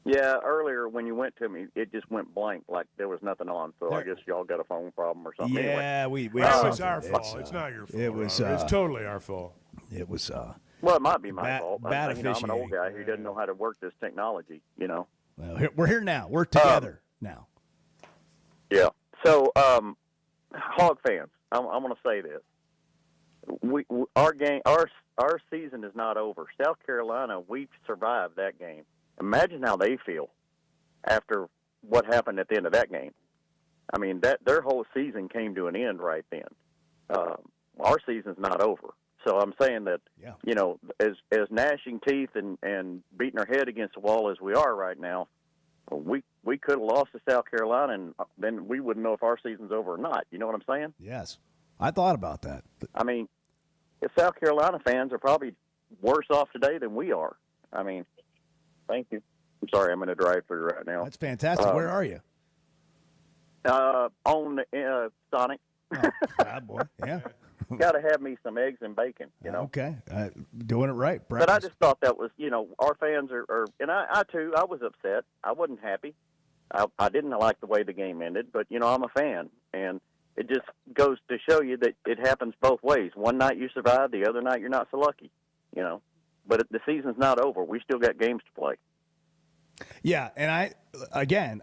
Yeah, earlier when you went to me, it just went blank, like there was nothing on. So I guess y'all got a phone problem or something. Yeah, anyway. That was our fault. It's not your fault. It was. Robert. It's totally our fault. It was. Well, it might be my fault. Bad I'm an old guy who doesn't know how to work this technology. Well, we're here now. We're together now. Yeah. So, Hog fans, I'm going to say this: our season is not over. South Carolina, we survived that game. Imagine how they feel after what happened at the end of that game. I mean, their whole season came to an end right then. Our season's not over. So I'm saying that, as gnashing teeth and beating our head against the wall as we are right now, we could have lost to South Carolina, and then we wouldn't know if our season's over or not. You know what I'm saying? Yes. I thought about that. I mean, if South Carolina fans are probably worse off today than we are. I mean, thank you. I'm sorry, I'm in a drive-through right now. That's fantastic. Where are you? On Sonic. Oh, bad boy. Yeah. Got to have me some eggs and bacon, you know. Okay. Doing it right. But I Breakfast. just thought that was, our fans are and I too, I was upset. I wasn't happy. I didn't like the way the game ended, but, I'm a fan. And it just goes to show you that it happens both ways. One night you survive, the other night you're not so lucky, But the season's not over. We still got games to play. Yeah, and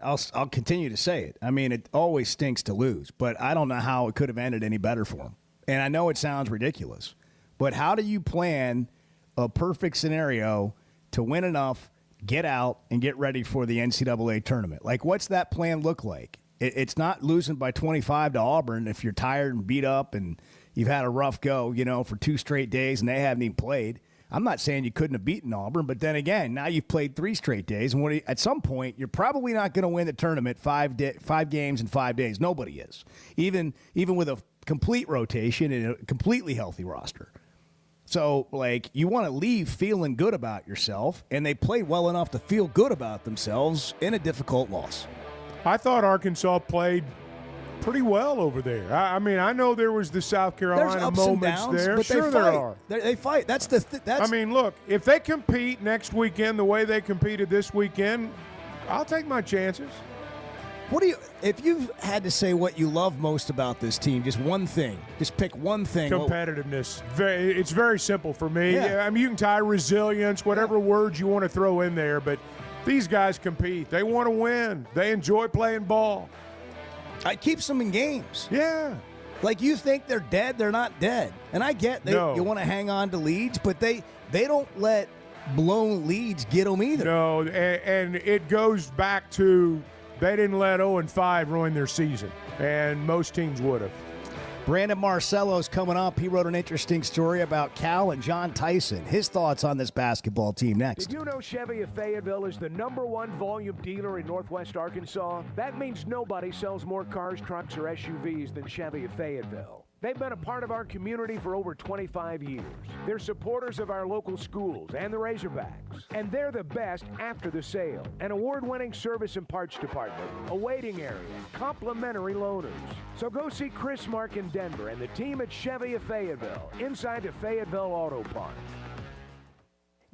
I'll continue to say it. I mean, it always stinks to lose, but I don't know how it could have ended any better for them. And I know it sounds ridiculous, but how do you plan a perfect scenario to win enough, get out, and get ready for the NCAA tournament? Like, what's that plan look like? It's not losing by 25 to Auburn if you're tired and beat up and you've had a rough go, for 2 straight days and they haven't even played. I'm not saying you couldn't have beaten Auburn, but then again, now you've played 3 straight days, and at some point, you're probably not going to win the tournament 5 games in 5 days. Nobody is, even with a complete rotation and a completely healthy roster. So, you want to leave feeling good about yourself, and they played well enough to feel good about themselves in a difficult loss. I thought Arkansas played pretty well over there. I mean, I know there was the South Carolina moments there. But sure, there are. They fight. That's I mean, look, if they compete next weekend the way they competed this weekend, I'll take my chances. If you had to say what you love most about this team, just one thing, just pick one thing. Competitiveness. It's very simple for me. Yeah. I mean, you can tie resilience, whatever words you want to throw in there, but these guys compete. They want to win. They enjoy playing ball. It keeps them in games. Yeah. You think they're dead, they're not dead. And I get you want to hang on to leads, but they don't let blown leads get them either. No, and it goes back to they didn't let 0-5 ruin their season, and most teams would have. Brandon Marcello's coming up. He wrote an interesting story about Cal and John Tyson. His thoughts on this basketball team next. Did you know Chevy of Fayetteville is the #1 volume dealer in Northwest Arkansas? That means nobody sells more cars, trucks, or SUVs than Chevy of Fayetteville. They've been a part of our community for over 25 years. They're supporters of our local schools and the Razorbacks. And they're the best after the sale. An award-winning service and parts department, a waiting area, complimentary loaners. So go see Chris Mark in Denver and the team at Chevy of Fayetteville, inside the Fayetteville Auto Park.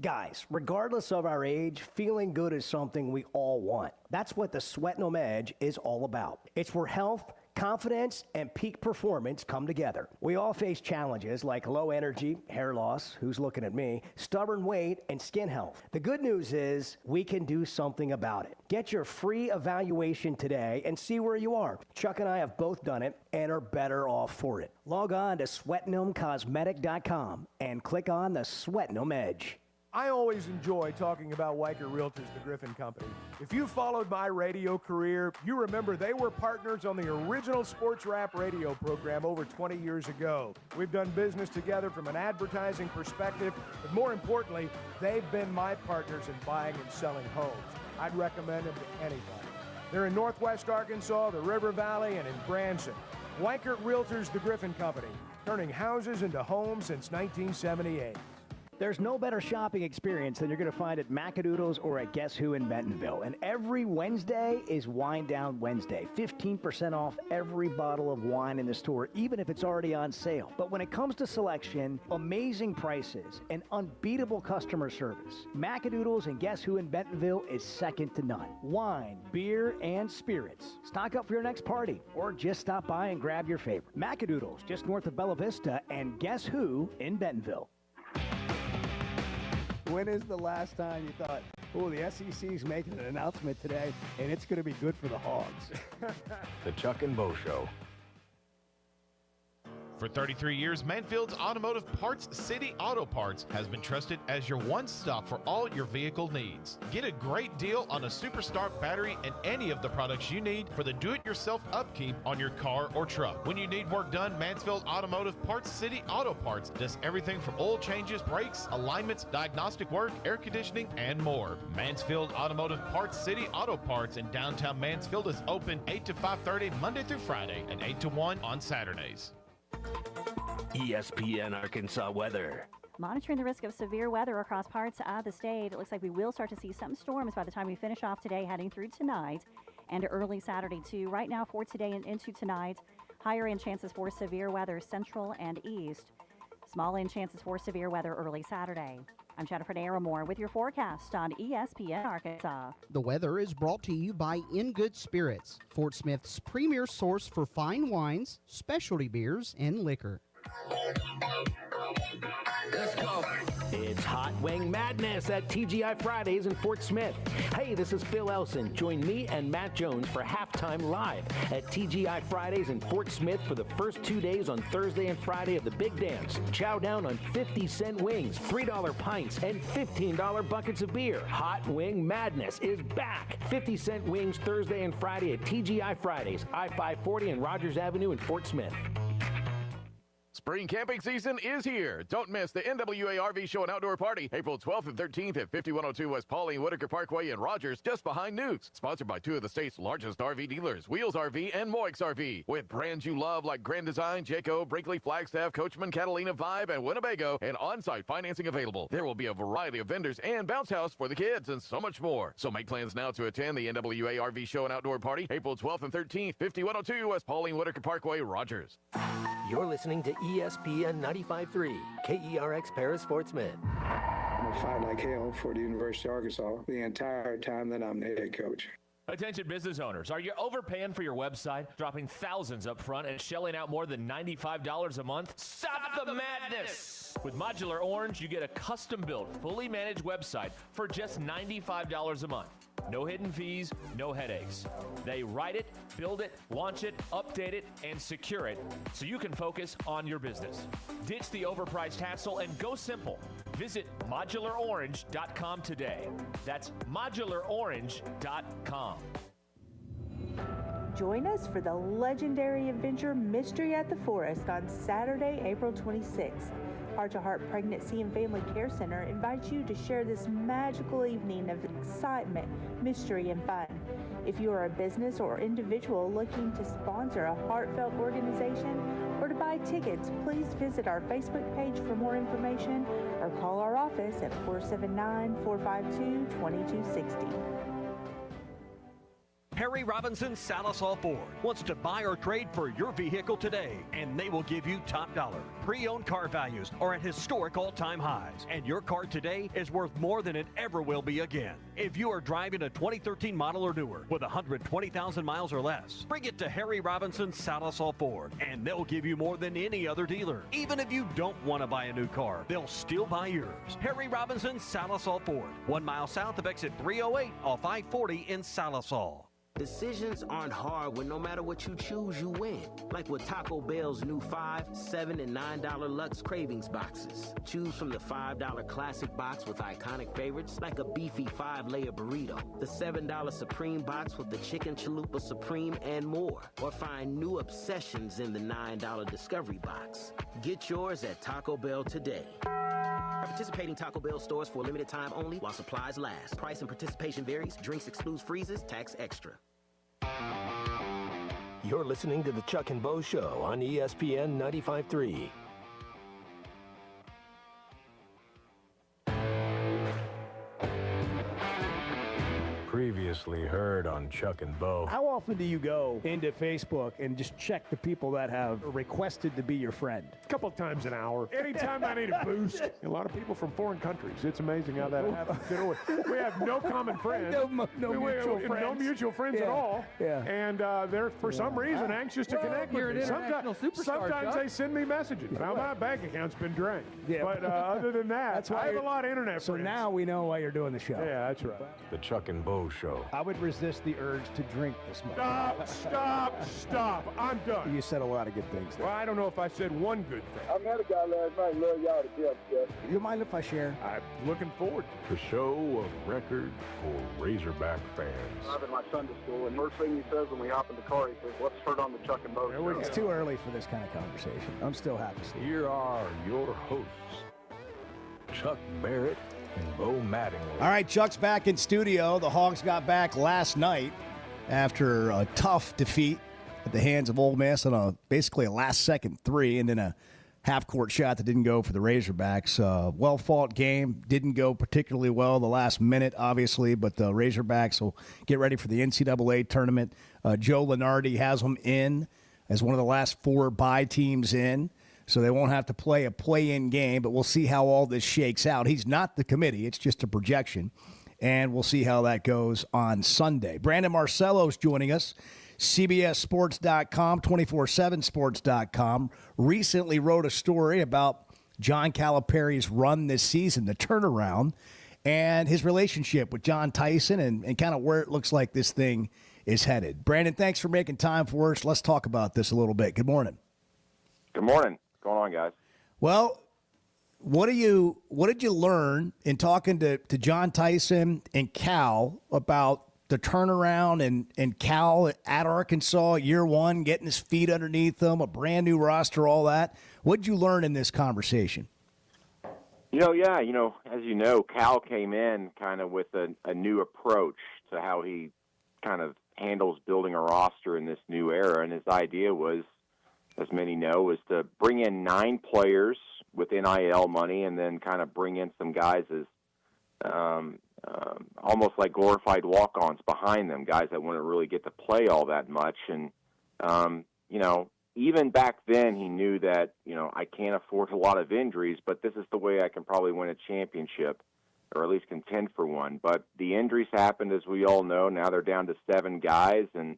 Guys, regardless of our age, feeling good is something we all want. That's what the Sweat No Edge is all about. It's where health, confidence, and peak performance come together. We all face challenges like low energy, hair loss, who's looking at me, stubborn weight, and skin health. The good news is we can do something about it. Get your free evaluation today and see where you are. Chuck and I have both done it and are better off for it. Log on to sweatgnomecosmetic.com and click on the Sweat Gnome Edge. I always enjoy talking about Weicker Realtors, the Griffin Company. If you followed my radio career, you remember they were partners on the original sports rap radio program over 20 years ago. We've done business together from an advertising perspective, but more importantly, they've been my partners in buying and selling homes. I'd recommend them to anybody. They're in Northwest Arkansas, the River Valley, and in Branson. Weicker Realtors, the Griffin Company, turning houses into homes since 1978. There's no better shopping experience than you're going to find at Macadoodles or at Guess Who in Bentonville. And every Wednesday is Wine Down Wednesday. 15% off every bottle of wine in the store, even if it's already on sale. But when it comes to selection, amazing prices, and unbeatable customer service, Macadoodles and Guess Who in Bentonville is second to none. Wine, beer, and spirits. Stock up for your next party, or just stop by and grab your favorite. Macadoodles, just north of Bella Vista, and Guess Who in Bentonville. When is the last time you thought, oh, the SEC's making an announcement today, and it's going to be good for the Hogs? The Chuck and Bo Show. For 33 years, Mansfield's Automotive Parts City Auto Parts has been trusted as your one-stop for all your vehicle needs. Get a great deal on a Superstar battery and any of the products you need for the do-it-yourself upkeep on your car or truck. When you need work done, Mansfield Automotive Parts City Auto Parts does everything from oil changes, brakes, alignments, diagnostic work, air conditioning, and more. Mansfield Automotive Parts City Auto Parts in downtown Mansfield is open 8 to 5:30 Monday through Friday and 8 to 1 on Saturdays. ESPN Arkansas weather. Monitoring the risk of severe weather across parts of the state. It looks like we will start to see some storms by the time we finish off today, heading through tonight and early Saturday too. Right now for today and into tonight, higher end chances for severe weather central and east. Small end chances for severe weather early Saturday. I'm Jennifer Naramore with your forecast on ESPN Arkansas. The weather is brought to you by In Good Spirits, Fort Smith's premier source for fine wines, specialty beers, and liquor. Let's go. It's Hot Wing Madness at TGI Fridays in Fort Smith. Hey, this is Phil Elson. Join me and Matt Jones for Halftime Live at TGI Fridays in Fort Smith for the first 2 days on Thursday and Friday of the Big Dance. Chow down on 50-cent wings, $3 pints, and $15 buckets of beer. Hot Wing Madness is back. 50-cent wings Thursday and Friday at TGI Fridays, I-540 and Rogers Avenue in Fort Smith. Spring camping season is here. Don't miss the NWA RV Show and Outdoor Party, April 12th and 13th at 5102 West Pauline Whitaker Parkway in Rogers, just behind Newt's. Sponsored by two of the state's largest RV dealers, Wheels RV and Moix RV. With brands you love like Grand Design, Jayco, Brinkley, Flagstaff, Coachman, Catalina, Vibe, and Winnebago, and on-site financing available. There will be a variety of vendors and bounce house for the kids and so much more. So make plans now to attend the NWA RV Show and Outdoor Party, April 12th and 13th, 5102 West Pauline Whitaker Parkway, Rogers. You're listening to ESPN 95.3, KERX Paris, Fort Smith. I'm going to fight like hell for the University of Arkansas the entire time that I'm the head coach. Attention business owners, are you overpaying for your website, dropping thousands up front and shelling out more than $95 a month? Stop the madness! With Modular Orange, you get a custom-built, fully managed website for just $95 a month. No hidden fees, no headaches. They write it, build it, launch it, update it, and secure it so you can focus on your business. Ditch the overpriced hassle and go simple. Visit modularorange.com today. That's modularorange.com. Join us for the legendary adventure Mystery at the Forest on Saturday, April 26th. Heart to Heart Pregnancy and Family Care Center invites you to share this magical evening of excitement, mystery, and fun. If you are a business or individual looking to sponsor a heartfelt organization or to buy tickets, please visit our Facebook page for more information or call our office at 479-452-2260. Harry Robinson Salisal Ford wants to buy or trade for your vehicle today, and they will give you top dollar. Pre-owned car values are at historic all-time highs, and your car today is worth more than it ever will be again. If you are driving a 2013 model or newer with 120,000 miles or less, bring it to Harry Robinson Salisal Ford, and they'll give you more than any other dealer. Even if you don't want to buy a new car, they'll still buy yours. Harry Robinson Salisal Ford, 1 mile south of exit 308 off I-40 in Salisal. Decisions aren't hard when no matter what you choose, you win. Like with Taco Bell's new $5, $7, and $9 Lux Cravings boxes. Choose from the $5 Classic box with iconic favorites like a beefy 5-layer burrito, the $7 Supreme box with the Chicken Chalupa Supreme, and more. Or find new obsessions in the $9 Discovery box. Get yours at Taco Bell today. Participating Taco Bell stores for a limited time only while supplies last. Price and participation varies. Drinks excludes freezes. Tax extra. You're listening to the Chuck and Bo Show on ESPN 95.3. Previously heard on Chuck and Bo. How often do you go into Facebook and just check the people that have requested to be your friend? A couple of times an hour. Anytime I need a boost. A lot of people from foreign countries. It's amazing how that happens. We have no common friends. No mutual friends at all. Yeah. And they're, for some reason, anxious to connect with me. Sometimes they send me messages. Now, my bank account's been drained. Yeah. But other than that, I have a lot of internet friends. So now we know why you're doing the show. Yeah, that's right. The Chuck and Bo Show. I would resist the urge to drink this morning. Stop. I'm done. You said a lot of good things there. Well, I don't know if I said one good thing. I met a guy last night, love y'all to death, Jeff. Do you mind if I share? I'm looking forward to The show of record for Razorback fans. I'm in my Sunday school, and first thing he says when we hop in the car, he says, "What's heard on the Chuck and Bo show?" It's too early for this kind of conversation. I'm still happy. Here are your hosts, Chuck Barrett and Bo Mattingly. All right, Chuck's back in studio. The Hogs got back last night after a tough defeat at the hands of Ole Miss on basically a last-second three and then a half-court shot that didn't go for the Razorbacks. Well-fought game. Didn't go particularly well the last minute, obviously, but the Razorbacks will get ready for the NCAA tournament. Joe Lunardi has them in as one of the last 4 bye teams in, so they won't have to play a play-in game, but we'll see how all this shakes out. He's not the committee. It's just a projection, and we'll see how that goes on Sunday. Brandon Marcello's joining us, CBSSports.com, 247sports.com, recently wrote a story about John Calipari's run this season, the turnaround, and his relationship with John Tyson and kind of where it looks like this thing is headed. Brandon, thanks for making time for us. Let's talk about this a little bit. Good morning. Good morning. What's going on, guys? Well, what did you learn in talking to John Tyson and Cal about the turnaround and Cal at Arkansas year one, getting his feet underneath him, a brand new roster, all that? What did you learn in this conversation? As you know, Cal came in kind of with a new approach to how he kind of handles building a roster in this new era. And his idea was, as many know, was to bring in 9 players with NIL money and then kind of bring in some guys as almost like glorified walk-ons behind them, guys that wouldn't really get to play all that much. And, even back then he knew that, I can't afford a lot of injuries, but this is the way I can probably win a championship or at least contend for one. But the injuries happened, as we all know. Now they're down to 7 guys, and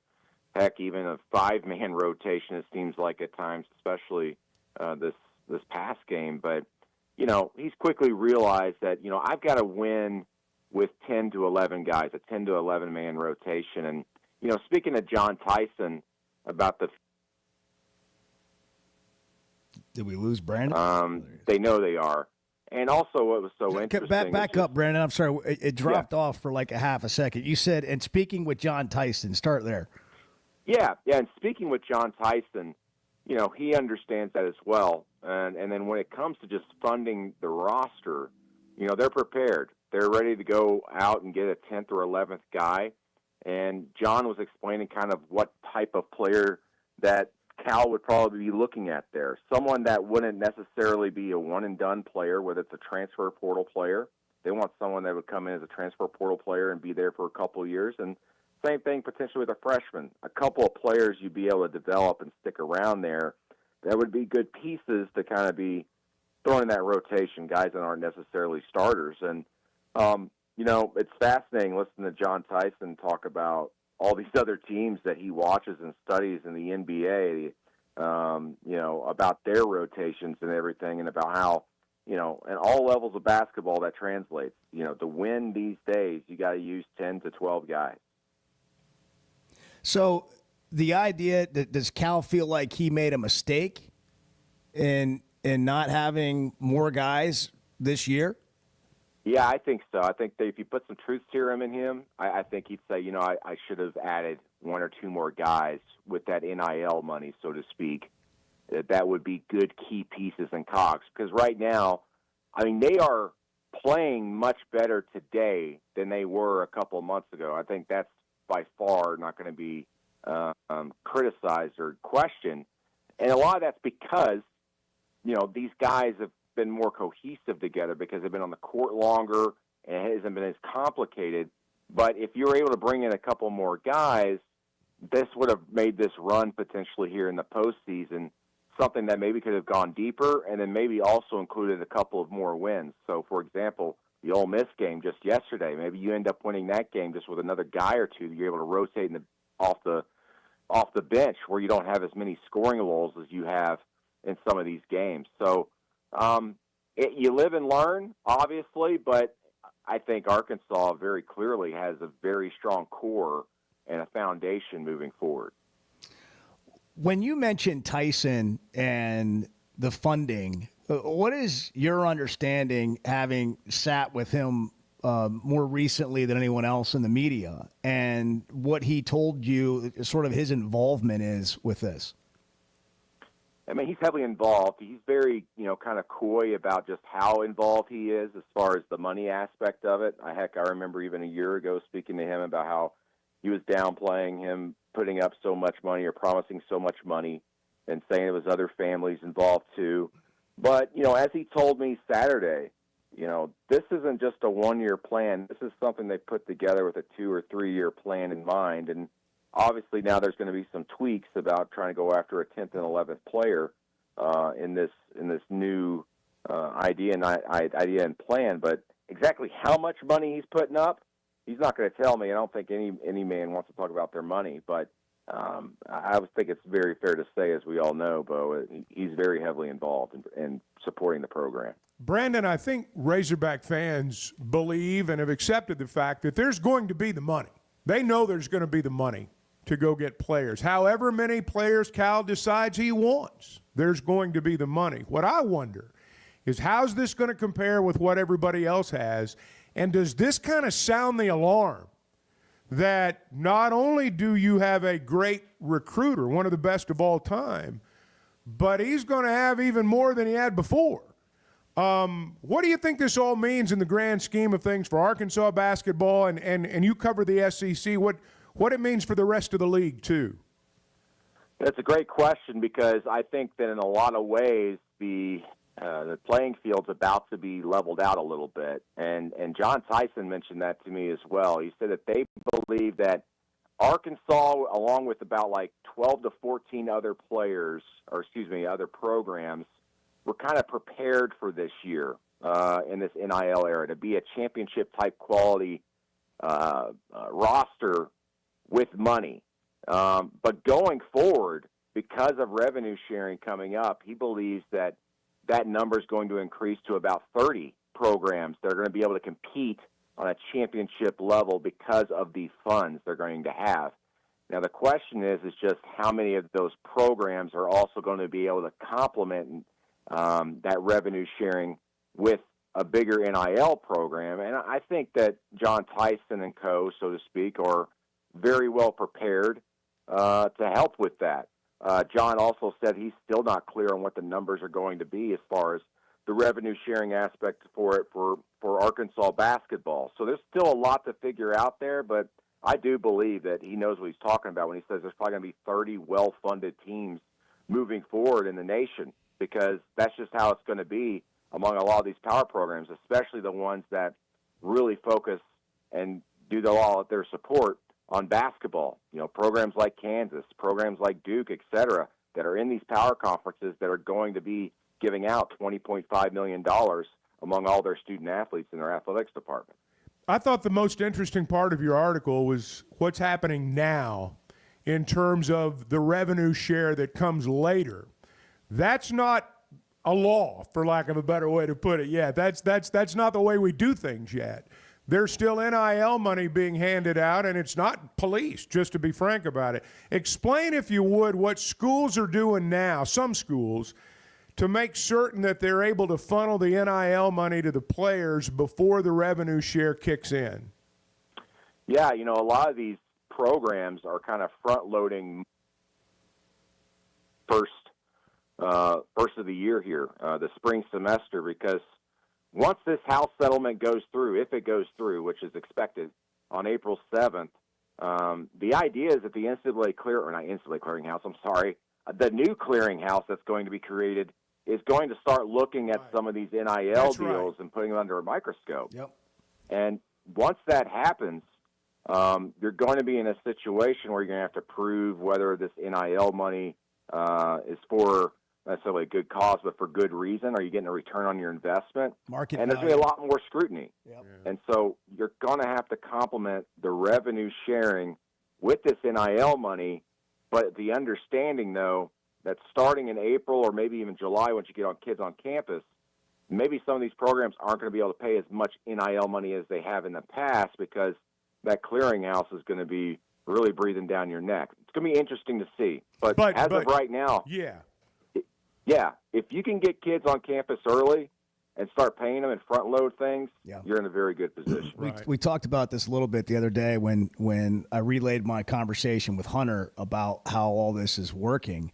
heck, even a 5-man rotation, it seems like at times, especially this past game. But, he's quickly realized that, I've got to win with 10 to 11 guys, a 10 to 11-man rotation. And, speaking to John Tyson about the... Did we lose Brandon? They know they are. And also what was so interesting... Back up, Brandon. I'm sorry. It dropped off for like a half a second. You said, and speaking with John Tyson, start there. Yeah, and speaking with John Tyson, he understands that as well. And then when it comes to just funding the roster, they're prepared. They're ready to go out and get a 10th or 11th guy. And John was explaining kind of what type of player that Cal would probably be looking at there. Someone that wouldn't necessarily be a one-and-done player, whether it's a transfer portal player. They want someone that would come in as a transfer portal player and be there for a couple of years. And same thing potentially with a freshman. A couple of players you'd be able to develop and stick around there that would be good pieces to kind of be thrown in that rotation, guys that aren't necessarily starters. And, it's fascinating listening to John Tyson talk about all these other teams that he watches and studies in the NBA, about their rotations and everything, and about how, in all levels of basketball that translates. To win these days, you got to use 10 to 12 guys. So the idea that does Cal feel like he made a mistake in not having more guys this year? Yeah, I think so. I think that if you put some truth serum in him, I think he'd say, I should have added 1 or 2 more guys with that NIL money, so to speak. That would be good key pieces and cogs. Because right now, they are playing much better today than they were a couple of months ago. I think that's by far not going to be criticized or questioned. And a lot of that's because, these guys have been more cohesive together because they've been on the court longer and it hasn't been as complicated. But if you're able to bring in a couple more guys, this would have made this run potentially here in the postseason something that maybe could have gone deeper and then maybe also included a couple of more wins. So, for example, the Ole Miss game just yesterday, maybe you end up winning that game just with another guy or two that you're able to rotate off the bench where you don't have as many scoring lulls as you have in some of these games. So you live and learn, obviously, but I think Arkansas very clearly has a very strong core and a foundation moving forward. When you mentioned Tyson and the funding, what is your understanding, having sat with him more recently than anyone else in the media, and what he told you, sort of his involvement is with this? I mean, he's heavily involved. He's very, kind of coy about just how involved he is as far as the money aspect of it. I remember even a year ago speaking to him about how he was downplaying him putting up so much money or promising so much money and saying it was other families involved too. But, as he told me Saturday, this isn't just a one-year plan. This is something they put together with a 2 or 3 year plan in mind. And obviously now there's going to be some tweaks about trying to go after a 10th and 11th player in this new idea and plan. But exactly how much money he's putting up, he's not going to tell me. I don't think any man wants to talk about their money. But I would think it's very fair to say, as we all know, Bo, he's very heavily involved in supporting the program. Brandon, I think Razorback fans believe and have accepted the fact that there's going to be the money. They know there's going to be the money to go get players. However many players Cal decides he wants, there's going to be the money. What I wonder is, how's this going to compare with what everybody else has? And does this kind of sound the alarm that not only do you have a great recruiter, one of the best of all time, but he's going to have even more than he had before? What do you think this all means in the grand scheme of things for Arkansas basketball, and you cover the SEC, what it means for the rest of the league too? That's a great question, because I think that in a lot of ways the playing field's about to be leveled out a little bit. And John Tyson mentioned that to me as well. He said that they believe that Arkansas, along with about 12 to 14 other other programs, were kind of prepared for this year in this NIL era to be a championship-type quality roster with money. But going forward, because of revenue sharing coming up, he believes that number is going to increase to about 30 programs that are going to be able to compete on a championship level because of the funds they're going to have. Now, the question is just how many of those programs are also going to be able to complement that revenue sharing with a bigger NIL program. And I think that John Tyson and co., so to speak, are very well prepared to help with that. John also said he's still not clear on what the numbers are going to be as far as the revenue sharing aspect for Arkansas basketball. So there's still a lot to figure out there, but I do believe that he knows what he's talking about when he says there's probably going to be 30 well-funded teams moving forward in the nation, because that's just how it's going to be among a lot of these power programs, especially the ones that really focus and do all of their support on basketball. Programs like Kansas, programs like Duke, et cetera, that are in these power conferences that are going to be giving out $20.5 million among all their student athletes in their athletics department. I thought the most interesting part of your article was what's happening now in terms of the revenue share that comes later. That's not a law, for lack of a better way to put it, yet. That's not the way we do things yet. There's still NIL money being handed out, and it's not policed, just to be frank about it. Explain, if you would, what schools are doing now, some schools, to make certain that they're able to funnel the NIL money to the players before the revenue share kicks in. Yeah, a lot of these programs are kind of front-loading first of the year here, the spring semester, because once this House settlement goes through, if it goes through, which is expected on April 7th, the idea is that the the new clearinghouse that's going to be created is going to start looking at some of these NIL deals and putting them under a microscope. Yep. And once that happens, you're going to be in a situation where you're going to have to prove whether this NIL money is for necessarily a good cause, but for good reason. Are you getting a return on your investment? Market and there's going to be a lot more scrutiny. Yep. And so you're going to have to complement the revenue sharing with this NIL money, but the understanding, though, that starting in April or maybe even July, once you get on kids on campus, maybe some of these programs aren't going to be able to pay as much NIL money as they have in the past because that clearinghouse is going to be really breathing down your neck. It's going to be interesting to see. But as of right now, if you can get kids on campus early and start paying them and front load things, you're in a very good position. We talked about this a little bit the other day when I relayed my conversation with Hunter about how all this is working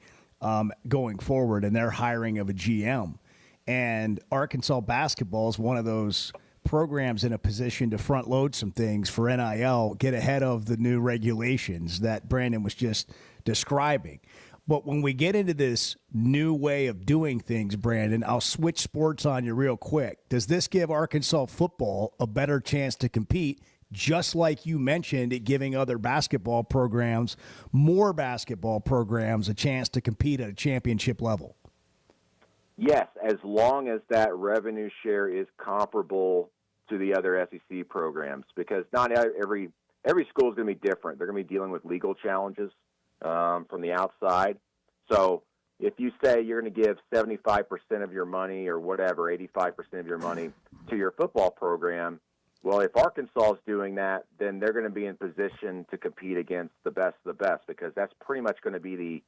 going forward and their hiring of a GM. And Arkansas basketball is one of those programs in a position to front load some things for NIL, get ahead of the new regulations that Brandon was just describing. But when we get into this new way of doing things, Brandon, I'll switch sports on you real quick. Does this give Arkansas football a better chance to compete, just like you mentioned it giving other basketball programs, more basketball programs, a chance to compete at a championship level? Yes, as long as that revenue share is comparable to the other SEC programs, because not every school is going to be different. They're going to be dealing with legal challenges from the outside. So if you say you're going to give 75% of your money or whatever, 85% of your money to your football program, well, if Arkansas is doing that, then they're going to be in position to compete against the best of the best, because that's pretty much going to be the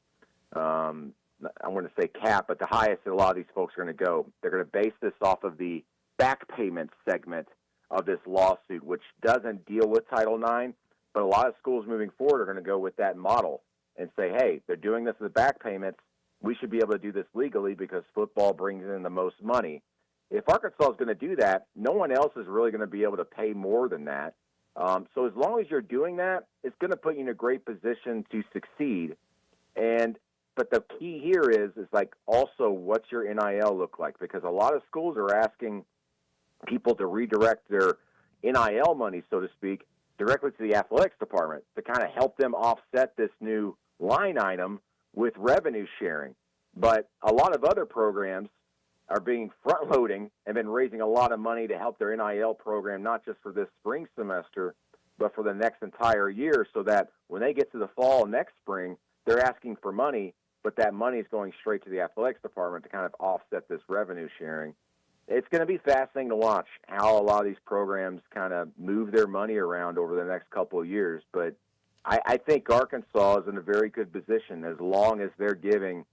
I want to say cap, but the highest that a lot of these folks are going to go. They're going to base this off of the back payment segment of this lawsuit, which doesn't deal with Title IX, but a lot of schools moving forward are going to go with that model and say, hey, they're doing this as back payments. We should be able to do this legally because football brings in the most money. If Arkansas is going to do that, no one else is really going to be able to pay more than that. So as long as you're doing that, it's going to put you in a great position to succeed. But the key here is like also what's your NIL look like? Because a lot of schools are asking people to redirect their NIL money, so to speak, directly to the athletics department to kind of help them offset this new line item with revenue sharing. But a lot of other programs are being front-loading and been raising a lot of money to help their NIL program, not just for this spring semester, but for the next entire year, so that when they get to the fall next spring, they're asking for money, but that money is going straight to the athletics department to kind of offset this revenue sharing. It's going to be fascinating to watch how a lot of these programs kind of move their money around over the next couple of years. But I think Arkansas is in a very good position as long as they're giving,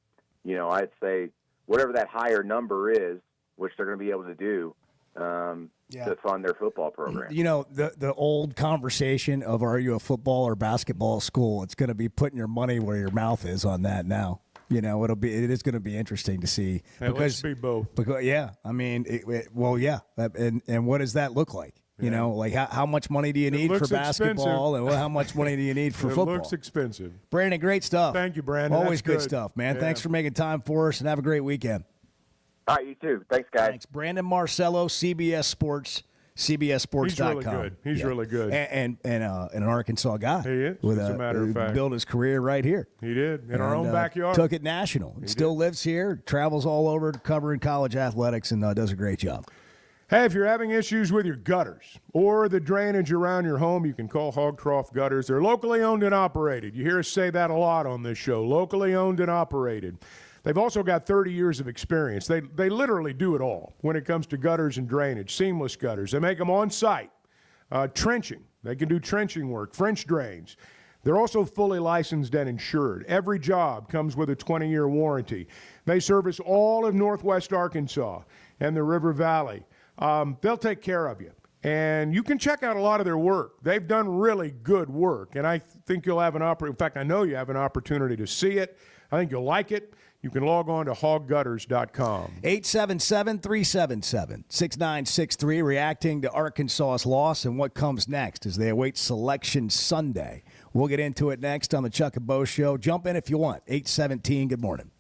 I'd say whatever that higher number is, which they're going to be able to do to fund their football program. The old conversation of are you a football or basketball school? It's going to be putting your money where your mouth is on that now. It is going to be interesting to see. Let's be both. Because, I mean, and what does that look like? Like how much money do you need for basketball and how much money do you need for football? It looks expensive. Brandon, great stuff. Thank you, Brandon. Always That's good stuff, man. Yeah. Thanks for making time for us and have a great weekend. All right, you too. Thanks, guys. Thanks. Brandon Marcello, CBS Sports, CBSSports.com. He's really good. And an Arkansas guy. He is, with as a matter of fact. Built his career right here. He did, in our own backyard. Took it national. He still lives here, travels all over covering college athletics, and does a great job. Hey, if you're having issues with your gutters or the drainage around your home, you can call Hogtrough Gutters. They're locally owned and operated. You hear us say that a lot on this show, locally owned and operated. They've also got 30 years of experience. They literally do it all when it comes to gutters and drainage, seamless gutters. They make them on site. Trenching. They can do trenching work, French drains. They're also fully licensed and insured. Every job comes with a 20-year warranty. They service all of Northwest Arkansas and the River Valley. They'll take care of you. And you can check out a lot of their work. They've done really good work. And I think you'll have in fact, I know you have an opportunity to see it. I think you'll like it. You can log on to hoggutters.com. 877-377-6963, reacting to Arkansas's loss and what comes next as they await Selection Sunday. We'll get into it next on the Chuck and Bo Show. Jump in if you want. 817, good morning.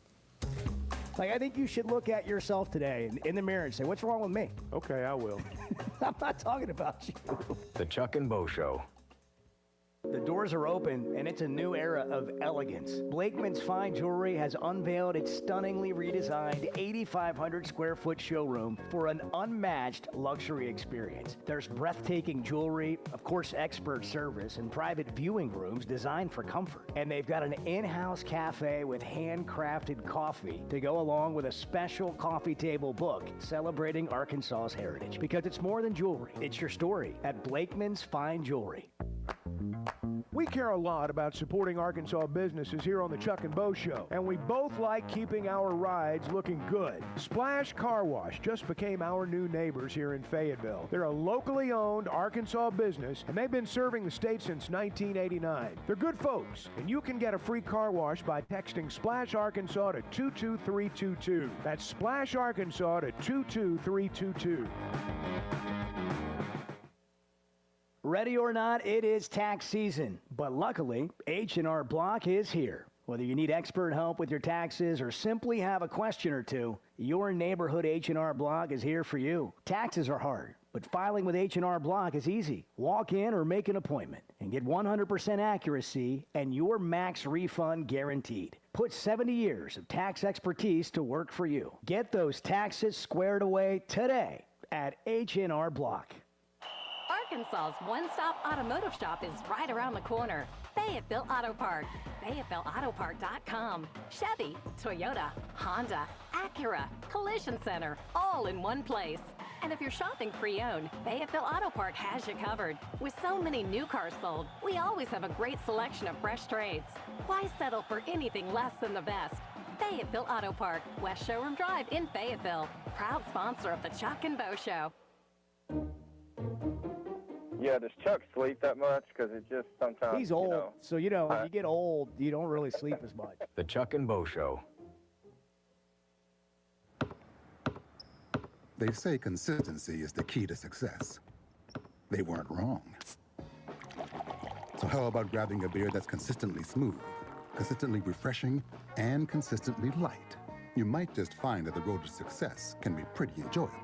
I think you should look at yourself today in the mirror and say, what's wrong with me? Okay, I will. I'm not talking about you. The Chuck and Bo Show. The doors are open, and it's a new era of elegance. Blakeman's Fine Jewelry has unveiled its stunningly redesigned 8,500 square foot showroom for an unmatched luxury experience. There's breathtaking jewelry, of course, expert service, and private viewing rooms designed for comfort. And they've got an in-house cafe with handcrafted coffee to go along with a special coffee table book celebrating Arkansas's heritage. Because it's more than jewelry, it's your story at Blakeman's Fine Jewelry. We care a lot about supporting Arkansas businesses here on the Chuck and Bo Show, and we both like keeping our rides looking good. Splash Car Wash just became our new neighbors here in Fayetteville. They're a locally owned Arkansas business, and they've been serving the state since 1989. They're good folks, and you can get a free car wash by texting Splash Arkansas to 22322. That's Splash Arkansas to 22322. Ready or not, it is tax season. But luckily, H&R Block is here. Whether you need expert help with your taxes or simply have a question or two, your neighborhood H&R Block is here for you. Taxes are hard, but filing with H&R Block is easy. Walk in or make an appointment and get 100% accuracy and your max refund guaranteed. Put 70 years of tax expertise to work for you. Get those taxes squared away today at H&R Block. Arkansas's one-stop automotive shop is right around the corner. Fayetteville Auto Park. FayettevilleAutoPark.com. Chevy, Toyota, Honda, Acura, Collision Center, all in one place. And if you're shopping pre-owned, Fayetteville Auto Park has you covered. With so many new cars sold, we always have a great selection of fresh trades. Why settle for anything less than the best? Fayetteville Auto Park, West Showroom Drive in Fayetteville. Proud sponsor of the Chuck and Bo Show. Yeah, does Chuck sleep that much? Because it just sometimes, He's old, so when you get old, you don't really sleep as much. The Chuck and Bo Show. They say consistency is the key to success. They weren't wrong. So how about grabbing a beer that's consistently smooth, consistently refreshing, and consistently light? You might just find that the road to success can be pretty enjoyable.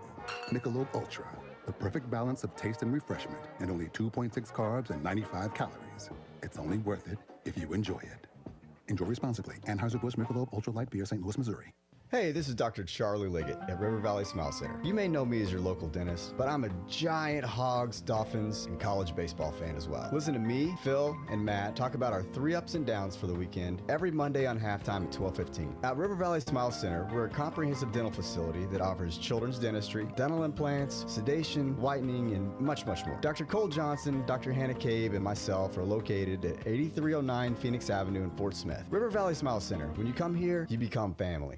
Michelob Ultra. The perfect balance of taste and refreshment, and only 2.6 carbs and 95 calories. It's only worth it if you enjoy it. Enjoy responsibly. Anheuser-Busch Michelob Ultra Light Beer, St. Louis, Missouri. Hey, this is Dr. Charlie Liggett at River Valley Smile Center. You may know me as your local dentist, but I'm a giant Hogs, Dolphins, and college baseball fan as well. Listen to me, Phil, and Matt talk about our 3 ups and downs for the weekend every Monday on halftime at 12:15. At River Valley Smile Center, we're a comprehensive dental facility that offers children's dentistry, dental implants, sedation, whitening, and much, much more. Dr. Cole Johnson, Dr. Hannah Cabe, and myself are located at 8309 Phoenix Avenue in Fort Smith. River Valley Smile Center. When you come here, you become family.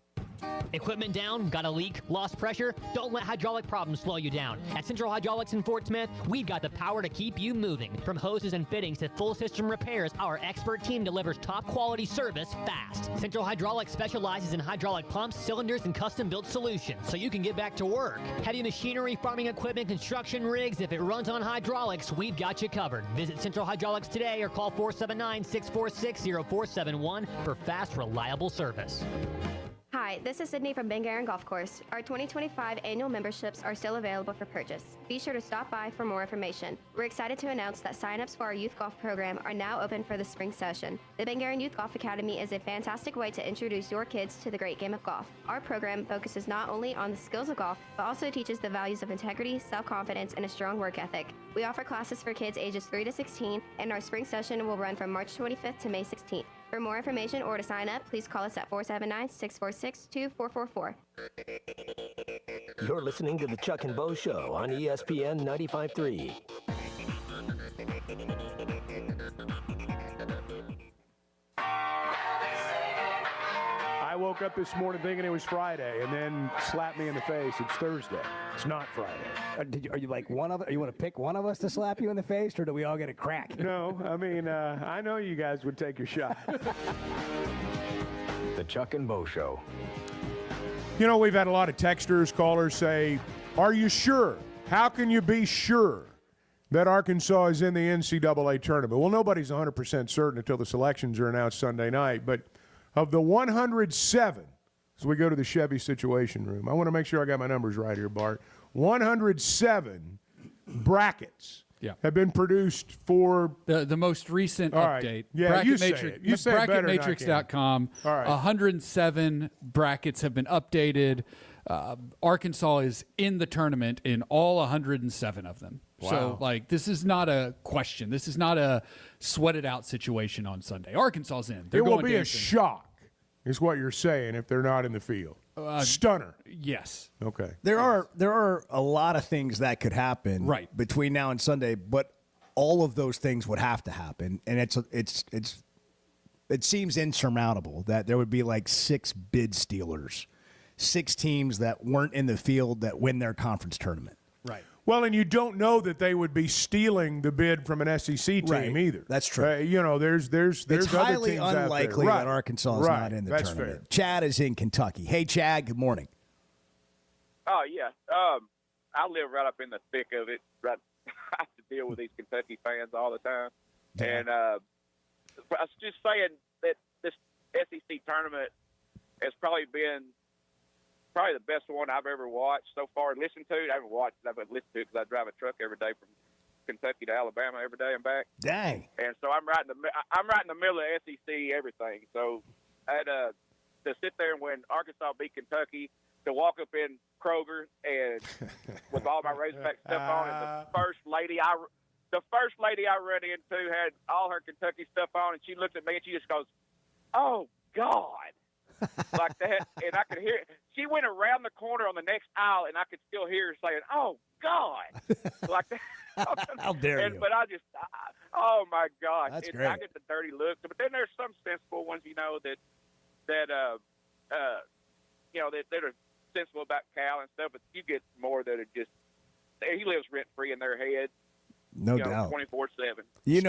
Equipment down? Got a leak? Lost pressure? Don't let hydraulic problems slow you down. At Central Hydraulics in Fort Smith, we've got the power to keep you moving. From hoses and fittings to full system repairs, our expert team delivers top quality service fast. Central Hydraulics specializes in hydraulic pumps, cylinders, and custom-built solutions, so you can get back to work. Heavy machinery, farming equipment, construction rigs, if it runs on hydraulics, we've got you covered. Visit Central Hydraulics today or call 479-646-0471 for fast, reliable service. Hi, this is Sydney from Ben Garen Golf Course. Our 2025 annual memberships are still available for purchase. Be sure to stop by for more information. We're excited to announce that sign-ups for our youth golf program are now open for the spring session. The Ben Garen Youth Golf Academy is a fantastic way to introduce your kids to the great game of golf. Our program focuses not only on the skills of golf, but also teaches the values of integrity, self-confidence, and a strong work ethic. We offer classes for kids ages 3 to 16, and our spring session will run from March 25th to May 16th. For more information or to sign up, please call us at 479-646-2444. You're listening to the Chuck and Bo Show on ESPN 95.3. I woke up this morning thinking it was Friday, and then slapped me in the face. It's Thursday. It's not Friday. Are you like one of? Are you want to pick one of us to slap you in the face, or do we all get a crack? No, I mean, I know you guys would take your shot. The Chuck and Bo Show. You know, we've had a lot of texters, callers say, are you sure? How can you be sure that Arkansas is in the NCAA tournament? Well, nobody's 100% certain until the selections are announced Sunday night, but of the 107, as we go to the Chevy Situation Room, I want to make sure I got my numbers right here, Bart. 107 brackets have been produced for the most recent All right. update. Yeah, Bracket you say Matrix, it. You say it better than I can. BracketMatrix.com. All right. 107 brackets have been updated. Arkansas is in the tournament in all 107 of them. Wow. So, this is not a question. This is not a sweat it out situation on Sunday. Arkansas's in. They're it will going be a dancing. shock, is what you're saying, if they're not in the field. Stunner. Yes. Okay. There are a lot of things that could happen between now and Sunday, but all of those things would have to happen, and it seems insurmountable that there would be 6 bid stealers, 6 teams that weren't in the field that win their conference tournament. Right. Well, and you don't know that they would be stealing the bid from an SEC team either. That's true. There's It's other highly teams out there. unlikely Right. that Arkansas is Right. not in the That's tournament. fair. Chad is in Kentucky. Hey, Chad, good morning. Oh, yeah. I live right up in the thick of it. Right, I have to deal with these Kentucky fans all the time. And I was just saying that this SEC tournament has probably been the best one I've ever watched so far and listened to. I haven't watched it, I've listened to it because I drive a truck every day from Kentucky to Alabama every day and back. Dang. And so I'm right in the middle of SEC everything. So I had to sit there and when Arkansas beat Kentucky, to walk up in Kroger and with all my Razorback stuff on, and the first lady I run into had all her Kentucky stuff on, and she looked at me and she just goes, "Oh God." Like that, and I could hear. She went around the corner on the next aisle, and I could still hear her saying, "Oh God," like that. How dare you? But oh my God, That's great. I get the dirty looks. But then there's some sensible ones, that are sensible about Cal and stuff. But you get more that are just he lives rent free in their head. No doubt. 24/7.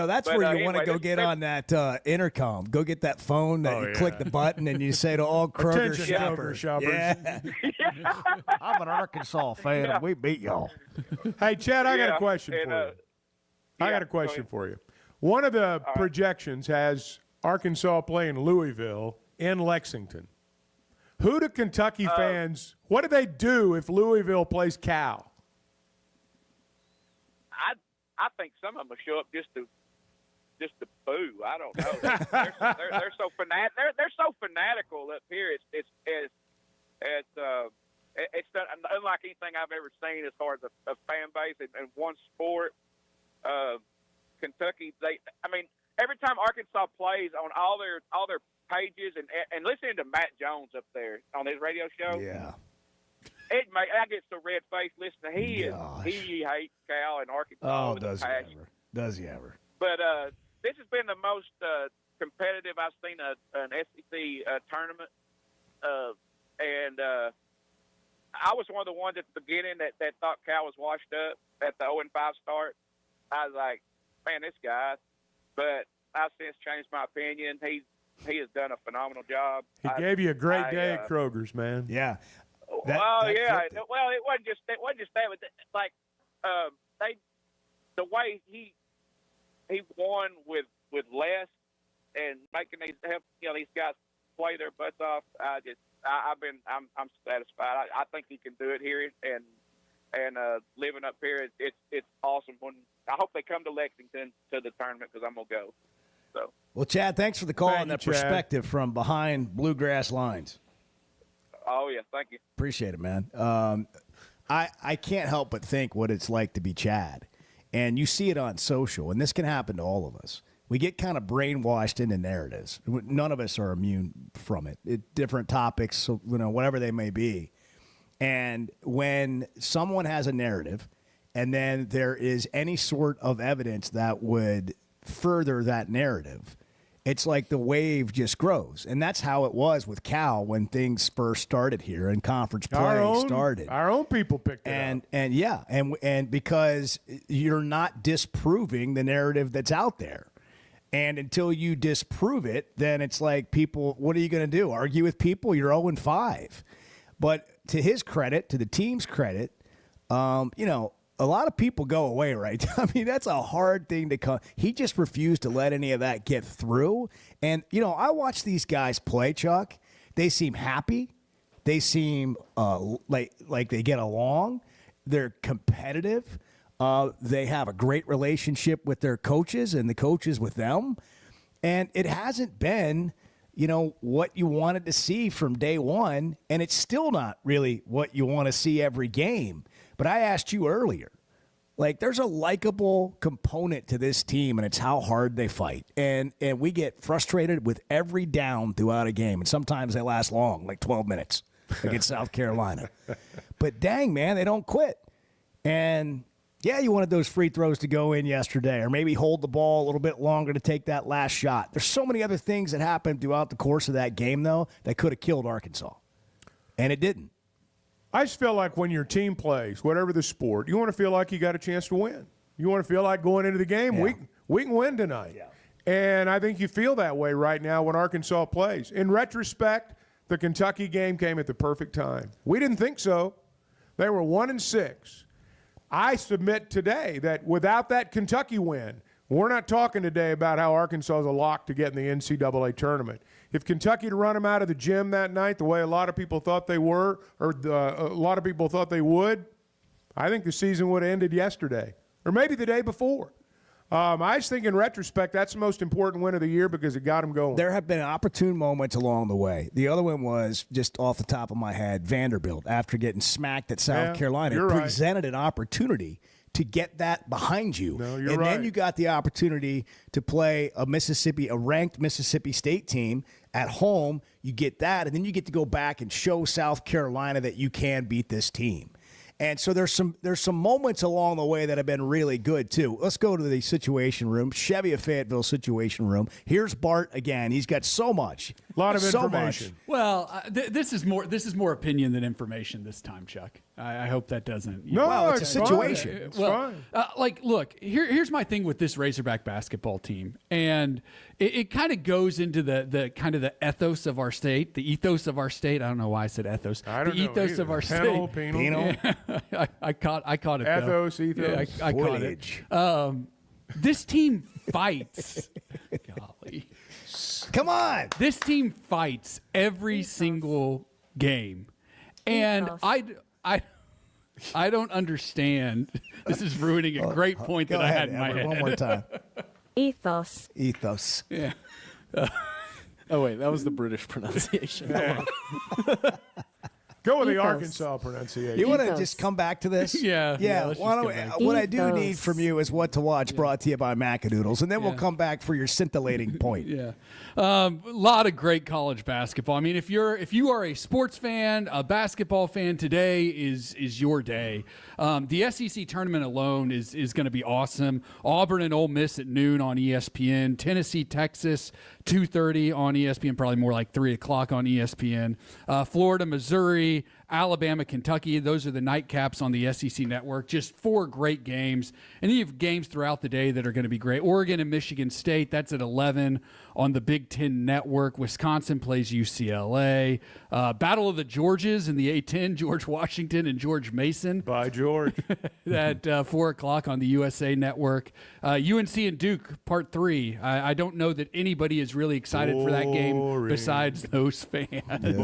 That's But, where you want to anyway, go get on that intercom. Go get that phone that you click the button and you say to all Kroger Attention, shoppers. Kroger shoppers. Yeah. I'm an Arkansas fan. Yeah. We beat y'all. Hey, Chad, I got a Yeah, question and, for you. I got a question for you. One of the projections has Arkansas playing Louisville in Lexington. Who do Kentucky fans, what do they do if Louisville plays Cal? I think some of them will show up just to boo. I don't know. They're so fanatic. They're so fanatical up here. It's unlike anything I've ever seen as far as a fan base in one sport. Kentucky, every time Arkansas plays on all their pages and listening to Matt Jones up there on his radio show. Yeah. I get so red faced listening. He hates Cal and Arkansas. Oh, with a does he passion. ever? Does he ever? But this has been the most competitive I've seen an SEC tournament. And I was one of the ones at the beginning that thought Cal was washed up at the 0-5 start. I was like, man, this guy. But I've since changed my opinion. He has done a phenomenal job. He gave you a great day at Kroger's, man. Yeah. Well, it wasn't just that. But the way he won with less and making these guys play their butts off. I'm satisfied. I think he can do it here and living up here. It's awesome. I hope they come to Lexington to the tournament because I'm gonna go. So. Well, Chad, thanks for the call Thank and you, that Chad. perspective from behind bluegrass lines. Oh, yeah. Thank you. Appreciate it, man. I can't help but think what it's like to be Chad. And you see it on social, and this can happen to all of us. We get kind of brainwashed into narratives. None of us are immune from it. Different topics, so, whatever they may be. And when someone has a narrative, and then there is any sort of evidence that would further that narrative, it's like the wave just grows. And that's how it was with Cal when things first started here and conference play started. Our own people picked it up. And because you're not disproving the narrative that's out there. And until you disprove it, then it's like people, what are you going to do? Argue with people? You're 0-5. But to his credit, to the team's credit, a lot of people go away, right? I mean, that's a hard thing to come. He just refused to let any of that get through. And, I watch these guys play, Chuck. They seem happy. They seem like they get along. They're competitive. They have a great relationship with their coaches and the coaches with them. And it hasn't been, what you wanted to see from day one. And it's still not really what you want to see every game. But I asked you earlier, there's a likable component to this team, and it's how hard they fight. And we get frustrated with every down throughout a game. And sometimes they last long, like 12 minutes against South Carolina. But dang, man, they don't quit. And yeah, you wanted those free throws to go in yesterday, or maybe hold the ball a little bit longer to take that last shot. There's so many other things that happened throughout the course of that game, though, that could have killed Arkansas. And it didn't. I just feel like when your team plays, whatever the sport, you want to feel like you got a chance to win. You want to feel like going into the game, we can win tonight. Yeah. And I think you feel that way right now when Arkansas plays. In retrospect, the Kentucky game came at the perfect time. We didn't think so. They were 1-6. I submit today that without that Kentucky win, we're not talking today about how Arkansas is a lock to get in the NCAA tournament. If Kentucky had run them out of the gym that night the way a lot of people thought they were, or a lot of people thought they would, I think the season would have ended yesterday, or maybe the day before. I just think in retrospect, that's the most important win of the year because it got them going. There have been opportune moments along the way. The other one was, just off the top of my head, Vanderbilt, after getting smacked at South Carolina, presented an opportunity to get that behind you. Then you got the opportunity to play a ranked Mississippi State team at home. You get that, and then you get to go back and show South Carolina that you can beat this team. And so there's some moments along the way that have been really good, too. Let's go to the Situation Room, Chevy of Fayetteville Situation Room. Here's Bart again. He's got so much. A lot of information. Well, this is more opinion than information this time, Chuck. I hope that doesn't. No, it's a situation. It's fine. Look, here's my thing with this Razorback basketball team, and it kind of goes into the kind of the ethos of our state, the ethos of our state. I don't know why I said ethos. I don't know ethos either. of our Penal, state. penal. Yeah. I caught it. Ethos, though. ethos. Yeah, I caught it. This team fights. Golly. Come on. This team fights every single game. And I don't understand. This is ruining a great point that I had in my head. One more time. Ethos. Yeah. Oh, wait. That was the British pronunciation. Go with the Arkansas pronunciation. You want to just come back to this? Yeah. What I do need from you is what to watch, brought to you by Macadoodles, and then we'll come back for your scintillating point. Yeah. A lot of great college basketball. I mean, if you are a sports fan, a basketball fan, today is your day. The SEC tournament alone is going to be awesome. Auburn and Ole Miss at noon on ESPN. Tennessee, Texas, 2:30 on ESPN, probably more like 3 o'clock on ESPN. Florida, Missouri, Alabama, Kentucky. Those are the nightcaps on the SEC network. Just 4 great games. And then you have games throughout the day that are going to be great. Oregon and Michigan State, that's at 11 on the Big Ten network. Wisconsin plays UCLA. Battle of the Georges in the A-10, George Washington and George Mason. By George. At 4 o'clock on the USA network. UNC and Duke, part 3. I don't know that anybody is really excited for that game besides those fans.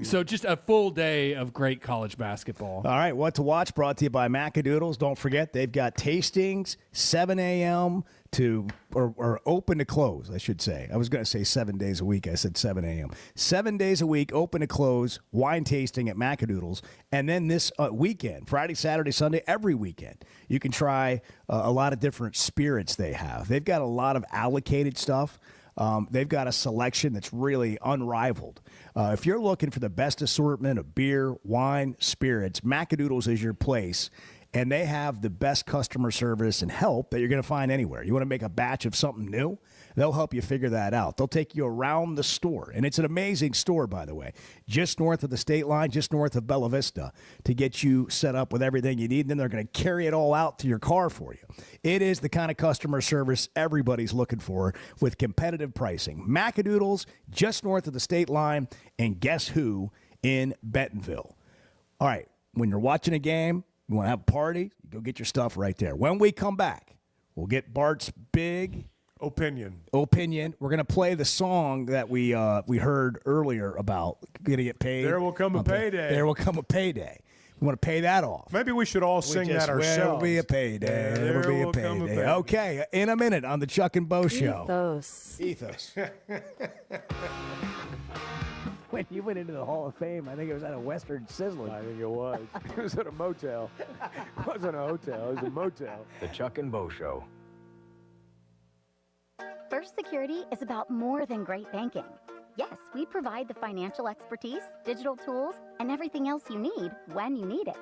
So just a full day of great college basketball. All right, what to watch brought to you by Macadoodles. Don't forget, they've got tastings, 7 a.m. or open to close, I should say. I was going to say 7 days a week. I said 7 a.m. 7 days a week, open to close, wine tasting at Macadoodles. And then this weekend, Friday, Saturday, Sunday, every weekend, you can try a lot of different spirits they have. They've got a lot of allocated stuff. They've got a selection that's really unrivaled. If you're looking for the best assortment of beer, wine, spirits, Macadoodles is your place. And they have the best customer service and help that you're going to find anywhere. You want to make a batch of something new? They'll help you figure that out. They'll take you around the store. And it's an amazing store, by the way, just north of the state line, just north of Bella Vista, to get you set up with everything you need. And then they're going to carry it all out to your car for you. It is the kind of customer service everybody's looking for with competitive pricing. Macadoodles, just north of the state line, and guess who? In Bentonville. All right, when you're watching a game, you want to have a party, go get your stuff right there. When we come back, we'll get Bart's big opinion. We're going to play the song that we heard earlier about going to get paid. There will come a payday. There will come a payday. You want to pay that off. Maybe we should all sing that ourselves. There will be a payday. There will be a payday. Okay, in a minute on the Chuck and Bo Show. Ethos. When you went into the Hall of Fame, I think it was at a Western Sizzling. I think it was. It was at a motel. It wasn't a hotel. It was a motel. The Chuck and Bo Show. First Security is about more than great banking. Yes, we provide the financial expertise, digital tools, and everything else you need when you need it.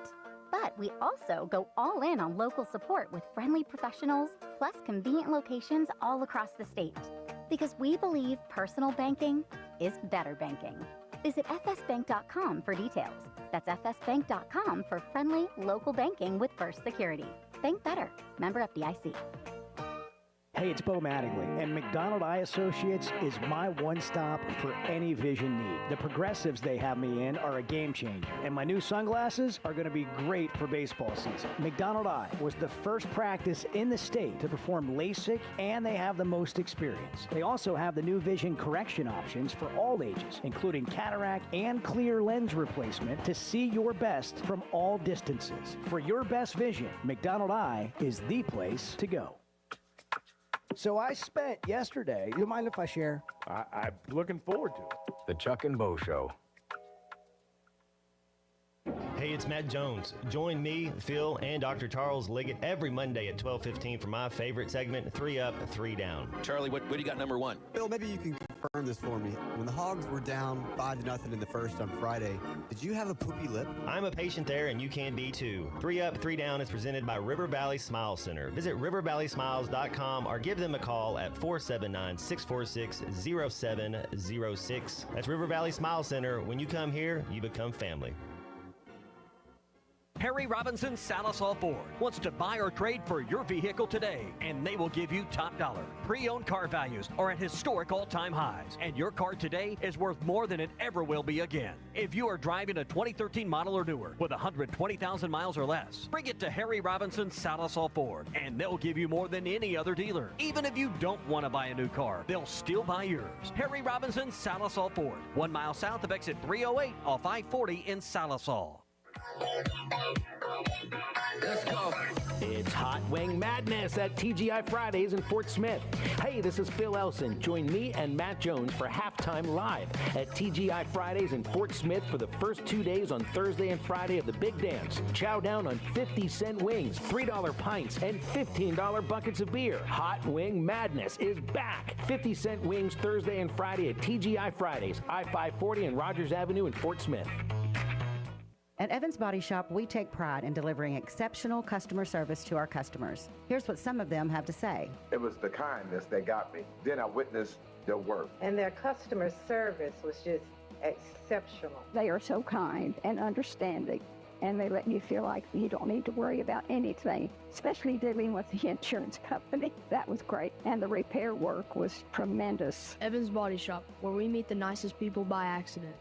But we also go all in on local support with friendly professionals, plus convenient locations all across the state. Because we believe personal banking is better banking. Visit fsbank.com for details. That's fsbank.com for friendly local banking with First Security. Bank better. Member FDIC. Hey, it's Bo Mattingly, and McDonald Eye Associates is my one-stop for any vision need. The progressives they have me in are a game changer, and my new sunglasses are going to be great for baseball season. McDonald Eye was the first practice in the state to perform LASIK, and they have the most experience. They also have the new vision correction options for all ages, including cataract and clear lens replacement to see your best from all distances. For your best vision, McDonald Eye is the place to go. So I spent yesterday, you mind if I share? I'm looking forward to it. The Chuck and Bo Show. Hey, it's Matt Jones. Join me, Phil, and Dr. Charles Liggett every Monday at 12:15 for my favorite segment, 3 Up, 3 Down. Charlie, what do you got number one? Phil, maybe you can confirm this for me. When the Hogs were down 5-0 in the first on Friday, did you have a poopy lip? I'm a patient there, and you can be too. 3 Up, 3 Down is presented by River Valley Smile Center. Visit rivervalleysmiles.com or give them a call at 479-646-0706. That's River Valley Smile Center. When you come here, you become family. Harry Robinson Salisol Ford wants to buy or trade for your vehicle today, and they will give you top dollar. Pre-owned car values are at historic all-time highs, and your car today is worth more than it ever will be again. If you are driving a 2013 model or newer with 120,000 miles or less, bring it to Harry Robinson Salisol Ford, and they'll give you more than any other dealer. Even if you don't want to buy a new car, they'll still buy yours. Harry Robinson Salisol Ford, 1 mile south of exit 308 off I-40 in Salisol. Let's go. It's Hot Wing Madness at TGI Fridays in Fort Smith. Hey, this is Phil Elson. Join me and Matt Jones for Halftime Live at TGI Fridays in Fort Smith for the first 2 days on Thursday and Friday of the Big Dance. Chow down on 50-cent wings, $3 pints, and $15 buckets of beer. Hot Wing Madness is back. 50-cent wings Thursday and Friday at TGI Fridays, I-540 and Rogers Avenue in Fort Smith. At Evans Body Shop, we take pride in delivering exceptional customer service to our customers. Here's what some of them have to say. It was the kindness that got me. Then I witnessed their work. And their customer service was just exceptional. They are so kind and understanding, and they let you feel like you don't need to worry about anything, especially dealing with the insurance company. That was great, and the repair work was tremendous. Evans Body Shop, where we meet the nicest people by accident.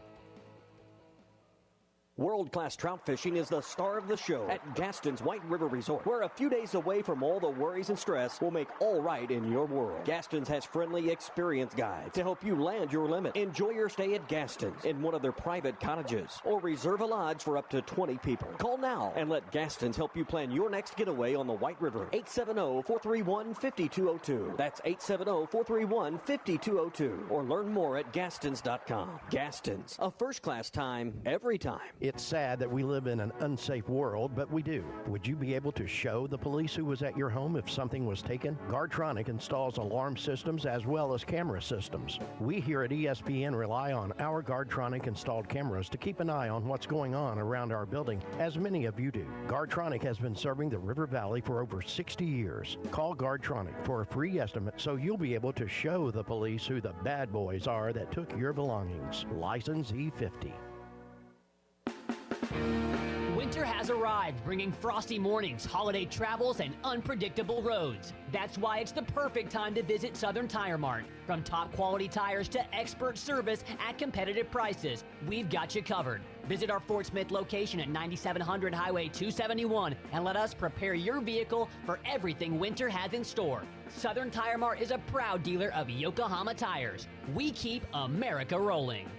World-class trout fishing is the star of the show at Gaston's White River Resort, where a few days away from all the worries and stress will make all right in your world. Gaston's has friendly, experienced guides to help you land your limit. Enjoy your stay at Gaston's in one of their private cottages, or reserve a lodge for up to 20 people. Call now and let Gaston's help you plan your next getaway on the White River. 870-431-5202. That's 870-431-5202. Or learn more at Gastons.com. Gaston's, a first-class time, every time. It's sad that we live in an unsafe world, but we do. Would you be able to show the police who was at your home if something was taken? Guardtronic installs alarm systems as well as camera systems. We here at ESPN rely on our Guardtronic installed cameras to keep an eye on what's going on around our building, as many of you do. Guardtronic has been serving the River Valley for over 60 years. Call Guardtronic for a free estimate so you'll be able to show the police who the bad boys are that took your belongings. License E50. Winter has arrived, bringing frosty mornings, holiday travels, and unpredictable roads. That's why it's the perfect time to visit Southern Tire Mart. From top quality tires to expert service at competitive prices, we've got you covered. Visit our Fort Smith location at 9700 Highway 271 and let us prepare your vehicle for everything winter has in store. Southern Tire Mart is a proud dealer of Yokohama tires. We keep America rolling.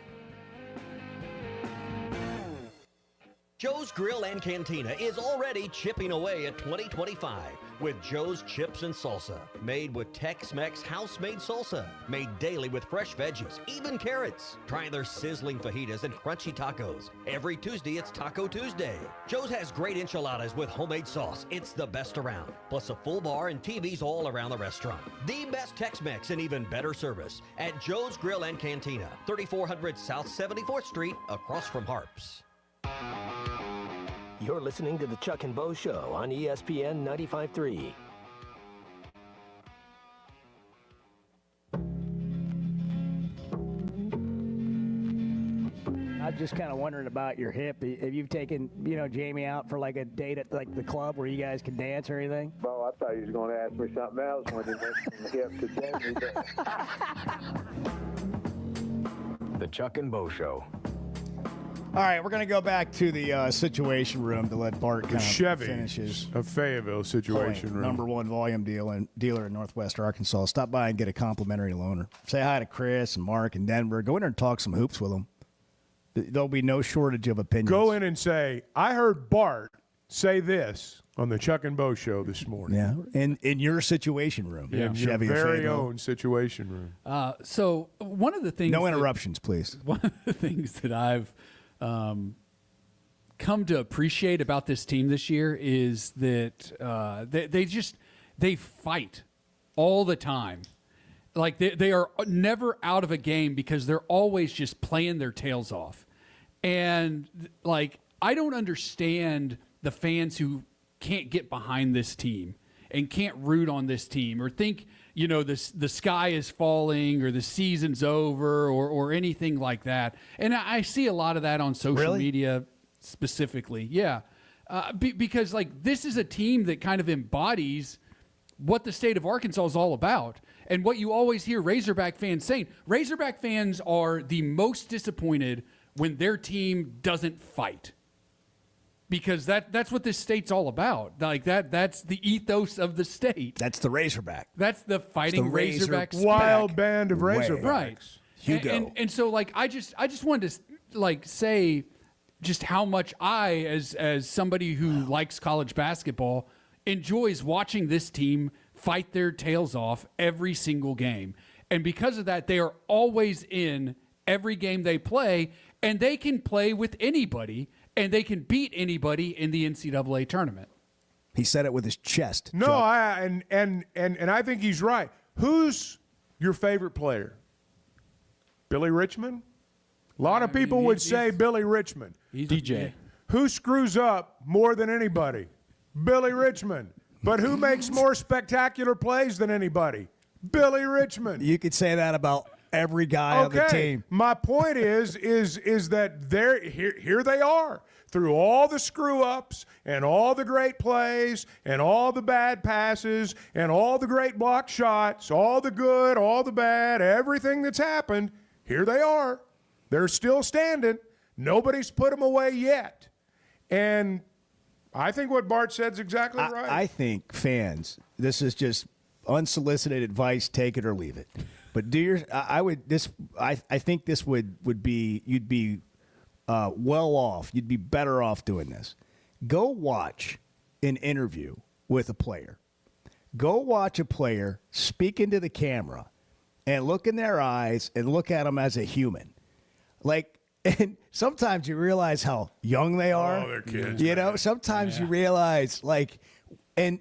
Joe's Grill and Cantina is already chipping away at 2025 with Joe's Chips and Salsa. Made with Tex-Mex house-made salsa. Made daily with fresh veggies, even carrots. Try their sizzling fajitas and crunchy tacos. Every Tuesday, it's Taco Tuesday. Joe's has great enchiladas with homemade sauce. It's the best around. Plus a full bar and TVs all around the restaurant. The best Tex-Mex and even better service at Joe's Grill and Cantina, 3400 South 74th Street, across from Harps. You're listening to the Chuck and Bo Show on ESPN 95.3. I'm just kind of wondering about your hip. Have you taken, Jamie out for like a date at like the club where you guys can dance or anything? Bo, I thought you was going to ask me something else when you mentioned the hip to Jamie. The Chuck and Bo Show. All right, we're going to go back to the Situation Room to let Bart kind of finish his of Fayetteville Situation Room. Number one volume dealer in Northwest Arkansas. Stop by and get a complimentary loaner. Say hi to Chris and Mark in Denver. Go in there and talk some hoops with them. There'll be no shortage of opinions. Go in and say, I heard Bart say this on the Chuck and Bo Show this morning. Yeah, in your Situation Room. Yeah, your Chevy very own Situation Room. So one of the things... No interruptions, please. One of the things that I've come to appreciate about this team this year is that they fight all the time. Like they are never out of a game because they're always just playing their tails off. And like, I don't understand the fans who can't get behind this team and can't root on this team or think, the sky is falling or the season's over or anything like that. And I see a lot of that on social media specifically. Yeah. Because like this is a team that kind of embodies what the state of Arkansas is all about. And what you always hear Razorback fans saying, Razorback fans are the most disappointed when their team doesn't fight. Because that's what this state's all about. Like that's the ethos of the state. That's the Razorback. That's the fighting Razorback wild band of Razorbacks. Right. Hugo. And so like I just wanted to like say just how much I as somebody who likes college basketball enjoys watching this team fight their tails off every single game. And because of that, they are always in every game they play, and they can play with anybody, and they can beat anybody in the NCAA tournament. He said it with his chest. No, and I think he's right. Who's your favorite player? Billy Richmond? A lot of people would say Billy Richmond. He's DJ. Who screws up more than anybody? Billy Richmond. But who makes more spectacular plays than anybody? Billy Richmond. You could say that about every guy on the team. My point is that here they are through all the screw-ups and all the great plays and all the bad passes and all the great block shots, all the good, all the bad, everything that's happened. Here they are. They're still standing. Nobody's put them away yet. And I think what Bart said is exactly right. I think fans, this is just unsolicited advice, take it or leave it. But I think this would be, you'd be well off. You'd be better off doing this. Go watch an interview with a player. Go watch a player speak into the camera and look in their eyes and look at them as a human. And sometimes you realize how young they are. Oh, they're kids. Sometimes you realize, and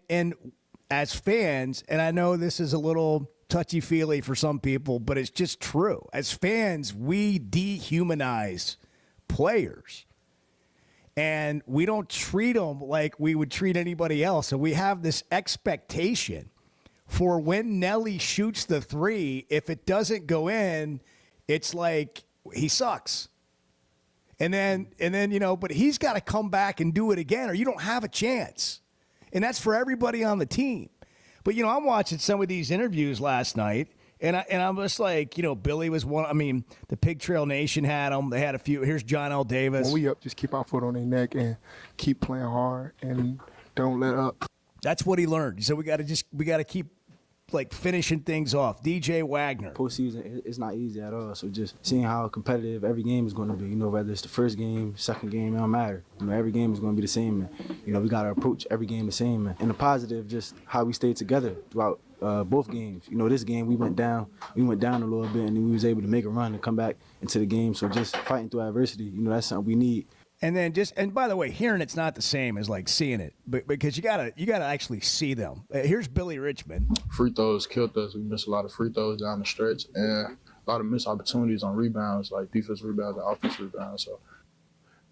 as fans, and I know this is a little touchy-feely for some people, but it's just true. As fans, we dehumanize players. And we don't treat them like we would treat anybody else. And we have this expectation for when Nelly shoots the three, if it doesn't go in, it's like he sucks. And then, but he's got to come back and do it again, or you don't have a chance. And that's for everybody on the team. But, I'm watching some of these interviews last night, and I'm just like, Billy was one. I mean, the Pig Trail Nation had him. They had a few. Here's John L. Davis. When we up, just keep our foot on their neck and keep playing hard and don't let up. That's what he learned. He said we got to keep like finishing things off. DJ Wagner. Postseason, it's not easy at all. So just seeing how competitive every game is going to be, whether it's the first game, second game, it don't matter. Every game is going to be the same, man. We got to approach every game the same, man. And the positive, just how we stayed together throughout both games. This game we went down a little bit, and then we was able to make a run and come back into the game. So just fighting through adversity, that's something we need. And then and by the way, hearing it's not the same as like seeing it, but because you gotta actually see them. Here's Billy Richmond. Free throws killed us. We missed a lot of free throws down the stretch, and a lot of missed opportunities on rebounds, like defensive rebounds and offensive rebounds. So,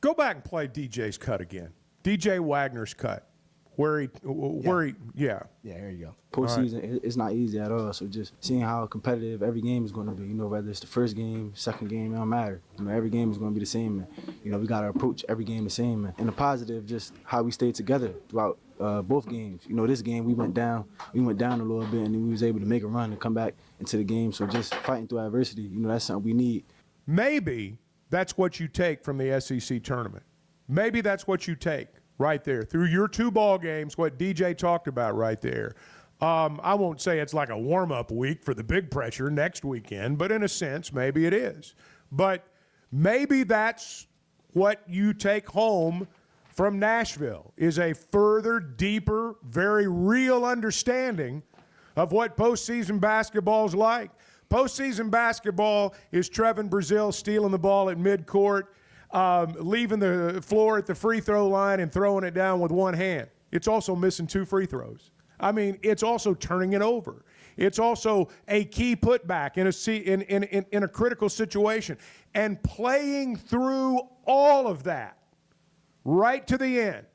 go back and play DJ's cut again. DJ Wagner's cut. Yeah, here you go. Postseason, it's not easy at all. So just seeing how competitive every game is going to be, whether it's the first game, second game, it don't matter. Every game is going to be the same, man. We got to approach every game the same, man. And the positive, just how we stayed together throughout both games. This game we went down a little bit, and then we was able to make a run and come back into the game. So just fighting through adversity, that's something we need. Maybe that's what you take from the SEC tournament. Maybe that's what you take. Right there, through your 2 ball games, what DJ talked about right there. I won't say it's like a warm-up week for the big pressure next weekend, but in a sense, maybe it is. But maybe that's what you take home from Nashville, is a further, deeper, very real understanding of what postseason basketball is like. Postseason basketball is Trevin Brazile stealing the ball at midcourt, leaving the floor at the free throw line and throwing it down with one hand. It's also missing 2 free throws. It's also turning it over. It's also a key putback in a critical situation. And playing through all of that right to the end.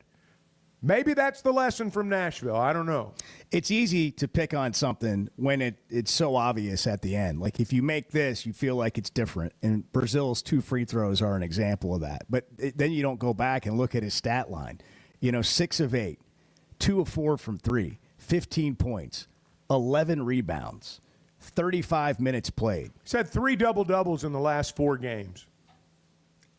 Maybe that's the lesson from Nashville. I don't know. It's easy to pick on something when it's so obvious at the end. Like if you make this, you feel like it's different. And Brazile's 2 free throws are an example of that. But then you don't go back and look at his stat line. 6 of 8, 2 of 4 from 3, 15 points, 11 rebounds, 35 minutes played. He's had 3 double-doubles in the last 4 games.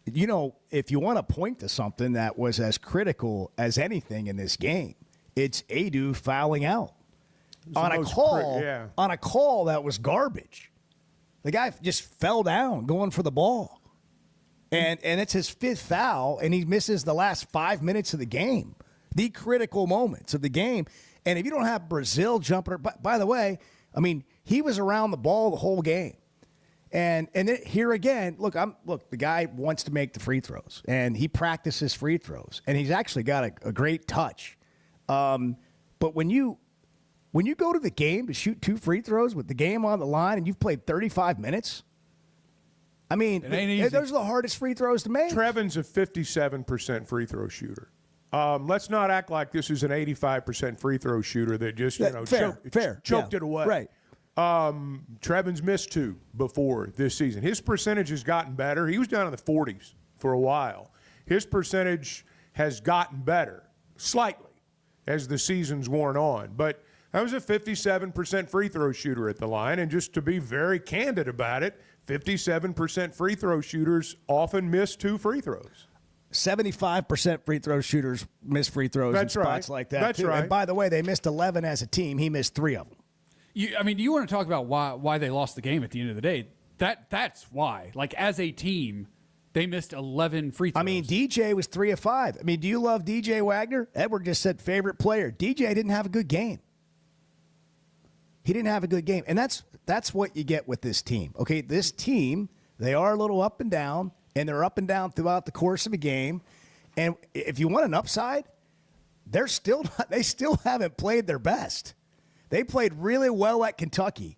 If you want to point to something that was as critical as anything in this game, it's Adu fouling out on a call that was garbage. The guy just fell down going for the ball. And it's his 5th foul, and he misses the last 5 minutes of the game, the critical moments of the game. And if you don't have Brazile jumping, by the way, he was around the ball the whole game. And here again, look, the guy wants to make the free throws, and he practices free throws, and he's actually got a great touch. But when you go to the game to shoot 2 free throws with the game on the line, and you've played 35 minutes, those are the hardest free throws to make. Trevin's a 57% free throw shooter. Let's not act like this is an 85% free throw shooter that just choked it away. Right. Trevin's missed 2 before this season. His percentage has gotten better. He was down in the 40s for a while. His percentage has gotten better slightly as the season's worn on. But I was a 57% free throw shooter at the line, and just to be very candid about it, 57% free throw shooters often miss 2 free throws. 75% free throw shooters miss free throws in spots like that. That's right. And by the way, they missed 11 as a team. He missed 3 of them. You want to talk about why they lost the game at the end of the day. That's why. Like, as a team, they missed 11 free throws. DJ was 3 of 5. Do you love DJ Wagner? Edward just said favorite player. DJ didn't have a good game. He didn't have a good game. And that's what you get with this team. Okay, this team, they are a little up and down, and they're up and down throughout the course of a game. And if you want an upside, they still haven't played their best. They played really well at Kentucky.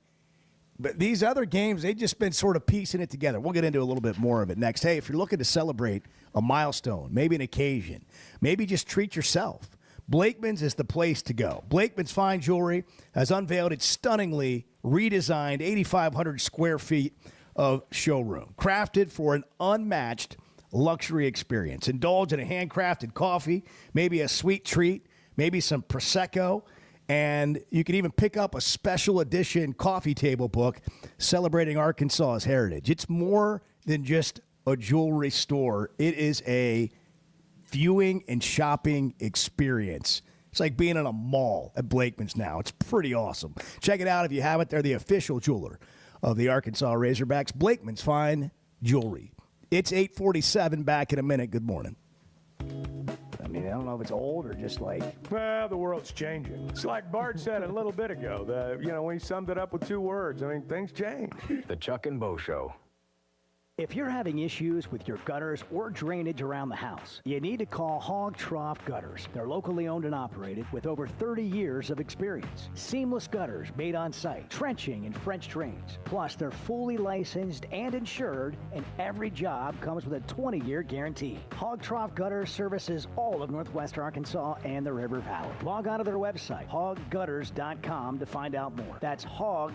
But these other games, they've just been sort of piecing it together. We'll get into a little bit more of it next. Hey, if you're looking to celebrate a milestone, maybe an occasion, maybe just treat yourself, Blakeman's is the place to go. Blakeman's Fine Jewelry has unveiled its stunningly redesigned 8,500 square feet of showroom, crafted for an unmatched luxury experience. Indulge in a handcrafted coffee, maybe a sweet treat, maybe some Prosecco, and you can even pick up a special edition coffee table book celebrating Arkansas's heritage. It's more than just a jewelry store. It is a viewing and shopping experience It's like being in a mall at Blakeman's now. It's pretty awesome. Check it out if you haven't. They're the official jeweler of the Arkansas Razorbacks. Blakeman's Fine Jewelry. It's 8:47. Back in a minute. Good morning. I mean, I don't know if it's old or just like... Well, the world's changing. It's like Bart said a little bit ago. When he summed it up with 2 words. I mean, things change. The Chuck and Bo Show. If you're having issues with your gutters or drainage around the house, you need to call Hog Trough Gutters. They're locally owned and operated with over 30 years of experience. Seamless gutters made on site, trenching and French drains. Plus, they're fully licensed and insured, and every job comes with a 20-year guarantee. Hog Trough Gutters services all of Northwest Arkansas and the River Valley. Log on to their website, hoggutters.com, to find out more. That's hog,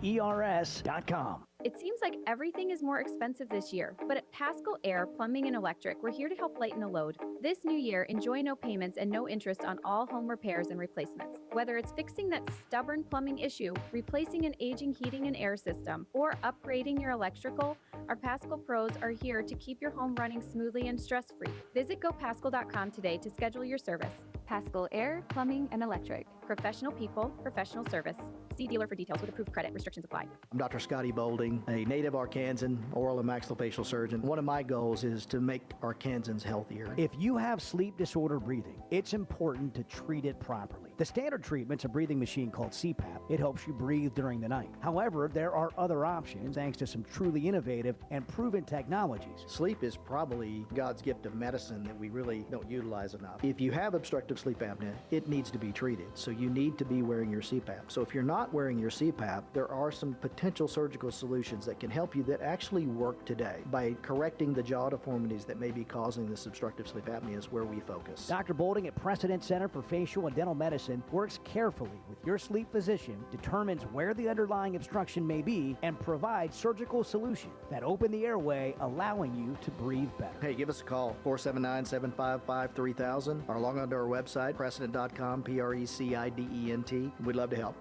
Gutters.com. It seems like everything is more expensive this year, but at Paschal Air Plumbing and Electric, we're here to help lighten the load. This new year, enjoy no payments and no interest on all home repairs and replacements. Whether it's fixing that stubborn plumbing issue, replacing an aging heating and air system, or upgrading your electrical, our Paschal pros are here to keep your home running smoothly and stress-free. Visit GoPaschal.com today to schedule your service. Paschal Air Plumbing and Electric. Professional people, professional service. See dealer for details with approved credit. Restrictions apply. I'm Dr. Scotty Bolding, a native Arkansan oral and maxillofacial surgeon. One of my goals is to make Arkansans healthier. If you have sleep disorder breathing, it's important to treat it properly. The standard treatment's a breathing machine called CPAP. It helps you breathe during the night. However, there are other options thanks to some truly innovative and proven technologies. Sleep is probably God's gift of medicine that we really don't utilize enough. If you have obstructive sleep apnea, it needs to be treated. So you need to be wearing your CPAP. So if you're not wearing your CPAP, there are some potential surgical solutions that can help you that actually work today. By correcting the jaw deformities that may be causing this obstructive sleep apnea is where we focus. Dr. Bolding at Precedent Center for Facial and Dental Medicine works carefully with your sleep physician, determines where the underlying obstruction may be, and provides surgical solutions that open the airway, allowing you to breathe better. Hey, give us a call, 479-755-3000, or log on to our website, precedent.com, Precedent. We'd love to help.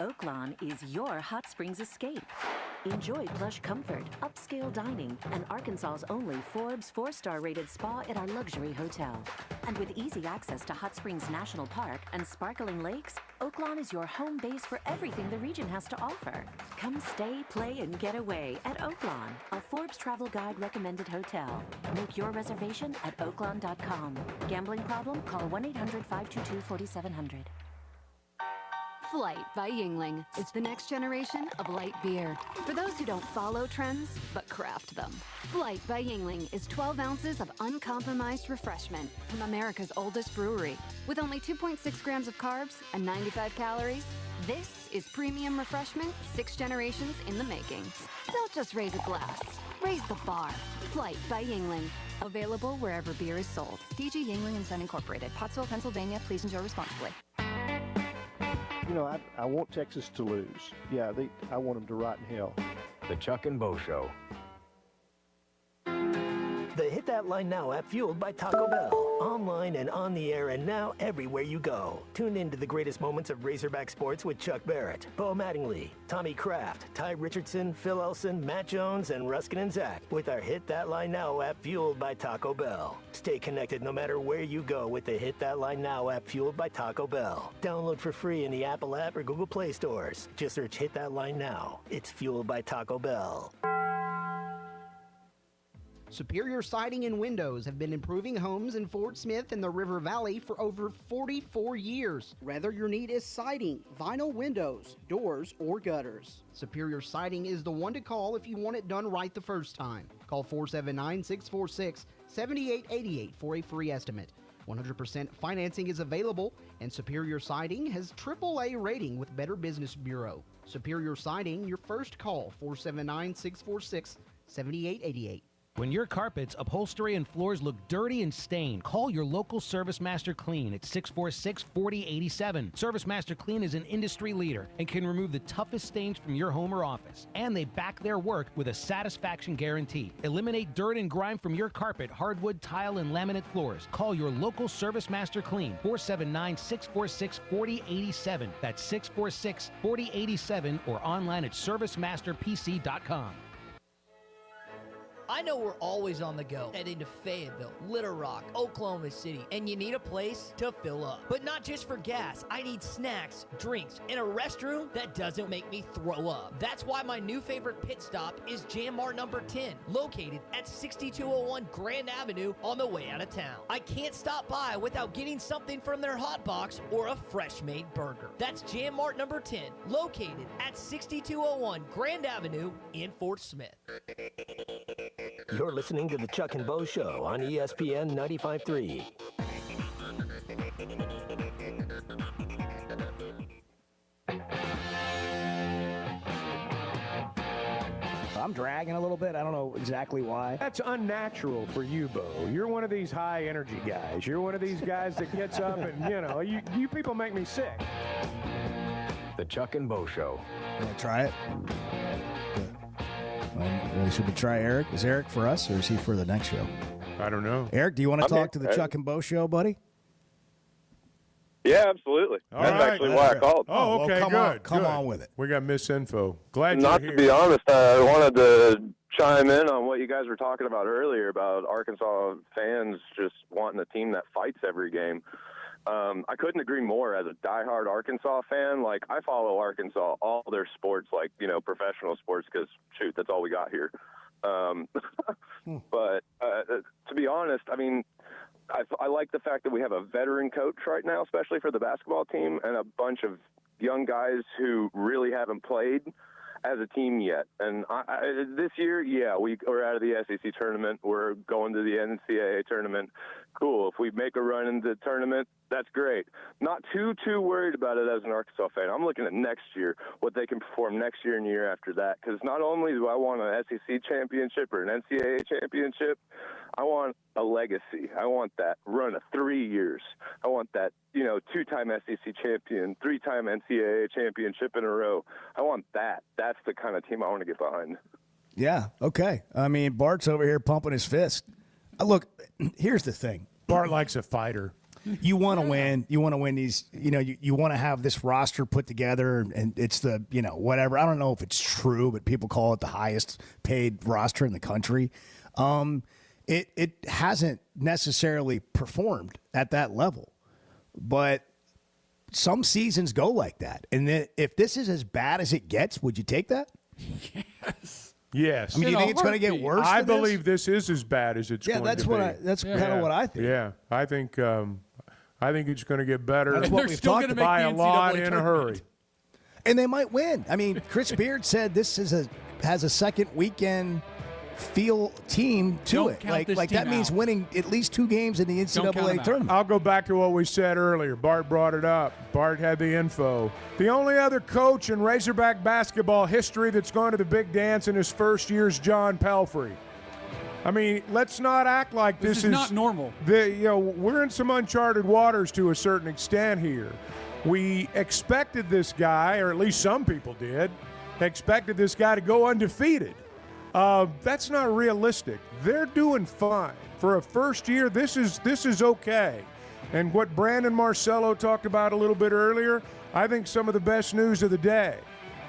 Oaklawn is your hot springs escape. Enjoy plush comfort, upscale dining, and Arkansas's only Forbes 4-star rated spa at our luxury hotel. And with easy access to Hot Springs National Park and sparkling lakes, Oaklawn is your home base for everything the region has to offer. Come stay, play, and get away at Oaklawn, a Forbes Travel Guide recommended hotel. Make your reservation at oaklawn.com. Gambling problem? Call 1-800-522-4700. Flight by Yingling. It's the next generation of light beer. For those who don't follow trends, but craft them. Flight by Yingling is 12 ounces of uncompromised refreshment from America's oldest brewery. With only 2.6 grams of carbs and 95 calories, this is premium refreshment 6 generations in the making. Don't just raise a glass, raise the bar. Flight by Yingling. Available wherever beer is sold. DG Yingling and Son Incorporated, Pottsville, Pennsylvania. Please enjoy responsibly. You know, I want Texas to lose. Yeah, I want them to rot in hell. The Chuck and Bo Show. The Hit That Line Now app, fueled by Taco Bell. Online and on the air and now everywhere you go. Tune in to the greatest moments of Razorback sports with Chuck Barrett, Bo Mattingly, Tommy Kraft, Ty Richardson, Phil Elson, Matt Jones, and Ruskin and Zach with our Hit That Line Now app, fueled by Taco Bell. Stay connected no matter where you go with the Hit That Line Now app, fueled by Taco Bell. Download for free in the Apple app or Google Play stores. Just search Hit That Line Now. It's fueled by Taco Bell. Superior Siding and Windows have been improving homes in Fort Smith and the River Valley for over 44 years. Whether your need is siding, vinyl windows, doors, or gutters, Superior Siding is the one to call if you want it done right the first time. Call 479-646-7888 for a free estimate. 100% financing is available, and Superior Siding has AAA rating with Better Business Bureau. Superior Siding, your first call, 479-646-7888. When your carpets, upholstery, and floors look dirty and stained, call your local Service Master Clean at 646-4087. Service Master Clean is an industry leader and can remove the toughest stains from your home or office. And they back their work with a satisfaction guarantee. Eliminate dirt and grime from your carpet, hardwood, tile, and laminate floors. Call your local Service Master Clean, 479-646-4087. That's 646-4087 or online at servicemasterpc.com. I know we're always on the go, heading to Fayetteville, Little Rock, Oklahoma City, and you need a place to fill up. But not just for gas, I need snacks, drinks, and a restroom that doesn't make me throw up. That's why my new favorite pit stop is Jam Mart number 10, located at 6201 Grand Avenue on the way out of town. I can't stop by without getting something from their hot box or a fresh made burger. That's Jam Mart number 10, located at 6201 Grand Avenue in Fort Smith. You're listening to the Chuck and Bo Show on ESPN 95.3. I'm dragging a little bit. I don't know exactly why. That's unnatural for you, Bo. You're one of these high energy guys. You're one of these guys that gets up and, you people make me sick. The Chuck and Bo Show. Want to try it? Should we try Eric? Is Eric for us, or is he for the next show? I don't know. Eric, do you want to talk to the Chuck and Bo Show, buddy? Yeah, absolutely. That's actually why I called. Oh, okay, well, good. Come on with it. We got misinfo. Glad Not you're to here. be honest, I wanted to chime in on what you guys were talking about earlier about Arkansas fans just wanting a team that fights every game. I couldn't agree more. As a diehard Arkansas fan, like, I follow Arkansas, all their sports, like, professional sports, because, shoot, that's all we got here. But to be honest, I mean, I like the fact that we have a veteran coach right now, especially for the basketball team, and a bunch of young guys who really haven't played as a team yet. And this year, yeah, we're out of the SEC tournament. We're going to the NCAA tournament. Cool. If we make a run in the tournament, that's great. Not too worried about it as an Arkansas fan. I'm looking at next year, what they can perform next year and the year after that. Because not only do I want an SEC championship or an NCAA championship, I want a legacy. I want that run of 3 years. I want that, two-time SEC champion, 3-time NCAA championship in a row. I want that. That's the kind of team I want to get behind. Yeah, okay. I mean, Bart's over here pumping his fist. Look, here's the thing. Bart likes a fighter. You want to win. You want to win these, you want to have this roster put together, and it's the, whatever. I don't know if it's true, but people call it the highest paid roster in the country. It hasn't necessarily performed at that level, but some seasons go like that. And then if this is as bad as it gets, would you take that? Yes. I mean, do you think it's going to get worse? I believe this is as bad as it's going to be. That's kind of what I think. Yeah, I think it's going to get better. That's what we've talked about. By a lot in a hurry. And they might win. I mean, Chris Beard said this has a second weekend feel team to it. Like that means winning at least 2 games in the NCAA tournament. I'll go back to what we said earlier. Bart brought it up. Bart had the info. The only other coach in Razorback basketball history that's gone to the big dance in his first year is John Pelfrey. I mean, let's not act like this is not normal. We're in some uncharted waters to a certain extent here. We expected this guy, or at least some people did, expected this guy to go undefeated. That's not realistic. They're doing fine. For a first year, this is okay. And what Brandon Marcello talked about a little bit earlier, I think some of the best news of the day,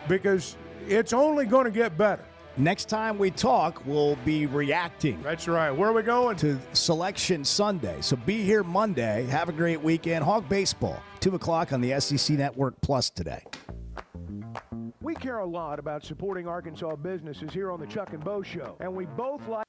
because it's only going to get better. Next time we talk, we'll be reacting. That's right. Where are we going? To Selection Sunday. So be here Monday. Have a great weekend. Hawk Baseball, 2 o'clock on the SEC Network Plus today. We care a lot about supporting Arkansas businesses here on the Chuck and Bo Show, and we both like